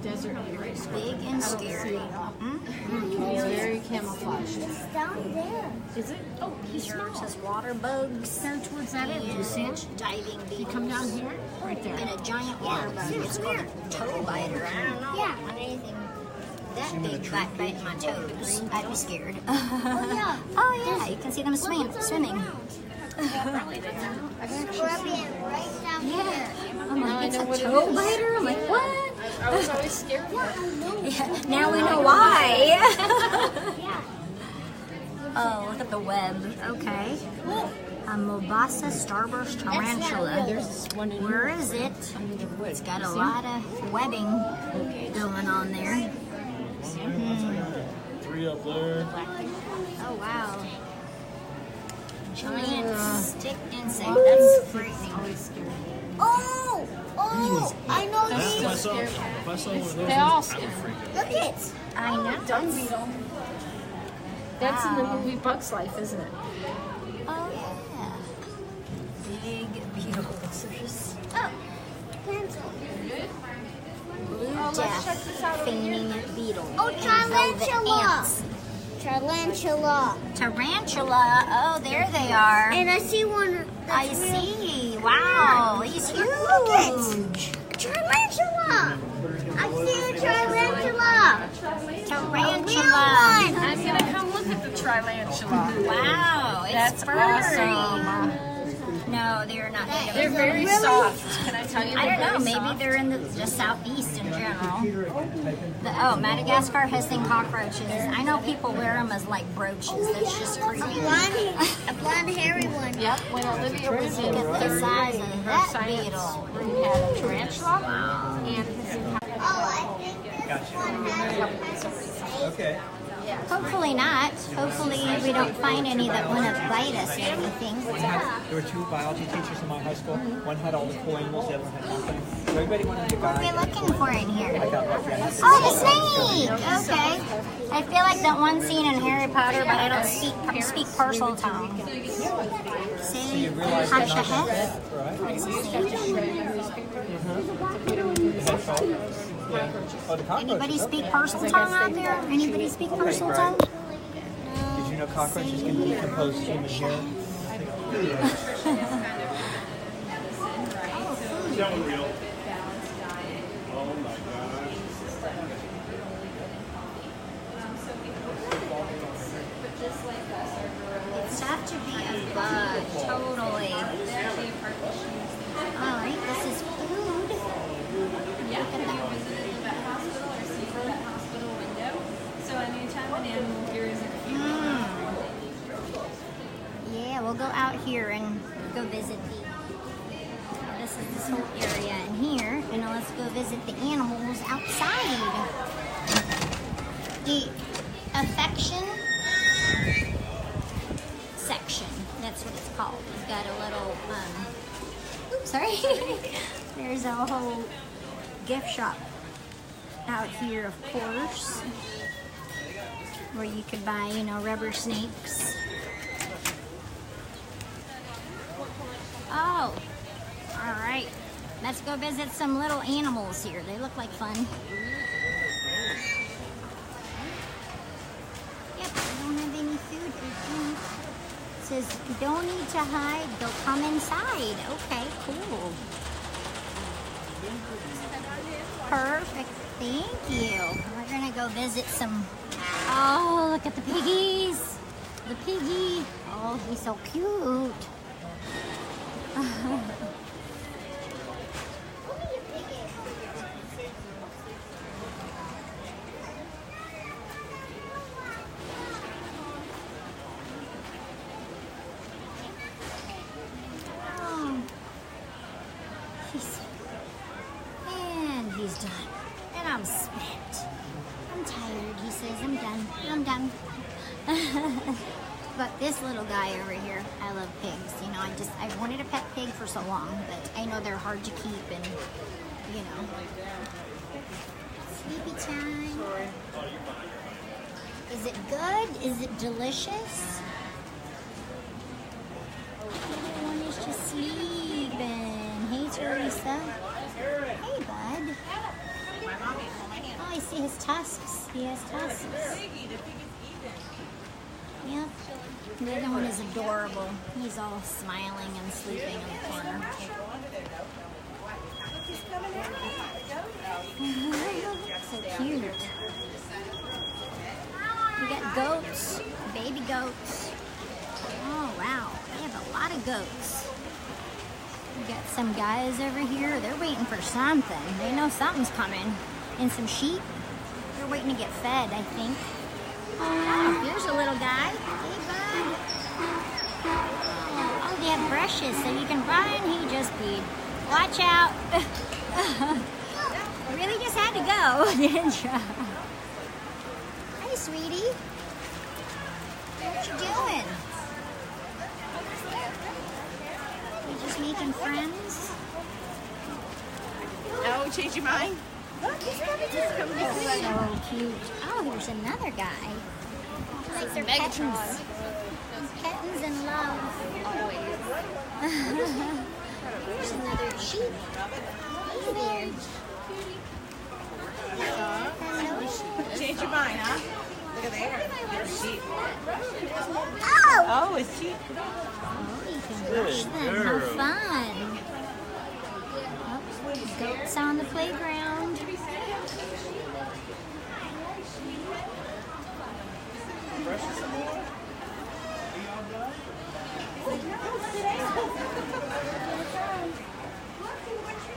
Desert berries. big and scary. It's very camouflaged. It's down there. Is it? Oh, he's small. It says water bugs. Turn towards that end. Do you see it? Diving beetles. You come down here? Right there. And a giant water bug. It's called a toe biter. I don't know. Yeah. Anything that big biting my toes. I'd be scared. Oh, yeah. Oh yeah, you can see them swimming. Scorpion right down here. I'm like, it's a toe biter? I'm like, what? I was always scared. Yeah, now we know why. Oh, look at the web. Okay. A Mobasa starburst tarantula. There's one in Where is it? It's got a lot of webbing going on there. 3 up there. Oh, wow. Giant stick insect. That's frightening. Oh! Oh! I know If I these. saw one of those, They all I would scare. freak out. Look it. I know. Dung beetle. That's in the movie Bug's Life, isn't it? Oh, yeah. Big beetles. Oh. Blue death, feigning beetle. Oh, and velvet tarantula. ants. Tarantula. Tarantula. Oh, there they are. And I see one. I see. Wow, he's huge. Look it. Tarantula. I see a tarantula. Tarantula. I'm gonna come look at the tarantula. Wow, it's That's furry. awesome. No, they're not. They're very soft. Can I tell you? I don't know. Very Maybe soft. they're in the southeast in general. Madagascar has thing cockroaches. I know people wear them as like brooches. That's just creepy. A blonde hairy one. Yep. When Olivia was in Look at the size of her that science beetle. room, had a tarantula and Okay. Hopefully not. Hopefully we don't find any that want to bite us or anything. There were two biology teachers in my high school. One had all the cool animals, the other one had nothing. So everybody wanted to What are we guide. looking for in here? I got my friend. Oh, the snake! Okay. I feel like that one scene in Harry Potter, but I don't speak Parcel tongue. See? You realize they're not Hashahet? that, right? What is this thing? Yeah. Oh, the cockroaches. Anybody speak okay. Parcel tongue out there? Anybody speak Parcel tongue? Did you know cockroaches can decompose human hair? Is that one real? Oh my gosh. It's have to be a bug, totally. Alright, this is food. Yeah, that hospital or see that hospital window. So anytime an animal here is in a few Yeah, we'll go out here and go visit this is this whole area in here, and let's go visit the animals outside. The affection section, that's what it's called. We've got a little, oops, sorry. There's a whole gift shop out here, of course, where you could buy, rubber snakes. Oh, all right. Let's go visit some little animals here. They look like fun. Yep, I don't have any food or drink. It says, you don't need to hide, they'll come inside. Okay, cool. Perfect, thank you. We're gonna go visit some, oh, look at the piggies. The piggy, oh, he's so cute. And he's done. And I'm spent. I'm tired, he says. I'm done. I'm done. But this little guy over here, I love pigs. I've wanted a pet pig for so long, but I know they're hard to keep and, Sleepy time. Is it good? Is it delicious? Everyone is just sleeping. Hey, Teresa. Hey, bud. Oh, I see his tusks. He has tusks. Yep. The other one is adorable. He's all smiling and sleeping in the corner. So cute. We got goats, baby goats. Oh, wow. They have a lot of goats. We got some guys over here. They're waiting for something. They know something's coming. And some sheep. They're waiting to get fed, I think. Oh, here's a little guy. Hey, bud. Oh, they have brushes so you can run. He just peed. Watch out. Really just had to go, didn't you? Hey, sweetie. What you doing? You just making friends? Oh, change your mind? So cute. Oh, here's another guy. Like they're pettins. Pettins and love. Always. Here's another sheep. there. Change your mind, huh? Look at there. There's sheep. Oh! Oh, it's sheep. Oh, you can brush them. Have fun. Oh, goats on the playground.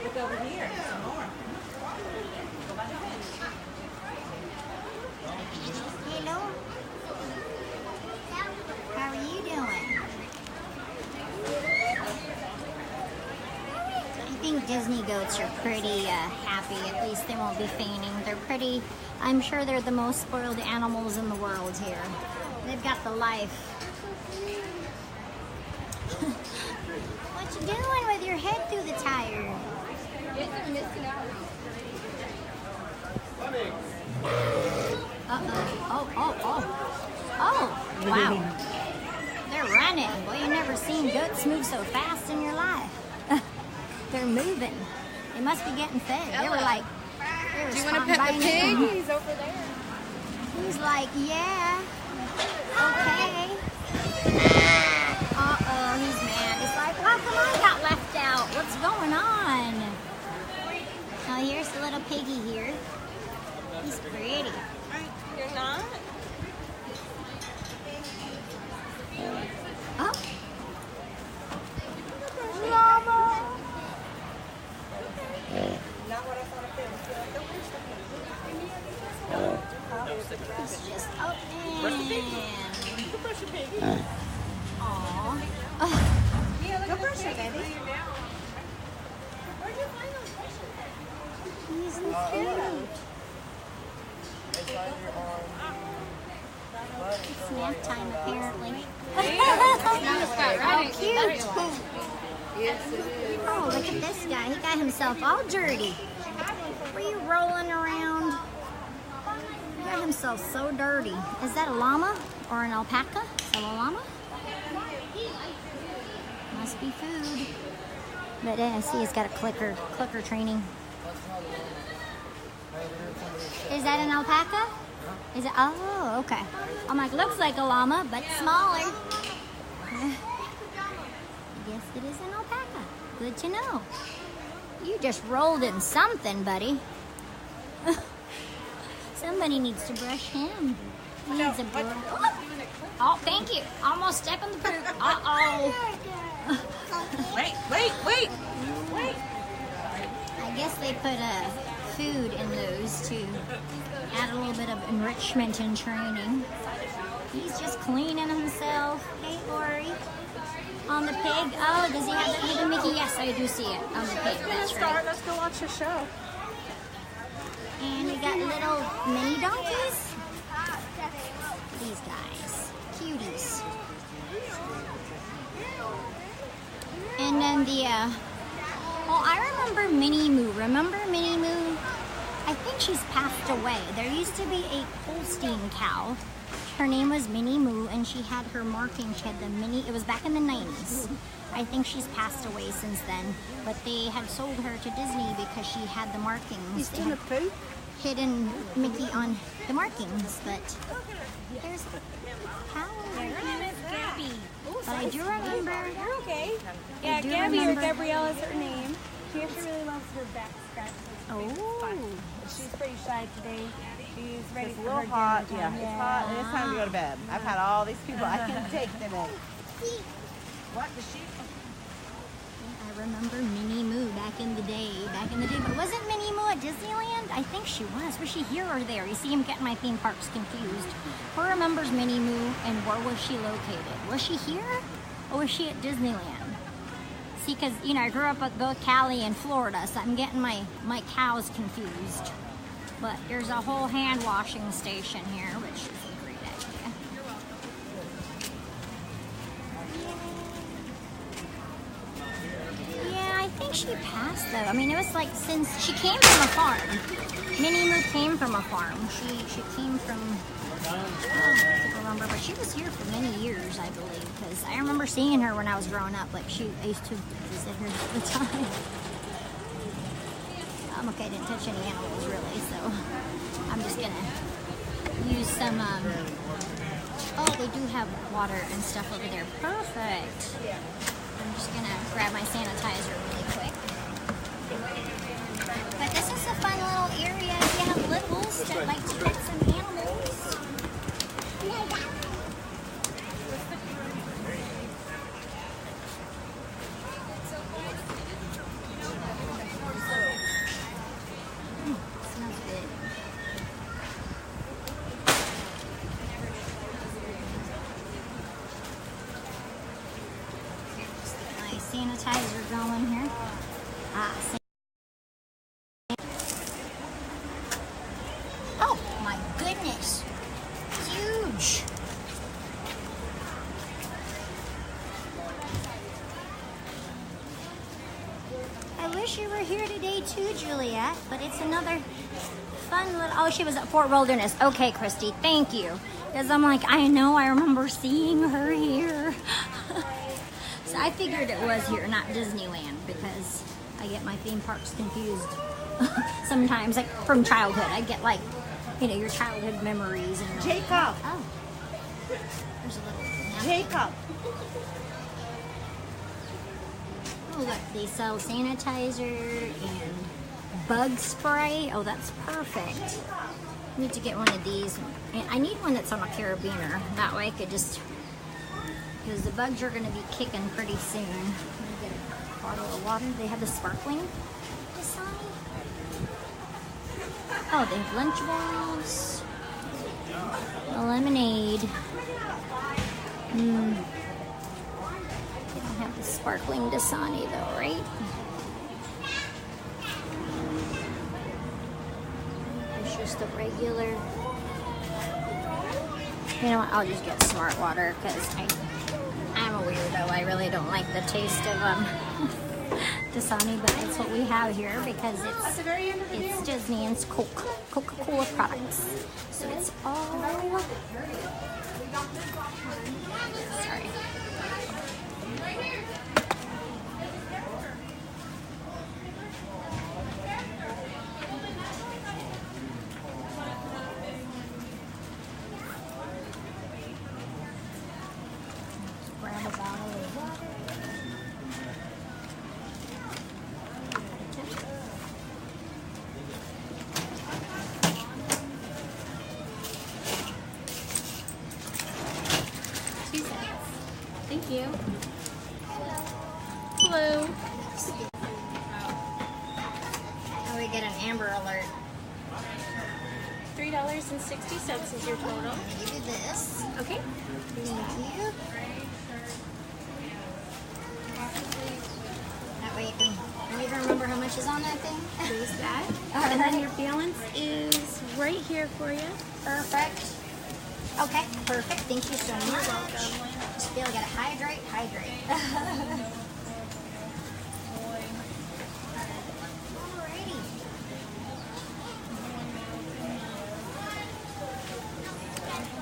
Look over here. Some more. Hello. How are you doing? I think Disney goats are pretty happy. At least they won't be fainting. They're pretty. I'm sure they're the most spoiled animals in the world here. They've got the life. What you doing with your head through the tire? They're missing out. Oh, wow. They're running. Boy, you've never seen goats move so fast in your life. They're moving. They must be getting fed. They were like, Do you want to pet the pig? him. He's over there. He's like, yeah, okay. Uh-oh, he's mad. He's like, how come I got left out? What's going on? Oh, here's the little piggy here. He's pretty. You're not? Oh. Llama. Not what I thought it was. He's just open. Aww. Go brush it, baby. Where'd you find those brushes at? He's so cute. It's nap time apparently. Oh, cute. Oh, look at this guy. He got himself all dirty. Were you rolling around? He got himself so dirty. Is that a llama or an alpaca? Is that a llama? Must be food. But I see he's got a clicker training. Is that an alpaca? Is it? Oh, okay. I'm like, looks like a llama, but smaller. I guess it is an alpaca. Good to know. You just rolled in something, buddy. Somebody needs to brush him. He needs a brush. Oh, thank you. Almost stepped in the poop. Uh-oh. Wait. I guess they put food in those to add a little bit of enrichment and training. He's just cleaning himself. Hey, Ori. On the pig. Oh, does he have the Mickey? Yes, I do see it on the pig. That's right. Let's go watch the show. And we got little mini donkeys. These guys. Cuties. And then the, oh, I remember Minnie Moo. Remember Minnie Moo? I think she's passed away. There used to be a Holstein cow. Her name was Minnie Moo, and she had her marking. She had the mini, it was back in the 90s. I think she's passed away since then. But they had sold her to Disney because she had the markings. He's doing a poop? Hidden Mickey on the markings, but there's a cow over here. Gabby. But I do remember. You're okay. I Yeah, do Gabby or remember- Gabrielle is her name. She actually really loves her back scratch. Oh. She's pretty shy today. She's ready It's for a little her hot. dinner Yeah, time. it's hot and it's time to go to bed. I've had all these people I can take today. What? The sheep? I remember Minnie Moo back in the day. But wasn't Minnie Moo at Disneyland? I think she was. Was she here or there? You see, I'm getting my theme parks confused. Who remembers Minnie Moo and where was she located? Was she here or was she at Disneyland? See, because, you know, I grew up at both Cali and Florida, so I'm getting my cows confused. But there's a whole hand washing station here, which is a great idea. Yeah, I think she passed though. I mean, it was like since she came from a farm. Minnie Moo came from a farm. She came from, I don't remember, but she was here for many years, I believe, because I remember seeing her when I was growing up. Like I used to visit her all the time. Okay, I didn't touch any animals really, so I'm just gonna use some, oh, they do have water and stuff over there. Perfect. I'm just gonna grab my sanitizer really quick. But this is a fun little area if you have littles that like to pet some animals. Smells good. Just get my sanitizer going here. Oh my goodness, huge. I wish you were here today too, Juliet, but it's another fun little, oh, she was at Fort Wilderness. Okay, Christy, thank you. Because I'm like, I know, I remember seeing her here. So I figured it was here, not Disneyland, because I get my theme parks confused sometimes, like from childhood. I get like, you know, your childhood memories. And Jacob. Oh. There's a little Jacob. Oh, look, they sell sanitizer and bug spray. Oh, that's perfect. I need to get one of these. And I need one that's on a carabiner. That way I could just, because the bugs are going to be kicking pretty soon. Let me get a bottle of water. They have the sparkling Dasani. Oh, they have Lunchables. A lemonade. They don't have the sparkling Dasani though, right? It's just the regular. You know what? I'll just get Smart Water because I'm a weirdo. I really don't like the taste of Dasani, but it's what we have here because it's Disney and it's Coca-Cola products. So it's all. Sorry. Grab a bottle of water. 2 seconds. Thank you. Hello. Oh, we get an Amber Alert. $3.60 is your total. Give you this. Okay. Thank you. That way you can. Don't even remember how much is on that thing. There's that. And then your balance is right here for you. Perfect. Okay, perfect. Thank you so much. You're welcome. Just feel like I gotta hydrate. Alrighty.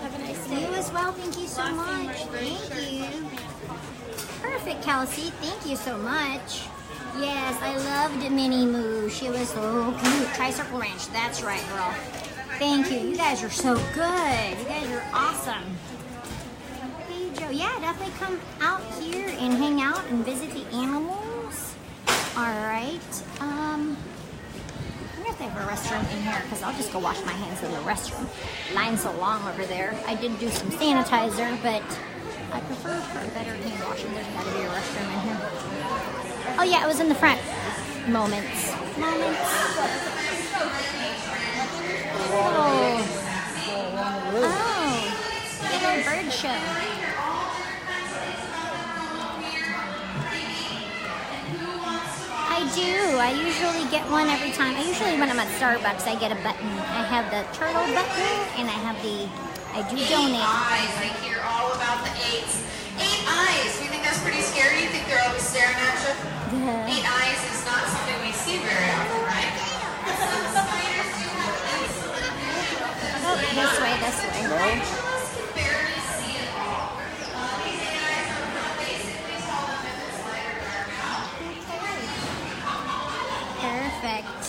Have a nice You day. as well. Thank you so much. Thank you. Perfect, Kelsey. Thank you so much. Yes, I loved Minnie Moo. She was so cute. Tri-Circle Ranch. That's right, girl. Thank you. You guys are so good. You guys are awesome. Hey, Joe. Yeah, definitely come out here and hang out and visit the animals. All right. I wonder if they have a restroom in here because I'll just go wash my hands in the restroom. Line's so long over there. I did do some sanitizer, but I prefer for better hand washing. There's got to be a restroom in here. Oh yeah, it was in the front. Moments. Oh. Little bird show. I do. I usually get one every time. I usually, when I'm at Starbucks, I get a button. I have the turtle button, and I have the, I do donate. Eyes. I hear all about the 8s. 8 eyes. You think that's pretty scary? You think they're always staring at you? 8 eyes is not something we see very often, right? Oh, this way. Perfect.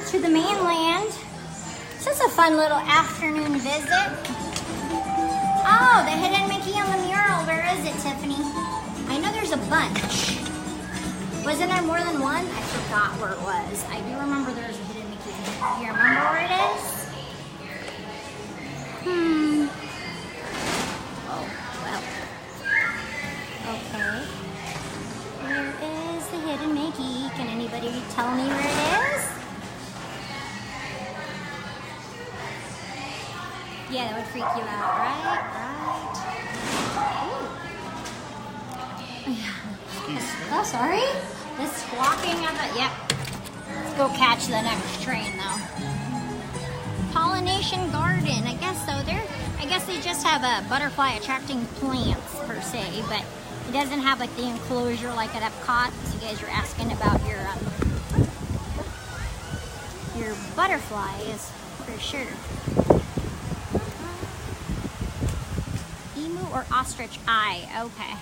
to the mainland. This is a fun little afternoon visit. Oh, the hidden Mickey on the mural. Where is it, Tiffany? I know there's a bunch. Wasn't there more than one? I forgot where it was. I do remember there's a hidden Mickey. Do you remember where it is? Oh, well. Okay. Where is the hidden Mickey? Can anybody tell me where it is? Yeah, that would freak you out, right? Right. Oh, sorry. The squawking of it. Yep. Let's go catch the next train, though. Pollination garden. I guess so. I guess they just have a butterfly attracting plants per se, but it doesn't have like the enclosure like at Epcot. So you guys are asking about your butterflies for sure. Emu or ostrich eye? Okay.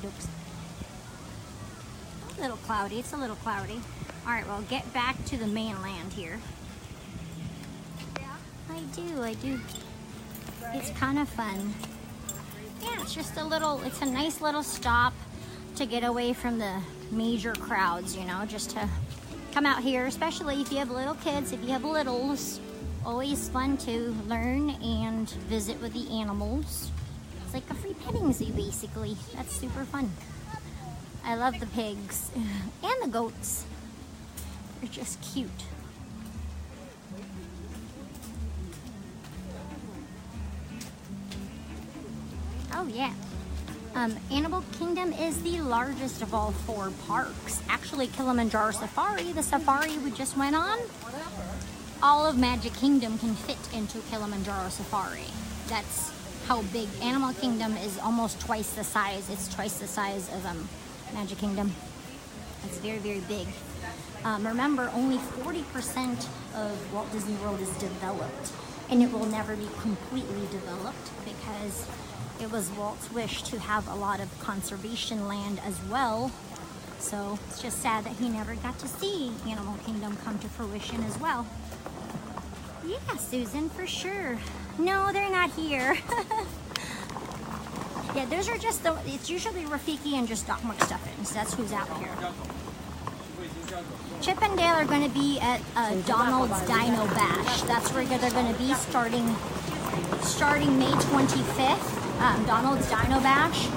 Oops. A little cloudy. It's a little cloudy. All right, well, get back to the mainland here. I do. It's kind of fun. Yeah, it's just it's a nice little stop to get away from the major crowds, you know, just to come out here, especially if you have little kids, if you have littles. Always fun to learn and visit with the animals. It's like a free petting zoo, basically. That's super fun. I love the pigs and the goats. They're just cute. Oh yeah. Animal Kingdom is the largest of all 4 parks. Actually, Kilimanjaro Safari, the safari we just went on, all of Magic Kingdom can fit into Kilimanjaro Safari. That's how big. Animal Kingdom is almost twice the size. It's twice the size of Magic Kingdom. It's very, very big. Remember, only 40% of Walt Disney World is developed, and it will never be completely developed because it was Walt's wish to have a lot of conservation land as well. So it's just sad that he never got to see Animal Kingdom come to fruition as well. Yeah, Susan, for sure. No, they're not here. Yeah, those are just it's usually Rafiki and just Doc McStuffins. That's who's out here. Chip and Dale are going to be at Donald's Dino Bash. That's where they're going to be starting May 25th. Donald's Dino Bash.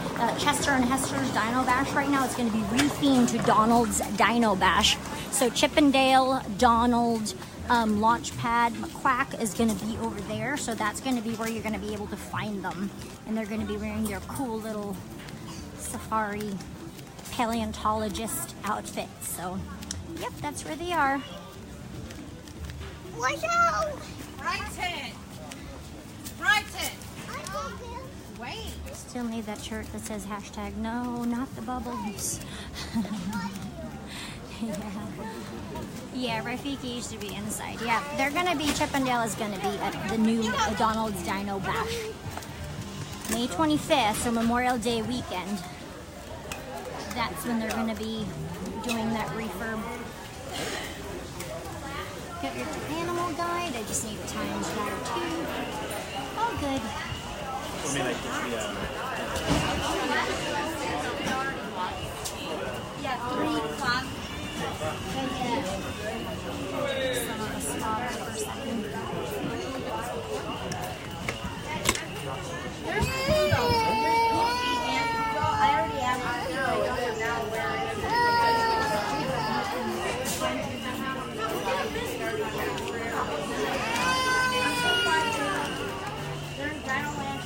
Chester and Hester's Dino Bash right now. It's going to be rethemed to Donald's Dino Bash. So Chip and Dale, Donald, Launchpad, McQuack is going to be over there. So that's going to be where you're going to be able to find them. And they're going to be wearing their cool little safari paleontologist outfits. So, yep, that's where they are. Watch out! Brighton! Brighton! Wait! Still need that shirt that says hashtag no, not the bubbles. Yeah, Rafiki used to be inside. Yeah, they're gonna be, Chip and Dale is gonna be at the new Donald's Dino Bash. May 25th, so Memorial Day weekend. That's when they're gonna be doing that refurb. Got your animal guide. I just need a times 1 or 2. Oh, good. I mean, like, Yeah, 3 o'clock. There's food over there. I already asked. I don't know where it is.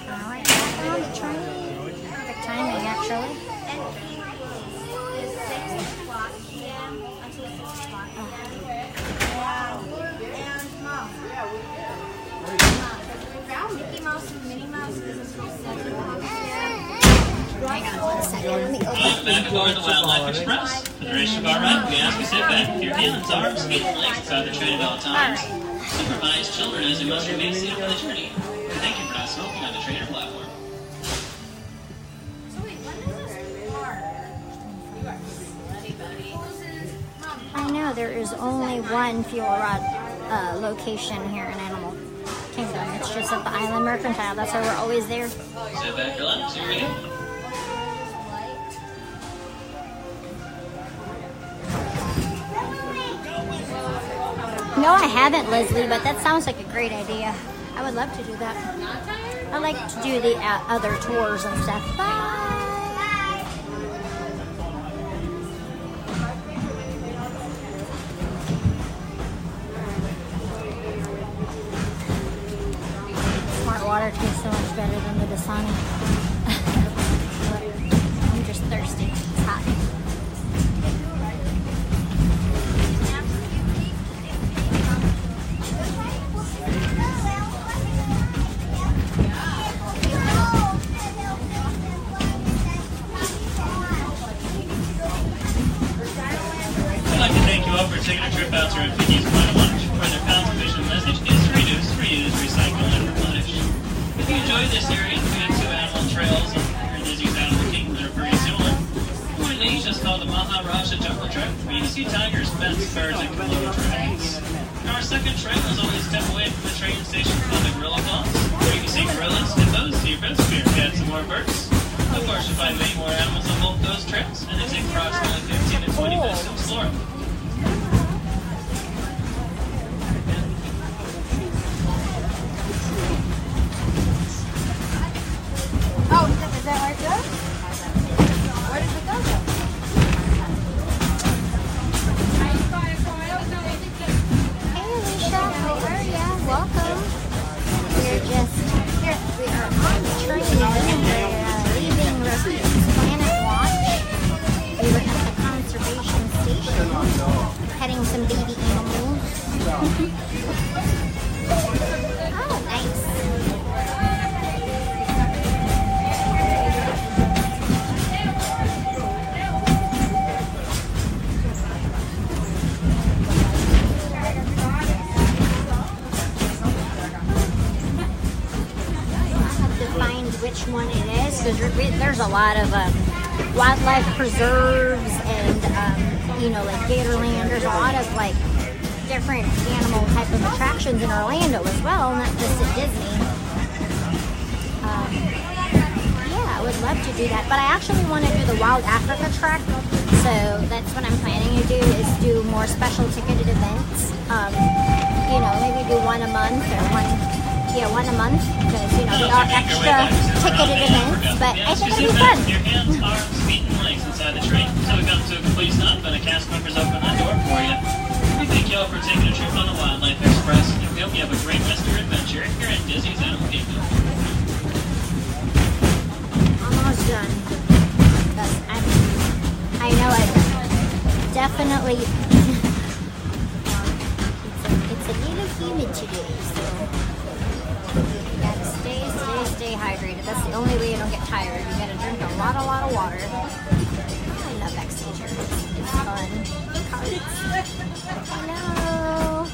Alright, back on the train. Perfect timing, actually. It's 6 o'clock p.m. until 6 o'clock. Wow. And Mom. We found Mickey Mouse and Minnie Mouse because we said we want to share. Hang on 1 second. Let me open Back aboard the Wildlife Express. For the duration of our ride, we ask you sit back with your hands, arms, feet, and legs inside the train at all times. Supervise children as they must remain seated for the journey. And thank you for not smoking on the train or platform. So wait, when does this start? You are slutty, buddy. know there is only one fuel rod location here in Animal Kingdom. It's just at the Island Mercantile. That's why we're always there. Sit back, relax, here we go. No, I haven't, Leslie, but that sounds like a great idea. I would love to do that. I like to do the other tours and stuff. Bye. Smart water tastes so much better than the Dasani. I'm just thirsty. It's hot. I'd like to thank you all for taking a trip out to our Raffiki's Planet Watch, where their conservation message is reduce, recycle, and replenish. If you enjoyed this series, we have 2 animal trails on Disney's Animal Kingdom that are pretty similar. One of these just called the Maharaja Jungle Trek, where you can see tigers, bats, birds, and Komodo dragons. And our second trail is only a step away from the train station called the Gorilla Falls, where you can see gorillas, hippos, zebras, meerkats, and more birds. Of course, you'll find many more animals on both those trails, and they take approximately 15 to 20 minutes to explore. Oh, is that right there? Where does it go though? Hey Alicia, how are ya? Welcome. We're just here. We are on the train. We're leaving Raffiki's Planet Watch. We were at the conservation station, petting some baby animals. Oh, nice. Find which one it is because there's a lot of wildlife preserves and you know, like Gatorland. There's a lot of like different animal type of attractions in Orlando as well, not just at Disney. Yeah, I would love to do that, but I actually want to do the Wild Africa trek, so that's what I'm planning to do, is do more special ticketed events. You know, maybe do one a month or one a month, because, you know, they are extra ticketed events, but I think it'll be fun. Your hands, arms, feet, and legs inside the train. So we come to a complete stop, and a cast member's open that door for you. We thank you all for taking a trip on the Wildlife Express, and we hope you have a great rest of your adventure here at Disney's Animal Kingdom. Almost done. I know I definitely, it's a little humid today, so you gotta stay hydrated. That's the only way you don't get tired. You gotta drink a lot of water. I love backstage areas. It's fun. Hello.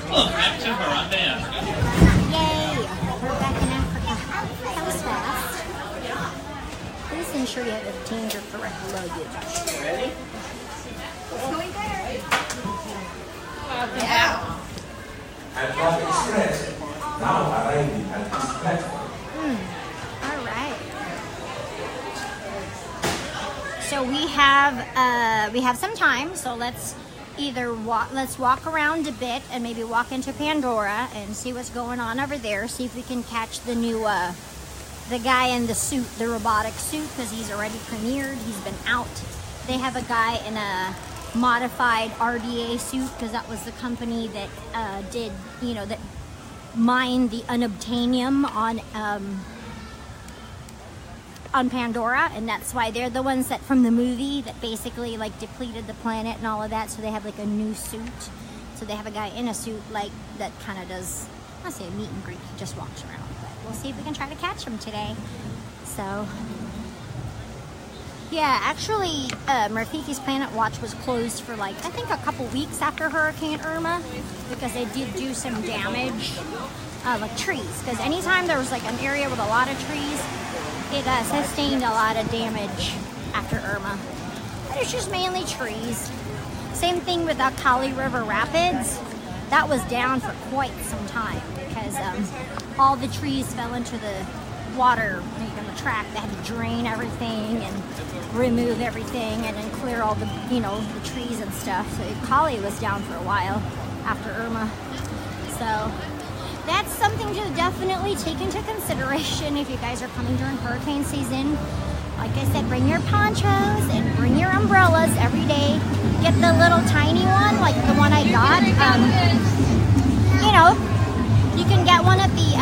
Welcome back to Harambe, Africa. Yay! We're back in Africa. That was fast. Please ensure you have obtained your correct luggage. Ready? Going there. Yeah. Atlantic Express now arriving at this platform. All right. So we have some time. So let's walk around a bit and maybe walk into Pandora and see what's going on over there. See if we can catch the new the guy in the suit, the robotic suit, because he's already premiered. He's been out. They have a guy in a modified RDA suit, because that was the company that did, you know, that mined the unobtainium on Pandora, and that's why they're the ones that from the movie that basically like depleted the planet and all of that. So they have like a new suit. So they have a guy in a suit like that kind of does, I say a meet and greet. He just walks around, but we'll see if we can try to catch him today. So. Yeah, actually, Rafiki's Planet Watch was closed for like, I think a couple weeks after Hurricane Irma, because they did do some damage, like trees. Because anytime there was like an area with a lot of trees, it sustained a lot of damage after Irma. But it's just mainly trees. Same thing with Kali River Rapids. That was down for quite some time because all the trees fell into the water in the track. They had to drain everything and remove everything and then clear all the, the trees and stuff. So Kali was down for a while after Irma. So that's something to definitely take into consideration if you guys are coming during hurricane season. Like I said, bring your ponchos and bring your umbrellas every day. Get the little tiny one, like the one I got. You can get one at the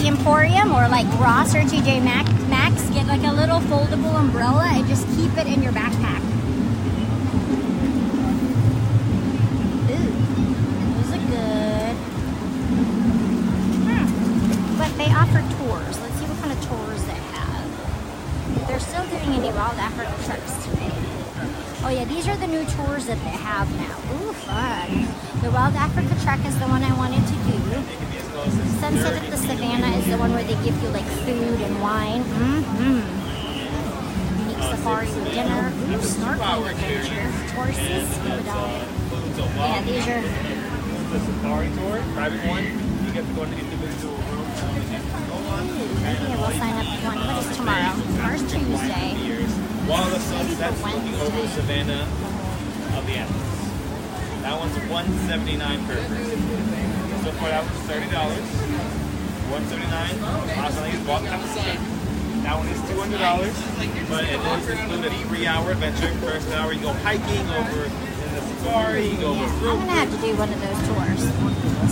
Emporium or like Ross or TJ Maxx. Get like a little foldable umbrella and just keep it in your backpack. Ooh, those are good. But they offer tours. Let's see what kind of tours they have. They're still doing any Wild Africa trips today. Oh yeah, these are the new tours that they have now. Ooh, fun. The Wild Africa Trek is the one I wanted to do. Sunset at the Savannah is the one where they give you like food and wine. Unique safari with dinner. Ooh, snorkeling adventure. Horses, scuba diving. Yeah, these are... The safari tour, private one. You get to go to individual rooms. Okay, we'll sign up for one. What is tomorrow? Tomorrow's Tuesday. While the sun sets, looking over the savannah of the Atlas. That one's $179 per person. So far that one's $30. $179. Awesome, he's walking up the side. That one is $200, but it does include a 3-hour adventure. First hour you go hiking over in the safari, you go over I'm gonna have to do one of those tours.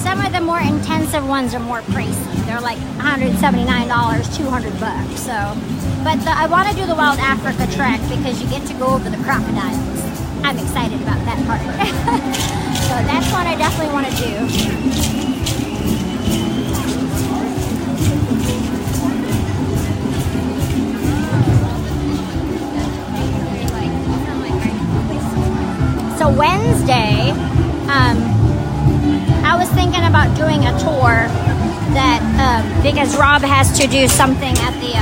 Some of the more intensive ones are more pricey. They're like $179, $200. So, but I want to do the Wild Africa Trek because you get to go over the crocodiles. I'm excited about that part. So that's one I definitely want to do. So Wednesday, I was thinking about doing a tour that, because Rob has to do something at the,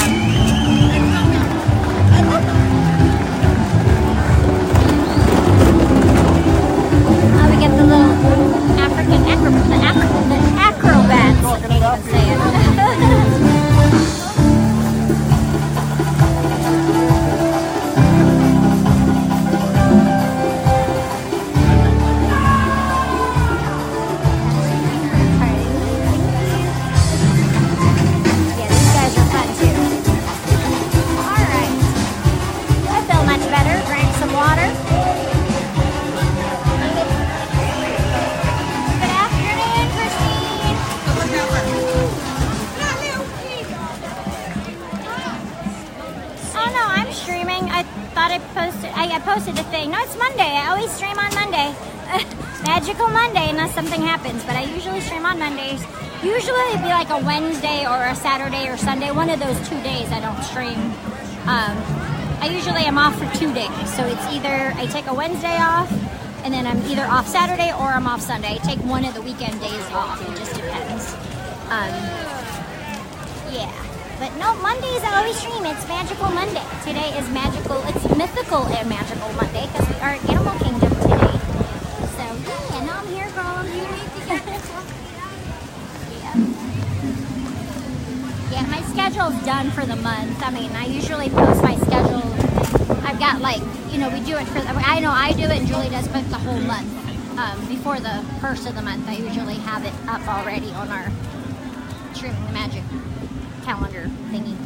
we get the little African acrobats. I can't even say it. I posted a thing. No, it's Monday. I always stream on Monday. Magical Monday unless something happens, but I usually stream on Mondays. Usually it'd be like a Wednesday or a Saturday or Sunday. One of those 2 days I don't stream. I usually am off for 2 days. So it's either I take a Wednesday off and then I'm either off Saturday or I'm off Sunday. I take one of the weekend days off. It just depends. Yeah. But no, Mondays I always stream. It's Magical Monday. Today is magical. It's mythical and magical Monday because we are in Animal Kingdom today. So yeah, now I'm here, girl. I'm here. Yeah, my schedule's done for the month. I mean, I usually post my schedule. I've got like, we do it for. I know I do it, and Julie does book the whole month. Before the first of the month, I usually have it up already on our Streaming the Magic calendar thingy.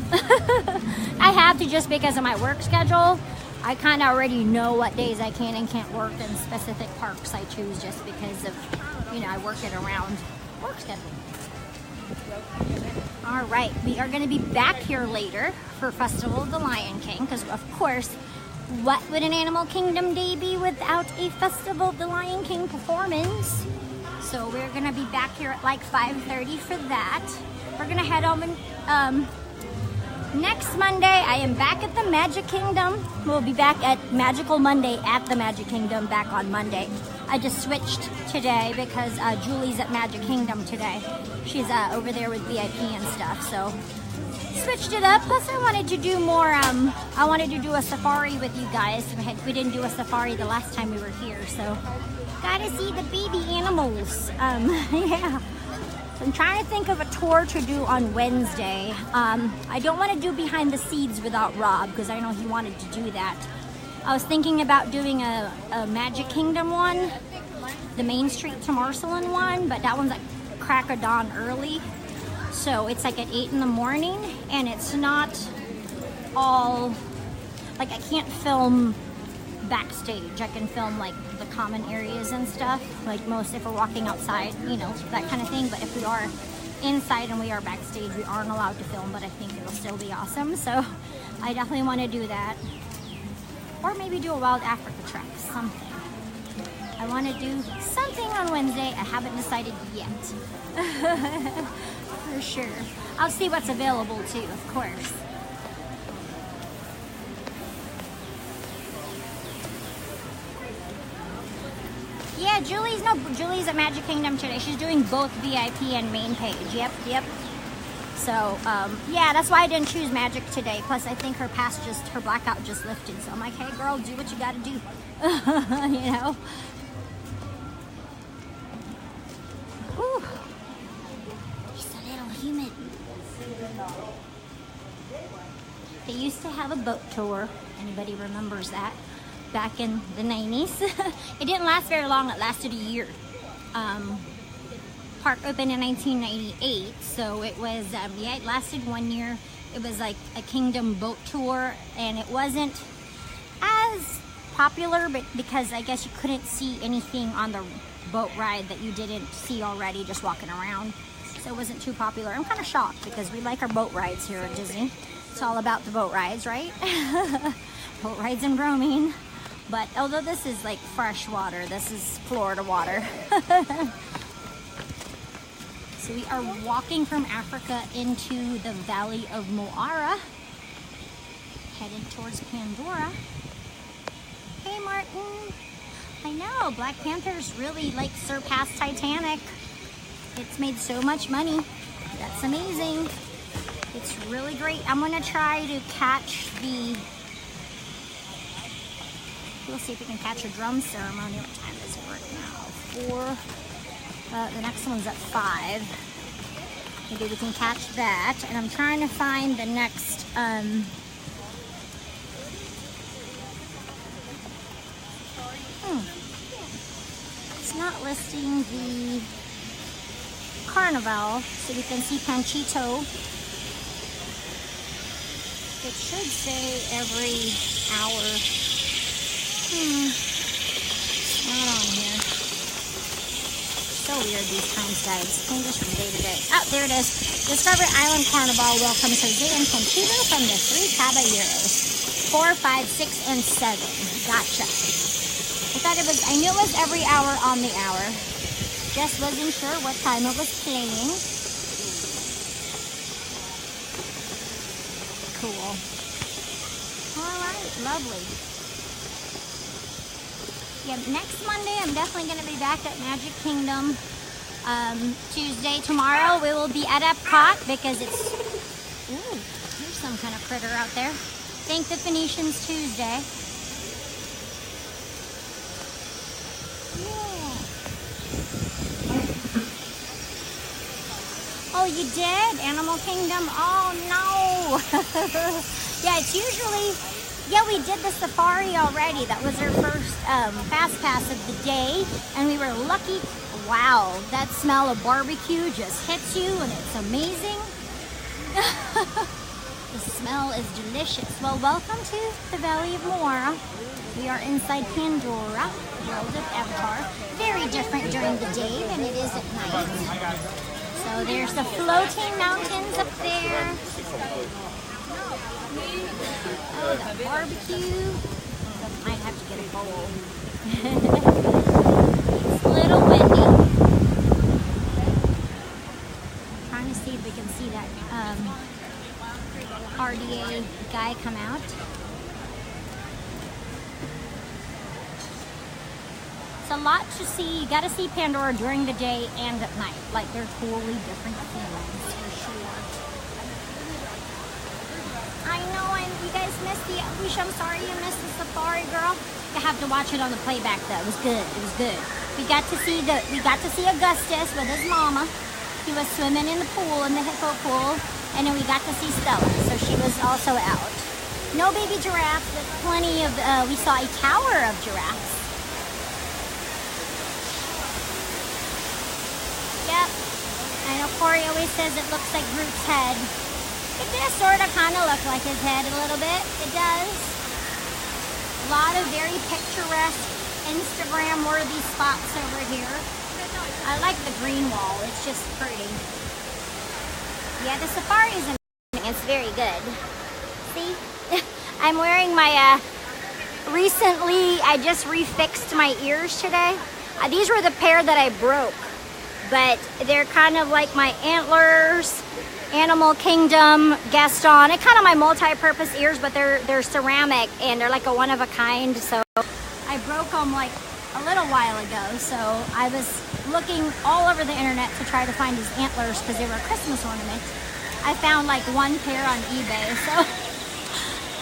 I have to just because of my work schedule. I kind of already know what days I can and can't work in specific parks I choose just because of, I work it around work schedule. All right, we are going to be back here later for Festival of the Lion King because, of course, what would an Animal Kingdom day be without a Festival of the Lion King performance? So we're going to be back here at like 5:30 for that. We're gonna head home and next Monday I am back at the Magic Kingdom. We'll be back at Magical Monday at the Magic Kingdom back on Monday. I just switched today because Julie's at Magic Kingdom today. She's over there with VIP and stuff, so switched it up. Plus I wanted to do more, I wanted to do a safari with you guys. We didn't do a safari the last time we were here, so gotta see the baby animals. Yeah. So I'm trying to think of a tour to do on Wednesday. I don't want to do behind the scenes without Rob because I know he wanted to do that. I was thinking about doing a Magic Kingdom one, the Main Street to Marceline one, but that one's like crack of dawn early. So it's like at 8 in the morning and it's not all, like I can't film backstage. I can film like the common areas and stuff, like most if we're walking outside, you know, that kind of thing. But if we are inside and we are backstage, we aren't allowed to film, but I think it'll still be awesome. So I definitely want to do that. Or maybe do a Wild Africa trek, something. I want to do something on Wednesday. I haven't decided yet. For sure. I'll see what's available too, of course. Yeah, Julie's at Magic Kingdom today. She's doing both VIP and main page. Yep. So, yeah, that's why I didn't choose Magic today. Plus, I think her blackout just lifted. So I'm like, hey girl, do what you gotta do. You know? Whew. Just a little humid. They used to have a boat tour. Anybody remembers that? Back in the 90s. It didn't last very long. It lasted a year. Park opened in 1998, so it was, yeah, it lasted 1 year. It was like a Kingdom boat tour, and it wasn't as popular, but because I guess you couldn't see anything on the boat ride that you didn't see already just walking around. So it wasn't too popular. I'm kind of shocked because we like our boat rides here at Disney. It's all about the boat rides, right? Boat rides and bromine. But although this is like fresh water, this is Florida water. So we are walking from Africa into the Valley of Moara, headed towards Pandora. Hey Martin! I know, Black Panther's really like surpassed Titanic. It's made so much money. That's amazing. It's really great. I'm gonna try to catch we'll see if we can catch a drum ceremony. What time is it right now? 4. The next one's at 5. Maybe we can catch that. And I'm trying to find the next, It's not listing the Carnival, so we can see Panchito. It should say every hour. It's not on here. So weird these times, guys. Changes from day to day. Oh, there it is. Discover Island Carnival welcomes Jose and Panchito from the 3 Caballeros. 4, 5, 6, and 7. Gotcha. I knew it was every hour on the hour. Just wasn't sure what time it was playing. Cool. Alright, lovely. Yeah, next Monday I'm definitely going to be back at Magic Kingdom. Tuesday, tomorrow, we will be at Epcot because it's... Ooh, there's some kind of critter out there. Thank the Phoenicians Tuesday. Yeah. Oh, you did? Animal Kingdom? Oh, no. Yeah, it's usually... Yeah, we did the safari already. That was our first fast pass of the day, and we were lucky. Wow, that smell of barbecue just hits you, and it's amazing. The smell is delicious. Well, welcome to the Valley of Moara. We are inside Pandora, World of Avatar. Very different during the day than it is at night. So there's the floating mountains up there. Oh, the barbecue. Might have to get a bowl. It's a little windy. Trying to see if we can see that RDA guy come out. It's a lot to see. You gotta see Pandora during the day and at night. Like, they're totally different feelings for sure. Trish, I'm sorry you missed the safari, girl. You have to watch it on the playback though. It was good. It was good. We got to see Augustus with his mama. He was swimming in the pool, in the hippo pool, and then we got to see Stella. So she was also out. No baby giraffes, but plenty of. We saw a tower of giraffes. Yep. I know Corey always says it looks like Groot's head. It does sort of kind of look like his head a little bit. It does. A lot of very picturesque, Instagram-worthy spots over here. I like the green wall. It's just pretty. Yeah, the safari is amazing. It's very good. See? I'm wearing my, recently, I just refixed my ears today. These were the pair that I broke. But they're kind of like my antlers, Animal Kingdom, Gaston. It's kind of my multi-purpose ears, but they're ceramic and they're like a one-of-a-kind. So I broke them like a little while ago. So I was looking all over the internet to try to find these antlers because they were a Christmas ornament. I found like one pair on eBay. So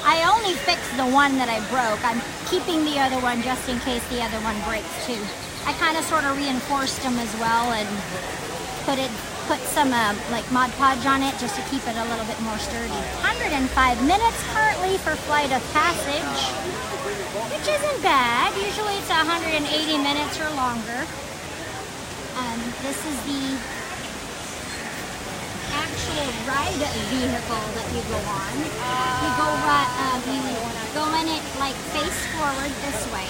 I only fixed the one that I broke. I'm keeping the other one just in case the other one breaks too. I kind of sort of reinforced them as well and put some like Mod Podge on it just to keep it a little bit more sturdy. 105 minutes currently for Flight of Passage, which isn't bad. Usually it's 180 minutes or longer. This is the actual ride vehicle that you go on. You go in it like face forward this way.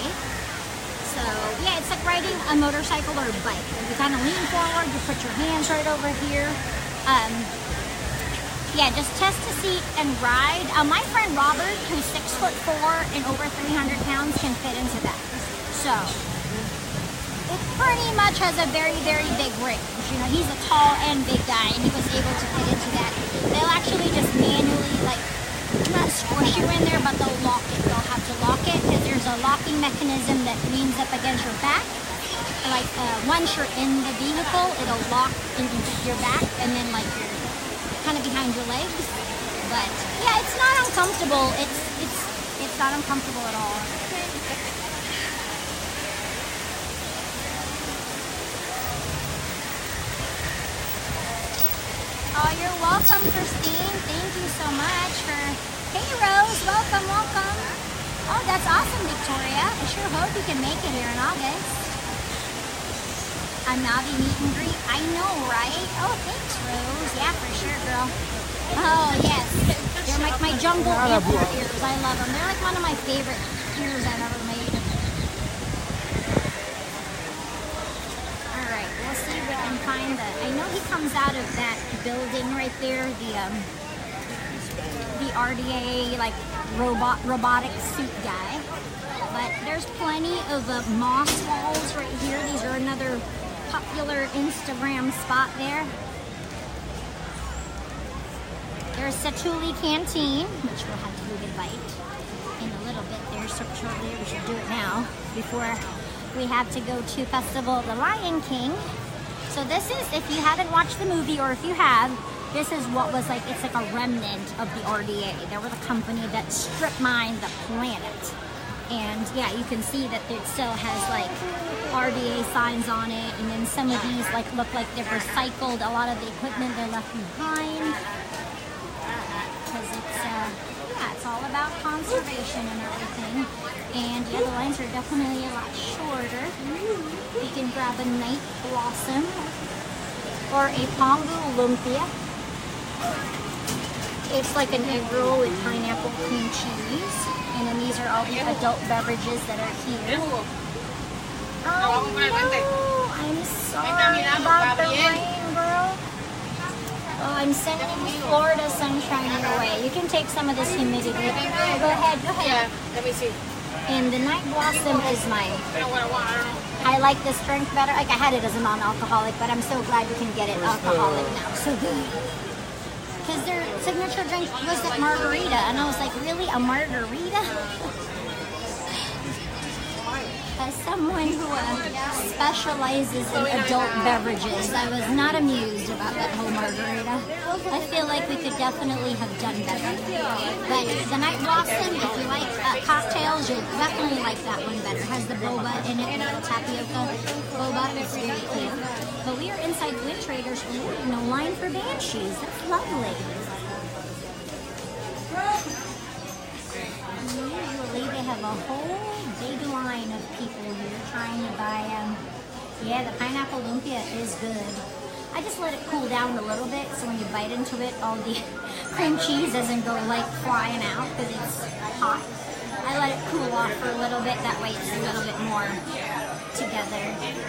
So yeah, it's like riding a motorcycle or a bike. You kind of lean forward, you put your hands right over here. Yeah, just test the seat and ride. My friend Robert, who's 6'4" and over 300 pounds, can fit into that. So it pretty much has a very, very big range. You know, he's a tall and big guy, and he was able to fit into that. They'll actually just manually like not squish you in there, but they'll lock it. They'll have to lock it because there's a locking mechanism that leans up against your back. Like once you're in the vehicle, it'll lock into your back, and then like you're kind of behind your legs. But yeah, it's not uncomfortable. It's not uncomfortable at all. Oh, you're welcome, Christine. Thank you so much for... Hey, Rose. Welcome, welcome. Oh, that's awesome, Victoria. I sure hope you can make it here in August. A Navi meet and greet. I know, right? Oh, thanks, Rose. Yeah, for sure, girl. Oh, yes. They're like my jungle airport ears. I love them. They're like one of my favorite ears I've ever made. We'll see if we can find I know he comes out of that building right there, the RDA like robotic suit guy. But there's plenty of moss walls right here. These are another popular Instagram spot there. There's Satuli Canteen, which we'll have to go get a bite in a little bit there. So shortly, we should do it now before we have to go to Festival of the Lion King. So this is, if you haven't watched the movie, or if you have, this is what was like, it's like a remnant of the RDA. They were the company that strip mined the planet. And yeah, you can see that it still has like RDA signs on it. And then some of these like look like they're recycled. A lot of the equipment they left behind. Because it's, yeah, it's all about conservation and everything. And yeah, the lines are definitely a lot shorter. You can grab a night blossom or a pongu lumpia. It's like an egg roll with pineapple cream cheese. And then these are all the adult beverages that are here. Oh no! I'm sorry about the rain, girl. Oh, I'm sending Florida sunshine your way. You can take some of this humidity. Go ahead, go ahead. Yeah, let me see. And the Night Blossom is mine. I like the strength better. Like I had it as a non-alcoholic, but I'm so glad you can get it alcoholic now. So good. Because their signature drink was that margarita, and I was like, really, a margarita? as someone who specializes in adult beverages, I was not amused about that whole margarita. I feel like we could definitely have done better. But the Night Blossom, if you like cocktails, you'll definitely like that one better. It has the boba in it, tapioca boba. It's very cool. But we are inside Wind Traders. Ooh, no line for Banshees. That's lovely. Usually they have a whole big line of people here trying to buy them. Yeah, the pineapple lumpia is good. I just let it cool down a little bit so when you bite into it, all the cream cheese doesn't go like flying out because it's hot. I let it cool off for a little bit, that way it's a little bit more together.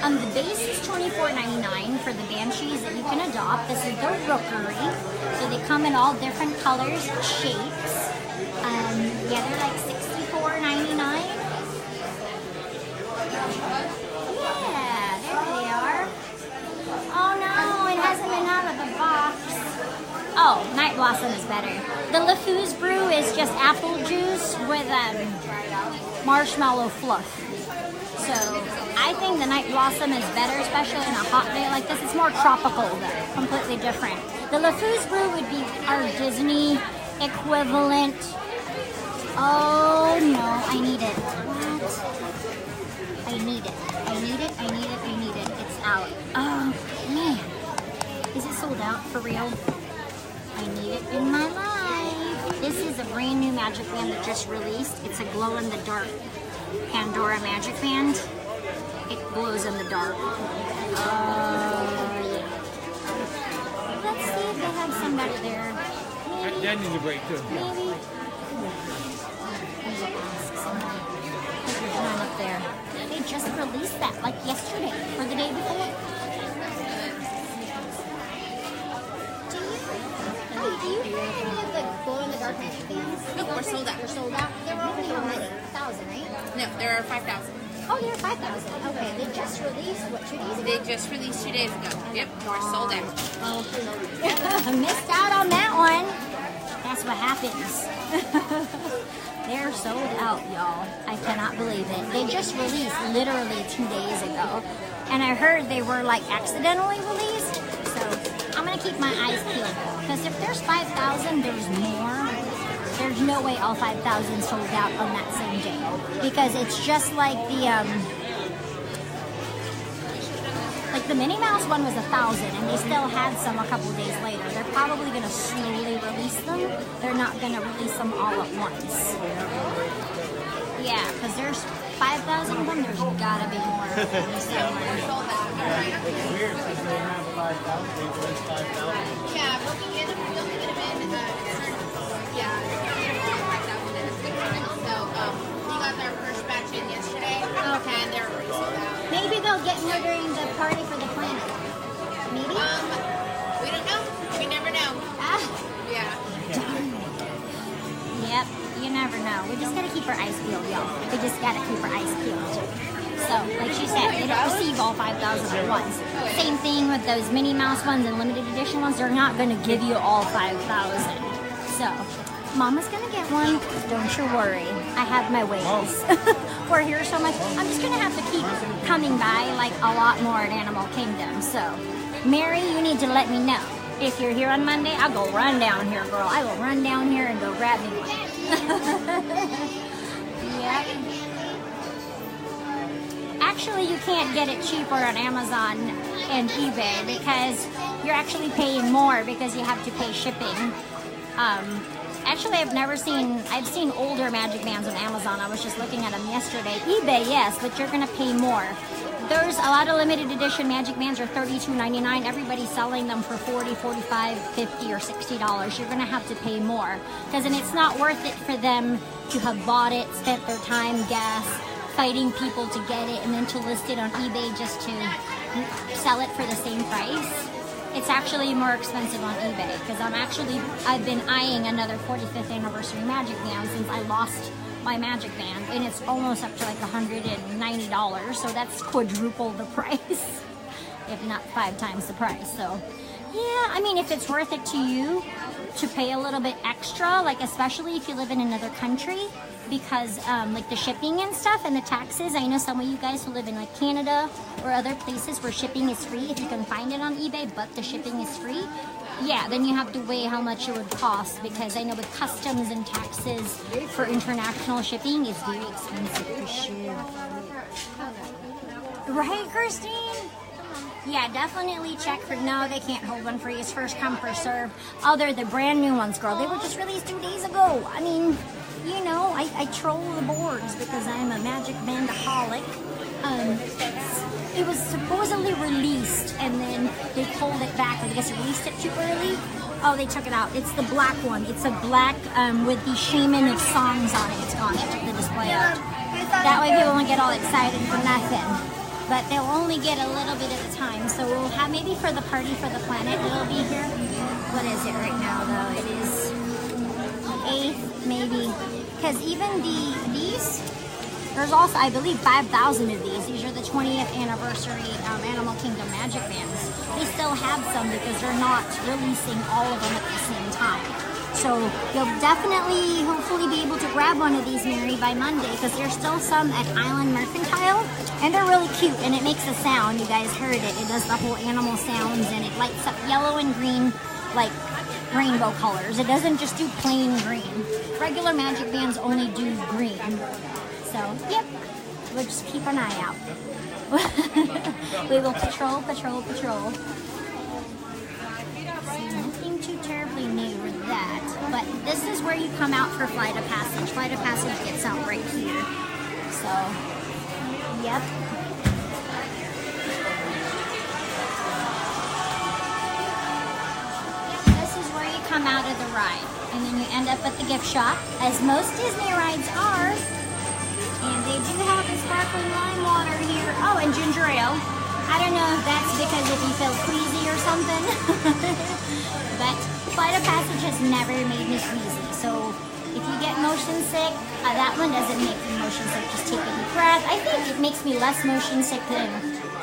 The base is $24.99 for the Banshees that you can adopt. This is the Rookery. So they come in all different colors and shapes. Yeah, they're like $64.99. Yeah, there they are. Oh no, it hasn't been out of the box. Oh, Night Blossom is better. The LeFou's brew is just apple juice with marshmallow fluff. So I think the Night Blossom is better, especially in a hot day like this. It's more tropical though, completely different. The LeFou's brew would be our Disney equivalent. Oh no, I need it. What? I need it. I need it, I need it, I need it. It's out. Oh man. Is it sold out for real? I need it in my life. This is a brand new magic band that just released. It's a glow in the dark Pandora magic band. It glows in the dark. Yeah. Let's see if they have some back there. Maybe. That needs a break too. Maybe. There's none up there. They just released that like yesterday or the day before. Do you have any of the glow-in-the-dark magic bands? Nope, we're sold out. We're sold out? There are only how many? 1,000, right? No, there are 5,000. Oh, there are 5,000. Okay, they just released, what, 2 days ago? They just released 2 days ago. Yep, we're sold out. Oh, missed out on that one. That's what happens. They're sold out, y'all. I cannot believe it. They just released literally 2 days ago. And I heard they were like accidentally released. So I'm going to keep my eyes peeled. Because if there's 5,000, there's more. There's no way all 5,000 sold out on that same day. Because it's just like the Minnie Mouse one was 1,000 and they still had some a couple days later. They're probably going to slowly release them. They're not going to release them all at once. Yeah, because there's 5,000 of them. There's got to be more somewhere. It's weird because they have 5,000. They released 5,000. Yeah, we'll be in we got their first batch in yesterday. Okay. And they're already sold out. Maybe they'll get more during the party for the planet. Maybe? We don't know. We never know. Yeah. Yep, you never know. We just gotta keep our eyes peeled, y'all. We just gotta keep our eyes peeled. So, like she said, they don't receive all 5,000 at once. Same thing with those Minnie Mouse ones and limited edition ones. They're not gonna give you all 5,000. So, Mama's gonna get one. Don't you worry. I have my ways. We're here so much. I'm just gonna have to keep coming by like a lot more at Animal Kingdom. So, Mary, you need to let me know. If you're here on Monday, I'll go run down here, girl. I will run down here and go grab me one. Yep. Actually, you can't get it cheaper on Amazon and eBay because you're actually paying more because you have to pay shipping. Actually, I've seen older magic bands on Amazon. I was just looking at them yesterday. eBay, yes, but you're going to pay more. There's a lot of limited edition magic bands are $32.99. Everybody's selling them for $40, $45, $50, or $60. You're going to have to pay more. Because then it's not worth it for them to have bought it, spent their time, gas, fighting people to get it, and then to list it on eBay just to sell it for the same price. It's actually more expensive on eBay because I've been eyeing another 45th anniversary magic band since I lost my magic band, and it's almost up to like $190, so that's quadruple the price, if not 5 times the price. So yeah, I mean, if it's worth it to you, to pay a little bit extra, like especially if you live in another country, because like the shipping and stuff and the taxes. I know some of you guys who live in like Canada or other places where shipping is free, if you can find it on eBay, but the shipping is free. Yeah, then you have to weigh how much it would cost, because I know with customs and taxes for international shipping is very expensive for sure. Right, Christine? Yeah, definitely check for, no, they can't hold one free. It's first come, first serve. Oh, they're the brand new ones, girl. They were just released 2 days ago. I mean, you know, I troll the boards because I'm a magic bandaholic. It was supposedly released and then they pulled it back. I guess they released it too early. Oh, they took it out. It's the black one. It's a black with the shaman of songs on it. Gosh, I took the display out. That way people won't get all excited for nothing. But they'll only get a little bit at a time. So we'll have, maybe for the party for the planet, it'll be here. What is it right now though? It is 8th maybe. Because even these, there's also, I believe, 5,000 of these. These are the 20th anniversary Animal Kingdom Magic Bands. They still have some because they're not releasing all of them at the same time. So you'll definitely, hopefully, be able to grab one of these, Mary, by Monday, because there's still some at Island Mercantile, and they're really cute, and it makes a sound. You guys heard it. It does the whole animal sounds, and it lights up yellow and green, like rainbow colors. It doesn't just do plain green. Regular magic bands only do green. So, yep, we'll just keep an eye out. We will patrol. Nothing too terribly new with that, but this is where you come out for Flight of Passage. Flight of Passage gets out right here. So, yep. This is where you come out of the ride, and then you end up at the gift shop, as most Disney rides are. And they do have the sparkling lime water here. Oh, and ginger ale. I don't know if that's because if you feel queasy or something. But Flight of Passage has never made me queasy. So if you get motion sick, that one doesn't make me motion sick. Just take a deep breath. I think it makes me less motion sick than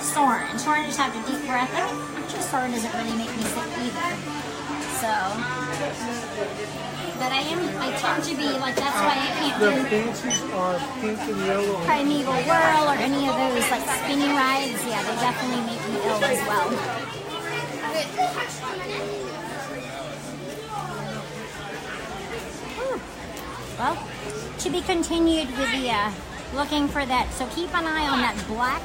Soarin'. Soarin' just have a deep breath. I mean, actually Soarin' doesn't really make me sick either. So, but I tend to be like, that's why I can't do the fancies are pink and yellow. Primeval Whirl or any of those like spinny rides. Yeah, they definitely make me ill as well. Well, to be continued with the looking for that. So keep an eye on that black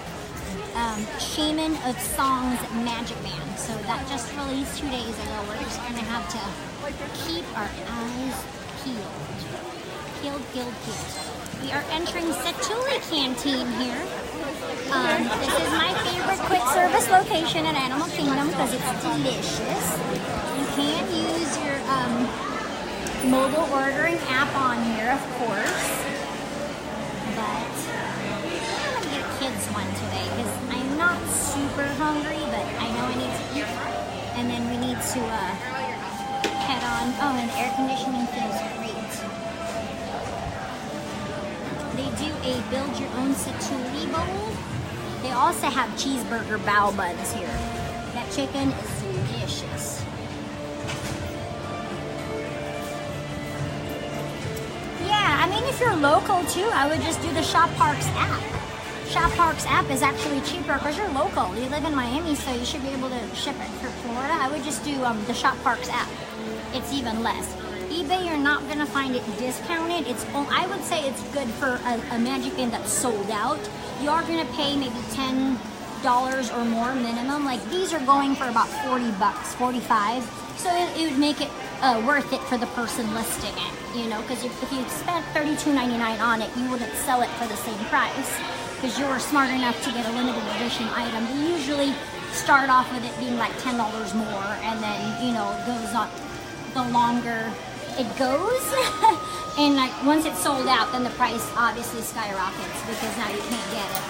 Shaman of Songs Magic Band. So that just released 2 days ago. We're just going to have to keep our eyes peeled. Peeled. We are entering Satuli Canteen here. This is my favorite quick service location in Animal Kingdom because it's delicious. You can use your mobile ordering app on here, of course. But I'm going to get a kids one today because I'm not super hungry, but I know I need to eat. And then we need to head on. Oh, and the air conditioning feels great. They do a build your own Satuli bowl. They also have cheeseburger bao buns here. That chicken is delicious. Yeah, I mean, if you're local too, I would just do the Shop Parks app. Shop Parks app is actually cheaper because you're local. You live in Miami, so you should be able to ship it for Florida. I would just do the Shop Parks app. It's even less. eBay, you're not going to find it discounted. I would say it's good for a Magic Band that's sold out. You are going to pay maybe $10 or more minimum. Like these are going for about $40, $45. So it would make it worth it for the person listing it, you know, because if you spent $32.99 on it, you wouldn't sell it for the same price because you were smart enough to get a limited edition item. They usually start off with it being like $10 more, and then, you know, goes up the longer it goes. And like once it's sold out, then the price obviously skyrockets because now you can't get it.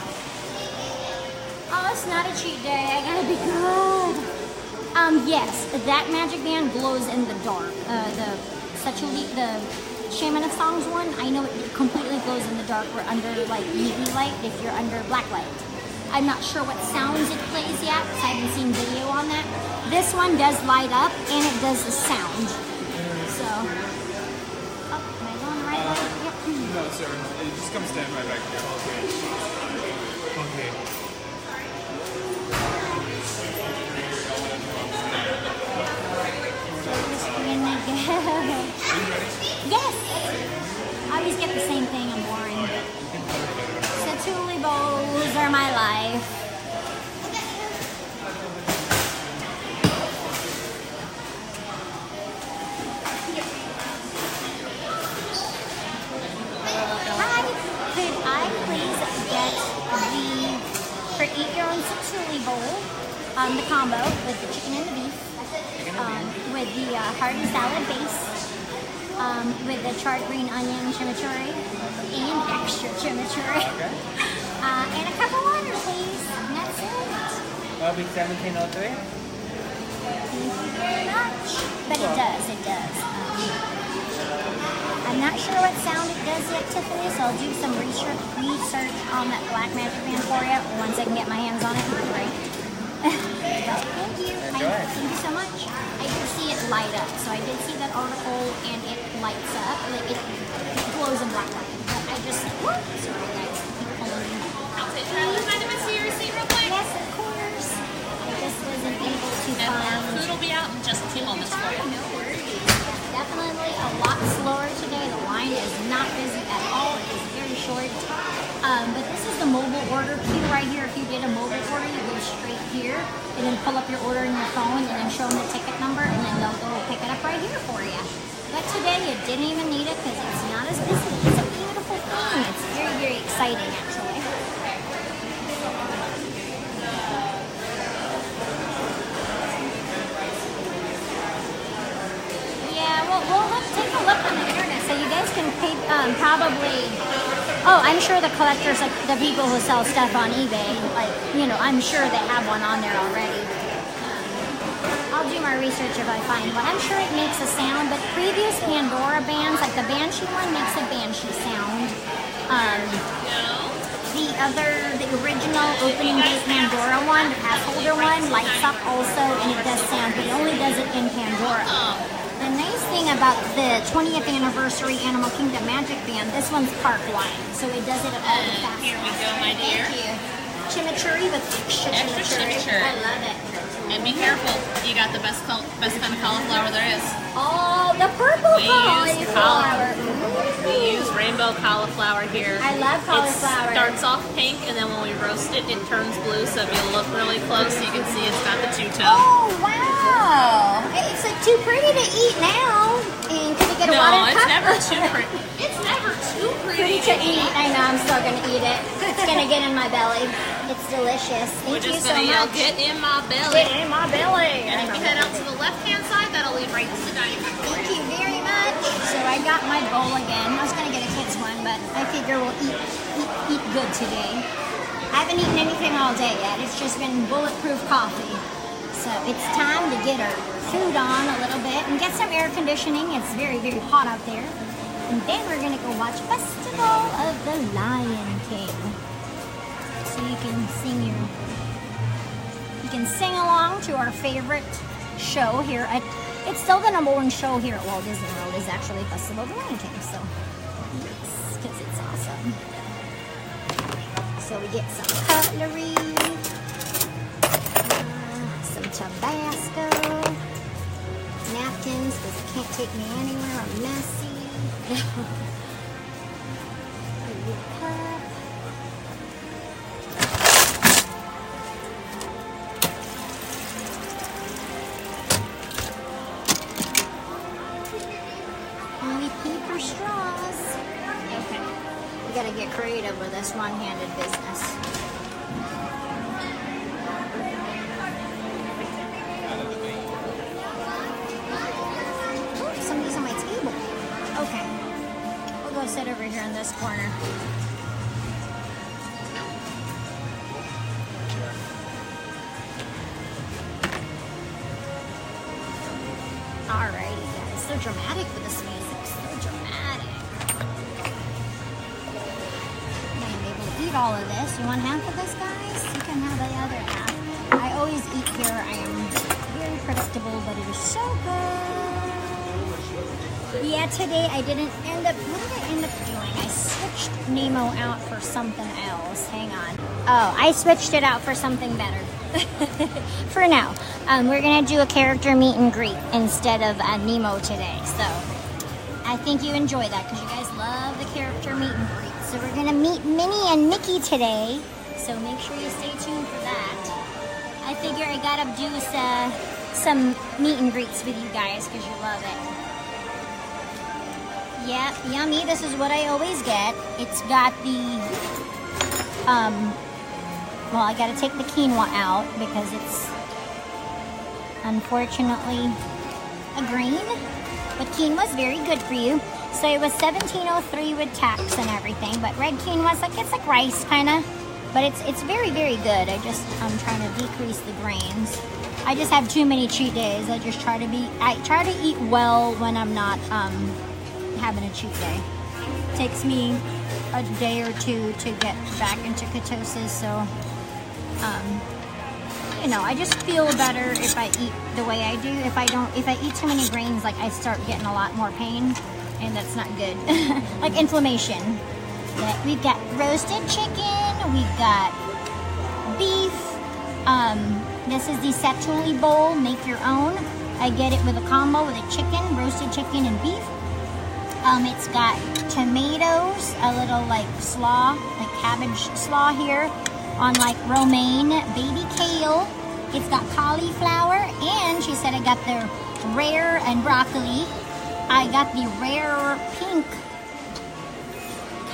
Oh, it's not a cheat day. I gotta be good. Yes, that Magic Band glows in the dark. The Shaman of Songs one, I know it completely glows in the dark. We're under like UV light if you're under black light. I'm not sure what sounds it plays yet because I haven't seen video on that. This one does light up and it does the sound. So, oh, am I going the right way? Yep. No, sir. Just come stand right back here. Okay. Yes! I always get the same thing, I'm boring. Satuli bowls are my life. Hi, could I please get for eat your own satuli bowl, the combo with the chicken and the beef, with the hearty salad base, with the charred green onion chimichurri and extra chimichurri, and a cup of water, please. And that's it. That'll be $17.03. Thank you very much. But it does. I'm not sure what sound it does yet, Tiffany, so I'll do some research on that black magic band for you once I can get my hands on it. Right. Thank you. Thank you so much. I did see it light up, so I did see that article, and it lights up. Like it glows a black light. But I just sorry guys, keep pulling me. Charlie, mind if I see your receipt real quick? Yes, of course. I just wasn't able to And find. food will be out in just 2 moments for you. No worries. Definitely a lot slower today. The line is not busy at all. It is very short. But this is the mobile order queue right here. If you did a mobile order, you go straight here and then pull up your order in your phone and then show them the ticket number, and then they'll go pick it up right here for you. But today you didn't even need it because it's not as busy. It's a beautiful thing. It's very, very exciting actually. Yeah, well, we'll take a look on the internet so you guys can pay, probably. Oh, I'm sure the collectors, like the people who sell stuff on eBay, like, you know, I'm sure they have one on there already. I'll do my research if I find one. I'm sure it makes a sound, but previous Pandora bands, like the Banshee one makes a Banshee sound. The original opening day Pandora one, the pass holder one, lights up also, and it does sound, but it only does it in Pandora. The nice thing about the 20th anniversary Animal Kingdom Magic Band, this one's park wide, so it does it at all the fast. Here we go, my dear. Thank you. Chimichurri with extra chimichurri. I love it. And be careful, you got the best kind of cauliflower there is. Oh, the purple cauliflower. We use rainbow cauliflower here. I love cauliflower. It starts off pink, and then when we roast it, it turns blue. So if you look really close, you can see it's got the two-tone. Oh, wow. It's like too pretty to eat now. And could we get a water cup? No, it's never too pretty. It's never too pretty to eat. I know, I'm still going to eat it. It's going to get in my belly. It's delicious. Thank you so much. Yell, get in my belly. Get in my belly. And if you head out to the left-hand side, that'll lead right to the dining room. Thank you very much. So I got my bowl again. I was going to get a kid's one, but I figure we'll eat good today. I haven't eaten anything all day yet. It's just been bulletproof coffee. So it's time to get our food on a little bit and get some air conditioning. It's very, very hot out there. And then we're going to go watch Festival of the Lion King. So you can sing along to our favorite show here at, it's still the #1 show here at Walt Disney World is actually Festival of the Lion King. So yes, because it's awesome. So we get some cutlery, some Tabasco, napkins because it can't take me anywhere, I'm messy. Cup. Paper straws. Okay. We gotta get creative with this one-handed business. Oh, somebody's on my table. Okay. We'll go sit over here in this corner. Alrighty, guys. So dramatic with this music. So dramatic. I'm gonna be able to eat all of this. You want half of this, guys? You can have the other half. I always eat here. I am very predictable, but it is so good. Yeah, today I didn't end up, what did I end up doing? I switched Nemo out for something else. Hang on. Oh, I switched it out for something better. For now. We're going to do a character meet and greet instead of Nemo today. So I think you enjoy that because you guys love the character meet and greet. So we're going to meet Minnie and Mickey today. So make sure you stay tuned for that. I figure I got to do some meet and greets with you guys because you love it. Yeah, yummy. This is what I always get. It's got the, well, I gotta take the quinoa out because it's unfortunately a green, but quinoa is very good for you. So it was $17.03 with tax and everything, but red quinoa is like, it's like rice kind of, but it's very, very good. I'm trying to decrease the grains. I just have too many cheat days. I try to eat well when I'm not, having a cheat day. It takes me a day or two to get back into ketosis, so you know, I just feel better if I eat the way I do. If I eat too many grains, like I start getting a lot more pain, and that's not good. Like inflammation. But we've got roasted chicken, we've got beef. This is the Satuli bowl, make your own. I get it with a combo with a chicken, roasted chicken and beef. It's got tomatoes, a little like slaw, like cabbage slaw here, on like romaine, baby kale. It's got cauliflower, and she said I got the rare, and broccoli. I got the rare pink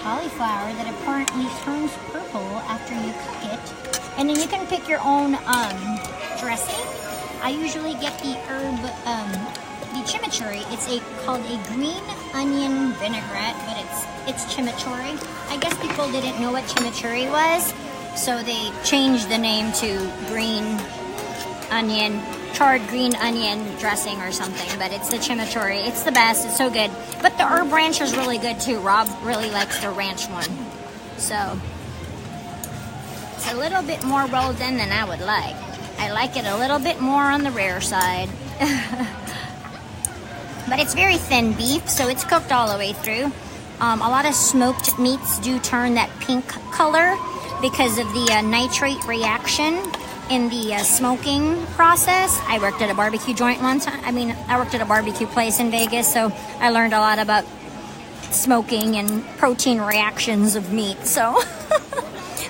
cauliflower that apparently turns purple after you cook it. And then you can pick your own dressing. I usually get the herb, the chimichurri. It's called a green onion vinaigrette, but it's chimichurri. I guess people didn't know what chimichurri was, so they changed the name to green onion, charred green onion dressing or something, but it's the chimichurri. It's the best. It's so good. But the herb ranch is really good too. Rob really likes the ranch one. So it's a little bit more well done than I would like. I like it a little bit more on the rare side. But it's very thin beef, so it's cooked all the way through. A lot of smoked meats do turn that pink color because of the nitrate reaction in the smoking process. I worked at a barbecue joint one time. I worked at a barbecue place in Vegas, so I learned a lot about smoking and protein reactions of meat. So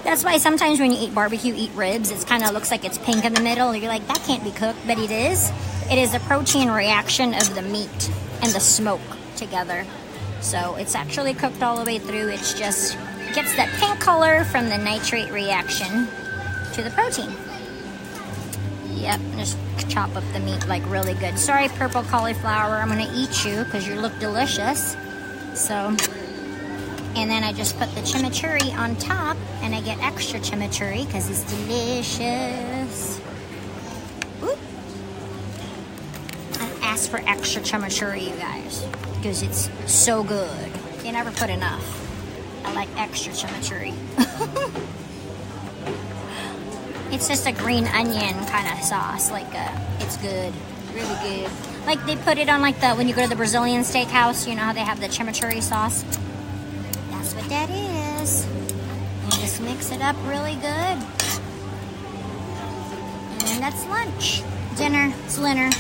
that's why sometimes when you eat barbecue, eat ribs, it kind of looks like it's pink in the middle. You're like, that can't be cooked, but it is. It is a protein reaction of the meat and the smoke together. So it's actually cooked all the way through. It's just gets that pink color from the nitrate reaction to the protein. Yep, just chop up the meat like really good. Sorry, purple cauliflower, I'm gonna eat you because you look delicious. So, and then I just put the chimichurri on top, and I get extra chimichurri because it's delicious. Ooh. I asked for extra chimichurri, you guys, because it's so good. You never put enough. I like extra chimichurri. It's just a green onion kind of sauce. Like, it's good, really good. Like they put it on like when you go to the Brazilian steakhouse, you know how they have the chimichurri sauce? That's what that is. And just mix it up really good. And then that's lunch. Dinner, it's dinner.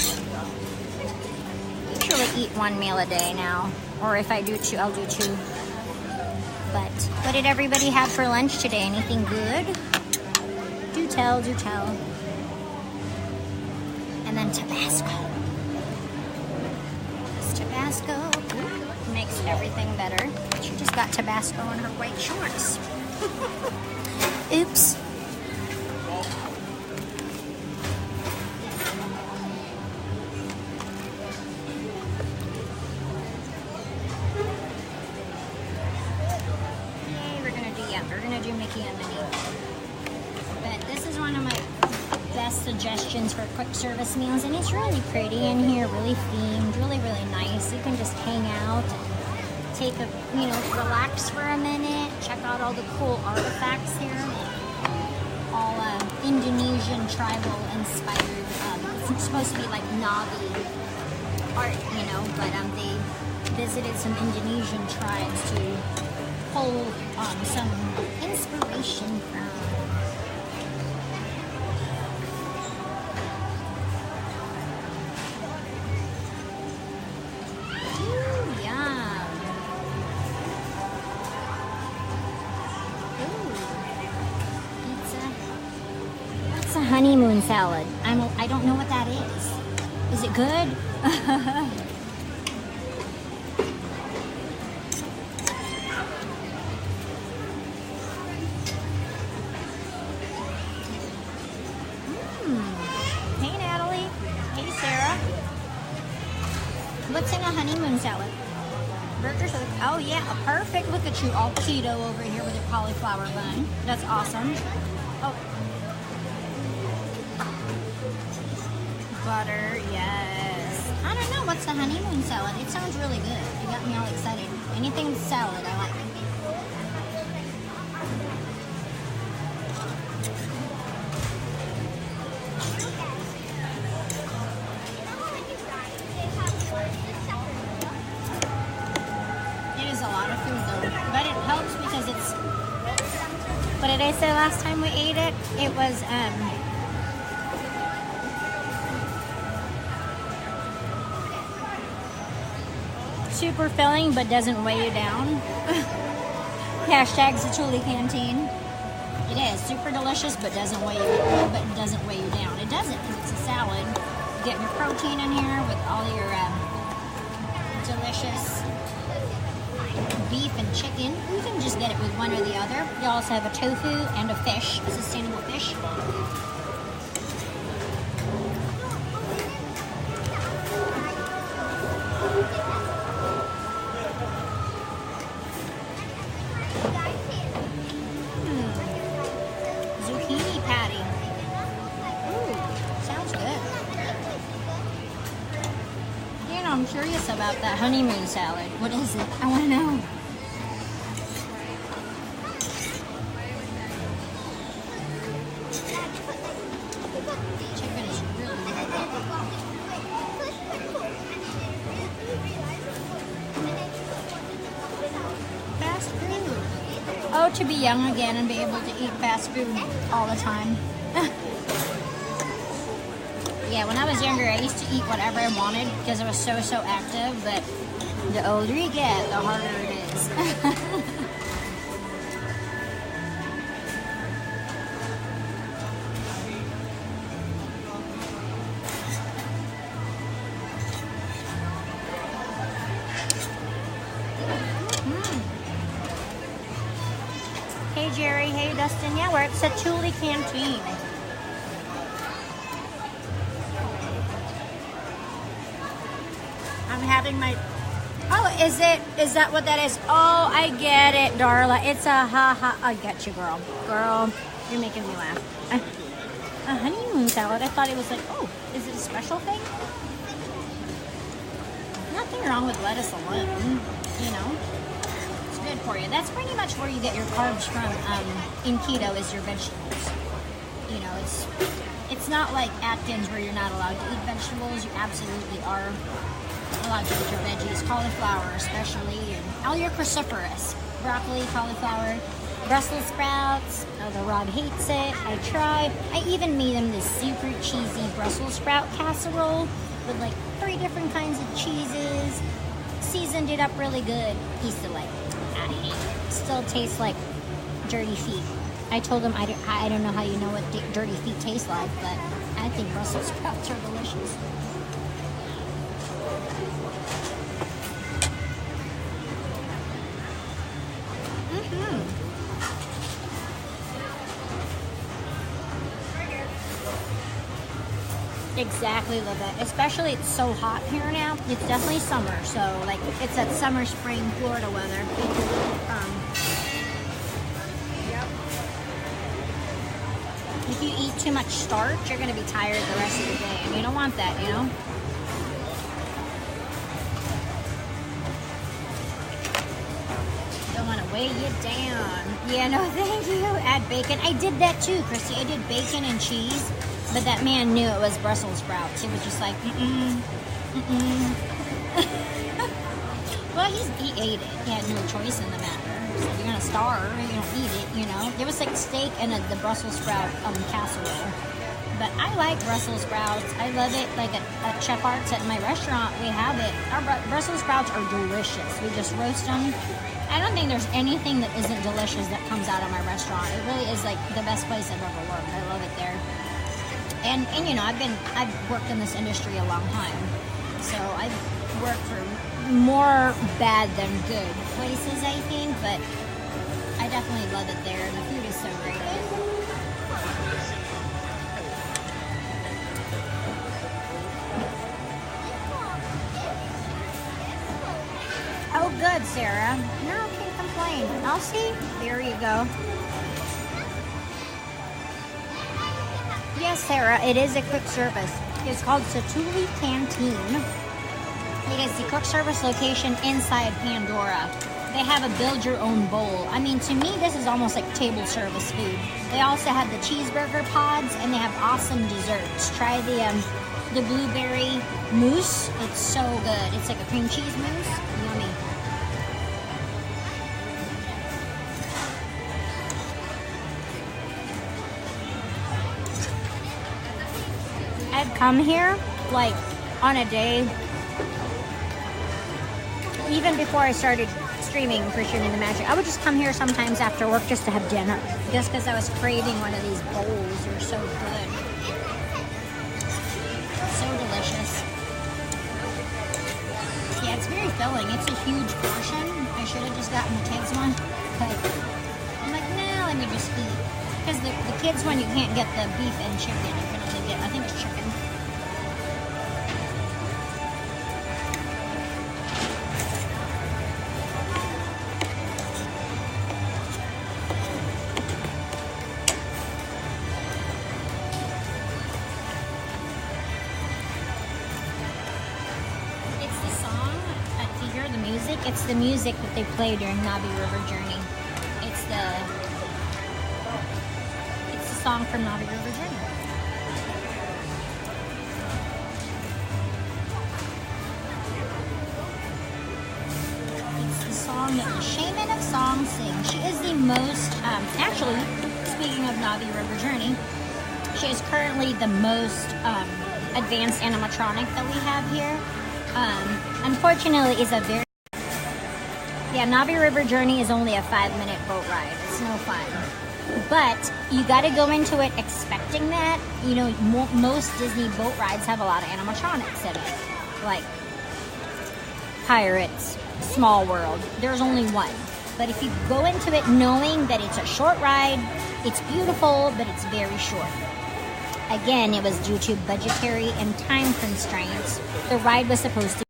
Usually eat one meal a day now. Or if I do two, I'll do two. But what did everybody have for lunch today? Anything good? Do tell, do tell. And then Tabasco. This Tabasco makes everything better. She just got Tabasco on her white shorts. Oops. We're gonna do Mickey and Minnie. But this is one of my best suggestions for quick service meals, and it's really pretty in here, really themed, really, really nice. You can just hang out, take a, relax for a minute, check out all the cool artifacts here. All Indonesian tribal inspired. It's supposed to be like Navi art, but visited some Indonesian tribes to pull some inspiration from. Ooh, yum. Ooh, pizza. What's a honeymoon salad? I don't know what that is. Is it good? Hey Natalie. Hey Sarah. What's in a honeymoon salad? Burger salad. Oh yeah, perfect. Look at you, all keto over here with your cauliflower bun. That's awesome. Oh. Butter, yes. I don't know, what's the honeymoon salad? It sounds really good. You got me all excited. Anything salad, I like. It is a lot of food though, but it helps because it's, what did I say last time we ate it? It was, super filling, but doesn't weigh you down. Hashtag Zatuli Canteen. It is super delicious, but doesn't weigh you down. It doesn't, because it's a salad. You get your protein in here with all your delicious beef and chicken. You can just get it with one or the other. You also have a tofu and a fish, a sustainable fish. Zucchini patty. Ooh, sounds good. You know, I'm curious about that honeymoon salad. What is it? I want to know. Chicken is really good. Fast food. Oh, to be young again and be able to eat fast food all the time. Yeah, when I was younger, I used to eat whatever I wanted because I was so active, but the older you get, the harder it is. Hey Jerry, hey Dustin. Yeah, we're at Satuli Canteen. I'm having my... Oh, is that what that is? Oh, I get it, Darla. It's a ha-ha. I get you, girl. Girl, you're making me laugh. A honeymoon salad. I thought it was like, oh, is it a special thing? Nothing wrong with lettuce alone, you know. It's good for you. That's pretty much where you get your carbs from in keto is your vegetables. You know, it's not like Atkins where you're not allowed to eat vegetables. You absolutely are allowed to eat your veggies, cauliflower especially, and all your cruciferous. Broccoli, cauliflower, Brussels sprouts. Oh, the Rob hates it. I try. I even made him this super cheesy Brussels sprout casserole with like 3 different kinds of cheeses. Seasoned it up really good. He still like, I hate it. Still tastes like dirty feet. I told him I don't know how you know what dirty feet taste like, but I think Brussels sprouts are delicious. Exactly, Livette. Especially it's so hot here now. It's definitely summer, so like it's that summer, spring, Florida weather. Yep. If you eat too much starch, you're gonna be tired the rest of the day, and you don't want that, you know. Don't want to weigh you down. Yeah, no, thank you. Add bacon. I did that too, Christy. I did bacon and cheese. But that man knew it was Brussels sprouts. He was just like, Well, he ate it. He had no choice in the matter. So you're gonna starve if you don't eat it, you know. There was like steak and the Brussels sprout casserole. But I like Brussels sprouts. I love it. Like at Chef Arts at my restaurant, we have it. Our Brussels sprouts are delicious. We just roast them. I don't think there's anything that isn't delicious that comes out of my restaurant. It really is like the best place I've ever worked. I love it there. And you know, I've worked in this industry a long time. So I've worked for more bad than good places, I think, but I definitely love it there, and the food is so great. Oh, good, Sarah. No, can't complain. I'll see. There you go. Yes, Sarah, it is a quick service. It's called Satuli Canteen. It is the quick service location inside Pandora. They have a build your own bowl. I mean, to me, this is almost like table service food. They also have the cheeseburger pods, and they have awesome desserts. Try the blueberry mousse. It's so good. It's like a cream cheese mousse. Yummy. I'd come here like on a day, even before I started streaming for Shooting the Magic. I would just come here sometimes after work just to have dinner, just because I was craving one of these bowls. They're so good, so delicious. Yeah, it's very filling. It's a huge portion. I should have just gotten the kids one, but I'm like, nah, let me just eat. Because the kids one, you can't get the beef and chicken. You can only get, I think it's chicken. It's the music that they play during Navi River Journey. It's the song from Navi River Journey. It's the song that the Shaman of Song sings. She is the most, actually, speaking of Navi River Journey, she is currently the most advanced animatronic that we have here. Unfortunately, is a very Yeah, Navi River Journey is only a 5-minute boat ride. It's no fun. But you got to go into it expecting that. You know, most Disney boat rides have a lot of animatronics in it. Like Pirates, Small World. There's only one. But if you go into it knowing that it's a short ride, it's beautiful, but it's very short. Again, it was due to budgetary and time constraints. The ride was supposed to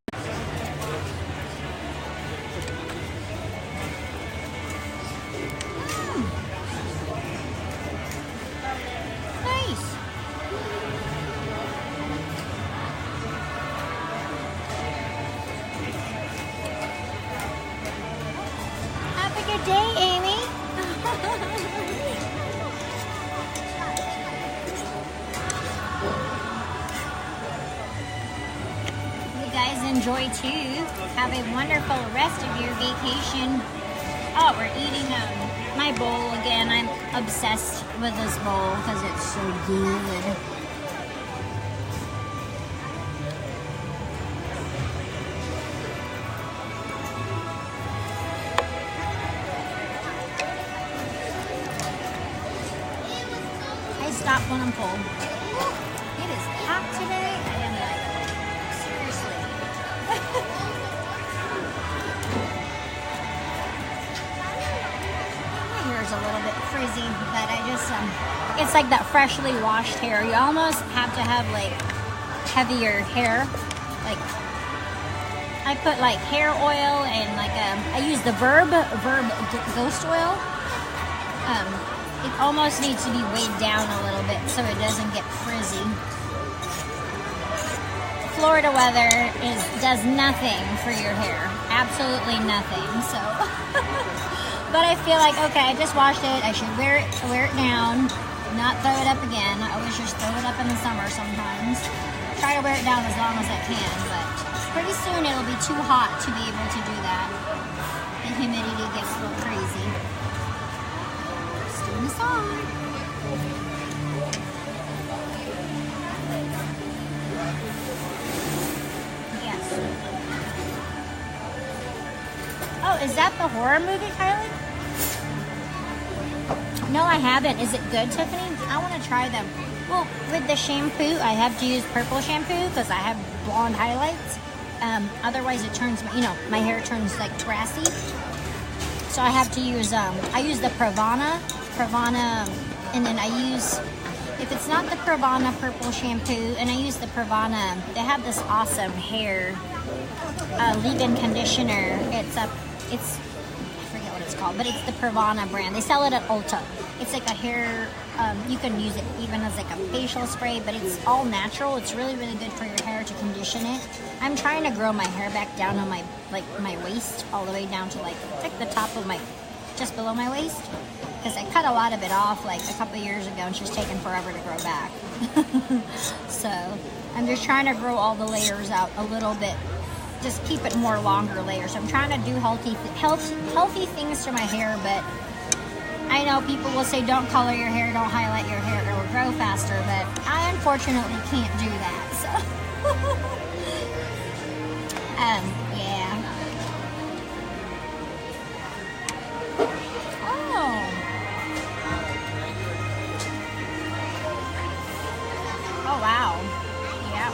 enjoy too. Have a wonderful rest of your vacation. Oh, we're eating my bowl again. I'm obsessed with this bowl because it's so good. I stop when I'm full. It is hot today. I am like, seriously. My hair is a little bit frizzy, but I just, it's like that freshly washed hair. You almost have to have like heavier hair. Like, I put like hair oil and like, I use the Verb Ghost Oil. It almost needs to be weighed down a little bit so it doesn't get frizzy. Florida weather does nothing for your hair. Absolutely nothing. So, but I feel like, okay, I just washed it. I should wear it down, not throw it up again. I always just throw it up in the summer sometimes. Try to wear it down as long as I can, but pretty soon it'll be too hot to be able to do that. The humidity gets a little crazy. Just doing this on. Yes. Oh, is that the horror movie, Kylie? No, I haven't. Is it good, Tiffany? I want to try them. Well, with the shampoo, I have to use purple shampoo because I have blonde highlights. Otherwise, it turns my hair turns like brassy. So I have to use I use the Pravana, and then I use, if it's not the Pravana purple shampoo, and I use the Pravana. They have this awesome hair leave-in conditioner. It's I forget what it's called, but it's the Pravana brand. They sell it at Ulta. It's like a hair, you can use it even as like a facial spray, but it's all natural. It's really, really good for your hair to condition it. I'm trying to grow my hair back down on my waist, all the way down to like the top of just below my waist. Because I cut a lot of it off like a couple of years ago, and it's just taken forever to grow back. So I'm just trying to grow all the layers out a little bit. Just keep it more longer layers. I'm trying to do healthy things to my hair, but I know people will say don't color your hair, don't highlight your hair, it will grow faster, but I unfortunately can't do that, so. Yeah. Oh. Oh, wow. Yeah.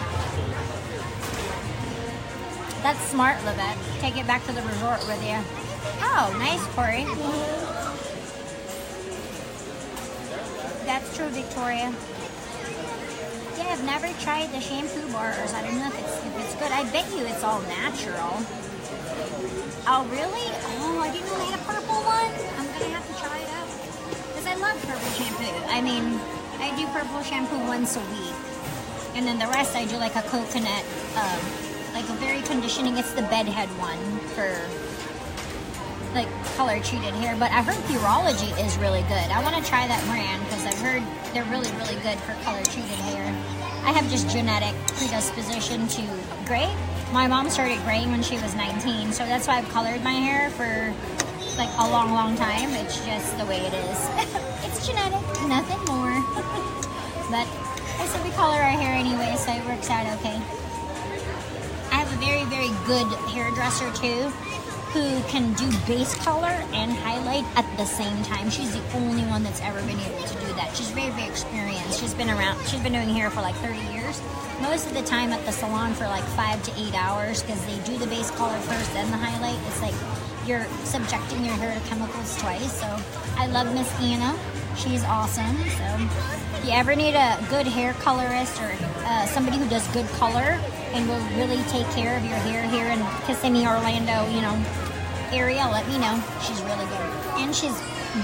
That's smart, Livette. Take it back to the resort with you. Oh, nice, Corey. That's true, Victoria. Yeah, I've never tried the shampoo bars. I don't know if it's good. I bet you it's all natural. Oh, really? Oh, I didn't know they had a purple one. I'm gonna have to try it out. Because I love purple shampoo. I mean, I do purple shampoo once a week. And then the rest I do like a coconut, like a very conditioning. It's the bedhead one for like color treated hair, but I heard Purology is really good. I want to try that brand because I've heard they're really, really good for color treated hair. I have just genetic predisposition to gray. My mom started graying when she was 19, so that's why I've colored my hair for like a long, long time. It's just the way it is. It's genetic, nothing more. But I said we color our hair anyway, so it works out okay. I have a very, very good hairdresser too, who can do base color and highlight at the same time. She's the only one that's ever been able to do that. She's very, very experienced. She's been doing hair for like 30 years. Most of the time at the salon for like 5 to 8 hours, because they do the base color first, then the highlight. It's like you're subjecting your hair to chemicals twice. So I love Miss Anna. She's awesome. So if you ever need a good hair colorist or somebody who does good color and will really take care of your hair here in Kissimmee, Orlando, area, let me know. She's really good. And she's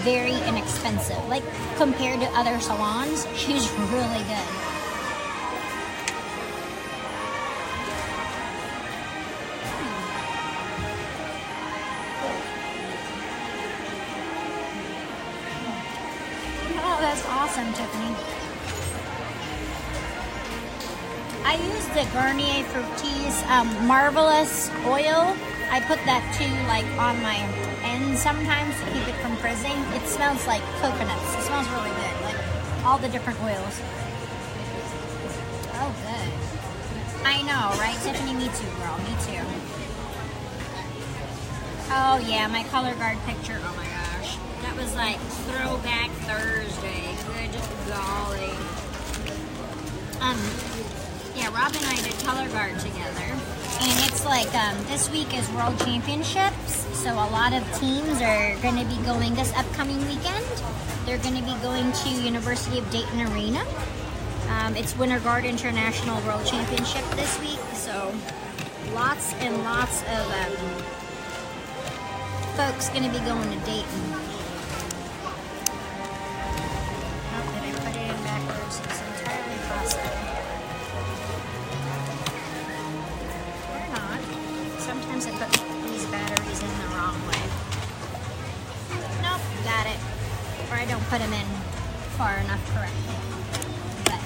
very inexpensive. Like, compared to other salons, she's really good. Oh, that's awesome, Tiffany. I use the Garnier Fructis Marvelous oil. I put that too, like on my ends sometimes to keep it from frizzing. It smells like coconuts. It smells really good, like all the different oils. Oh, good. I know, right, Tiffany? Me too, girl. Me too. Oh yeah, my color guard picture. Oh my gosh, that was like Throwback Thursday. Good golly. Yeah, Rob and I did color guard together. And it's like, this week is World Championships, so a lot of teams are going to be going this upcoming weekend. They're going to be going to University of Dayton Arena. It's Winter Guard International World Championship this week, so lots and lots of folks going to be going to Dayton. Oh, did I put it in backwards? It's entirely possible. Sometimes I put these batteries in the wrong way. Nope, got it. Or I don't put them in far enough correctly. But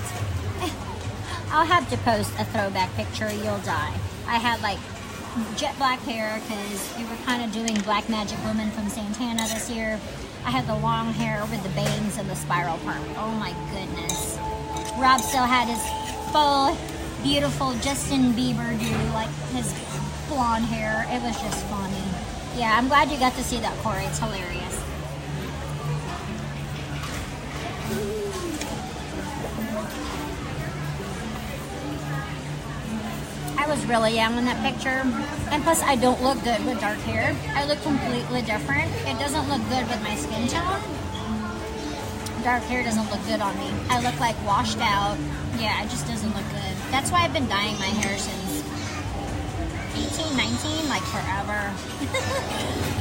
I'll have to post a throwback picture. You'll die. I had like jet black hair because we were kind of doing Black Magic Woman from Santana this year. I had the long hair with the bangs and the spiral perm. Oh my goodness. Rob still had his full, beautiful Justin Bieber do, like his blonde hair. It was just funny. Yeah, I'm glad you got to see that, Corey. It's hilarious. I was really young in that picture, and plus I don't look good with dark hair. I look completely different. It doesn't look good with my skin tone. Dark hair doesn't look good on me. I look like washed out. Yeah, it just doesn't look good. That's why I've been dyeing my hair since 18, 19, like forever.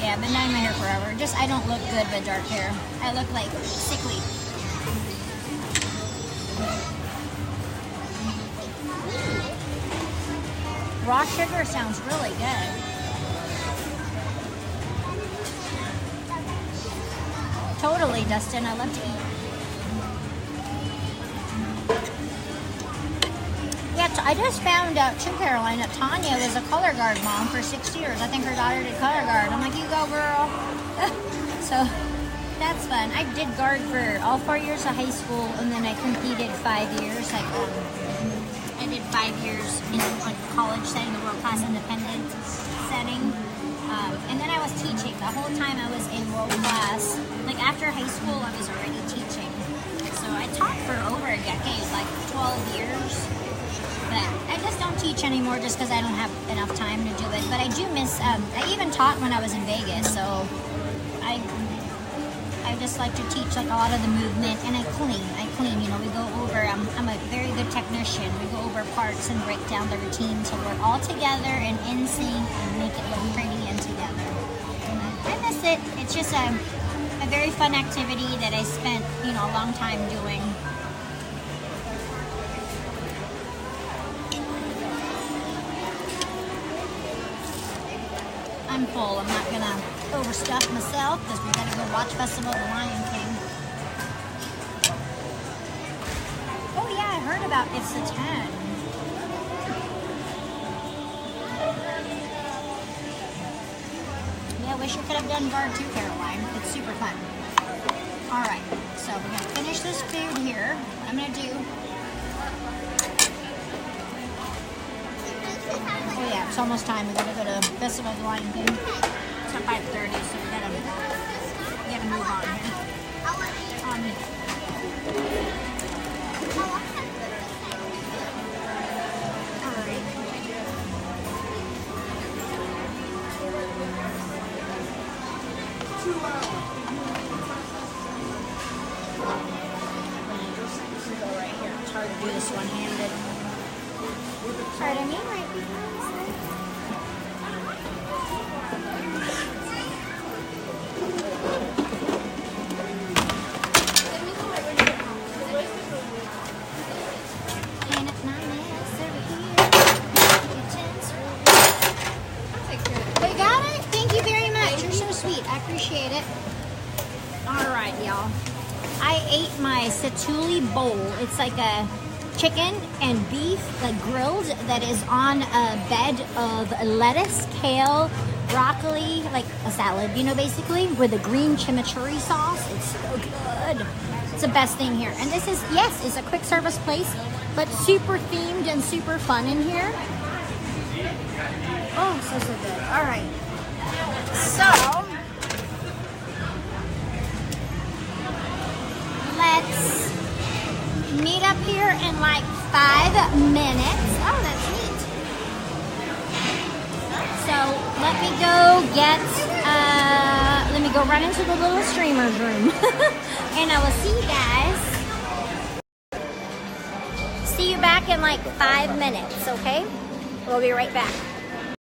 Yeah, I've been dyeing my hair forever. Just I don't look good with dark hair. I look like sickly. Raw sugar sounds really good. Totally, Dustin. I love to eat. Yeah, I just found out too, Caroline, that Tanya was a color guard mom for 6 years. I think her daughter did color guard. I'm like, you go, girl. So that's fun. I did guard for all 4 years of high school, and then I competed 5 years. Like, I did 5 years in a college setting, the world class independent setting. And then I was teaching. The whole time I was in world class. Like after high school, I was already teaching. So I taught for over a decade, like 12 years. But I just don't teach anymore just because I don't have enough time to do it. But I do miss, I even taught when I was in Vegas. So I just like to teach like a lot of the movement, and I clean, you know, we go over, I'm a very good technician. We go over parts and break down the routine so we're all together and in sync and make it look pretty and together. I miss it. It's just a very fun activity that I spent, you know, a long time doing. I'm full. I'm not gonna overstuff myself because we gotta go watch Festival of the Lion King. Oh yeah, I heard about It's the 10. Yeah, I wish I could have done guard too, Caroline. It's super fun. Alright, so we're gonna finish this food here. What I'm gonna do. Oh yeah, it's almost time. We gotta go to Festival of the Lion King. It's at 5:30, so we gotta move on here. Alright. Go right here. It's hard to do this one-handed. Pardon me, right behind us. And it's not necessary here. They got it? Thank you very much. You're so sweet. I appreciate it. Alright, y'all. I ate my satuli bowl. It's like a chicken and beef, like grilled, that is on a bed of lettuce, kale, broccoli, like a salad, you know, basically, with a green chimichurri sauce. It's so good. It's the best thing here. And this is, yes, it's a quick service place, but super themed and super fun in here. Oh, so good. All right. So, let's meet up here in like 5 minutes. Oh, that's neat. So let me go get, let me go run into the little streamer's room. And I will see you guys. See you back in like 5 minutes, okay? We'll be right back.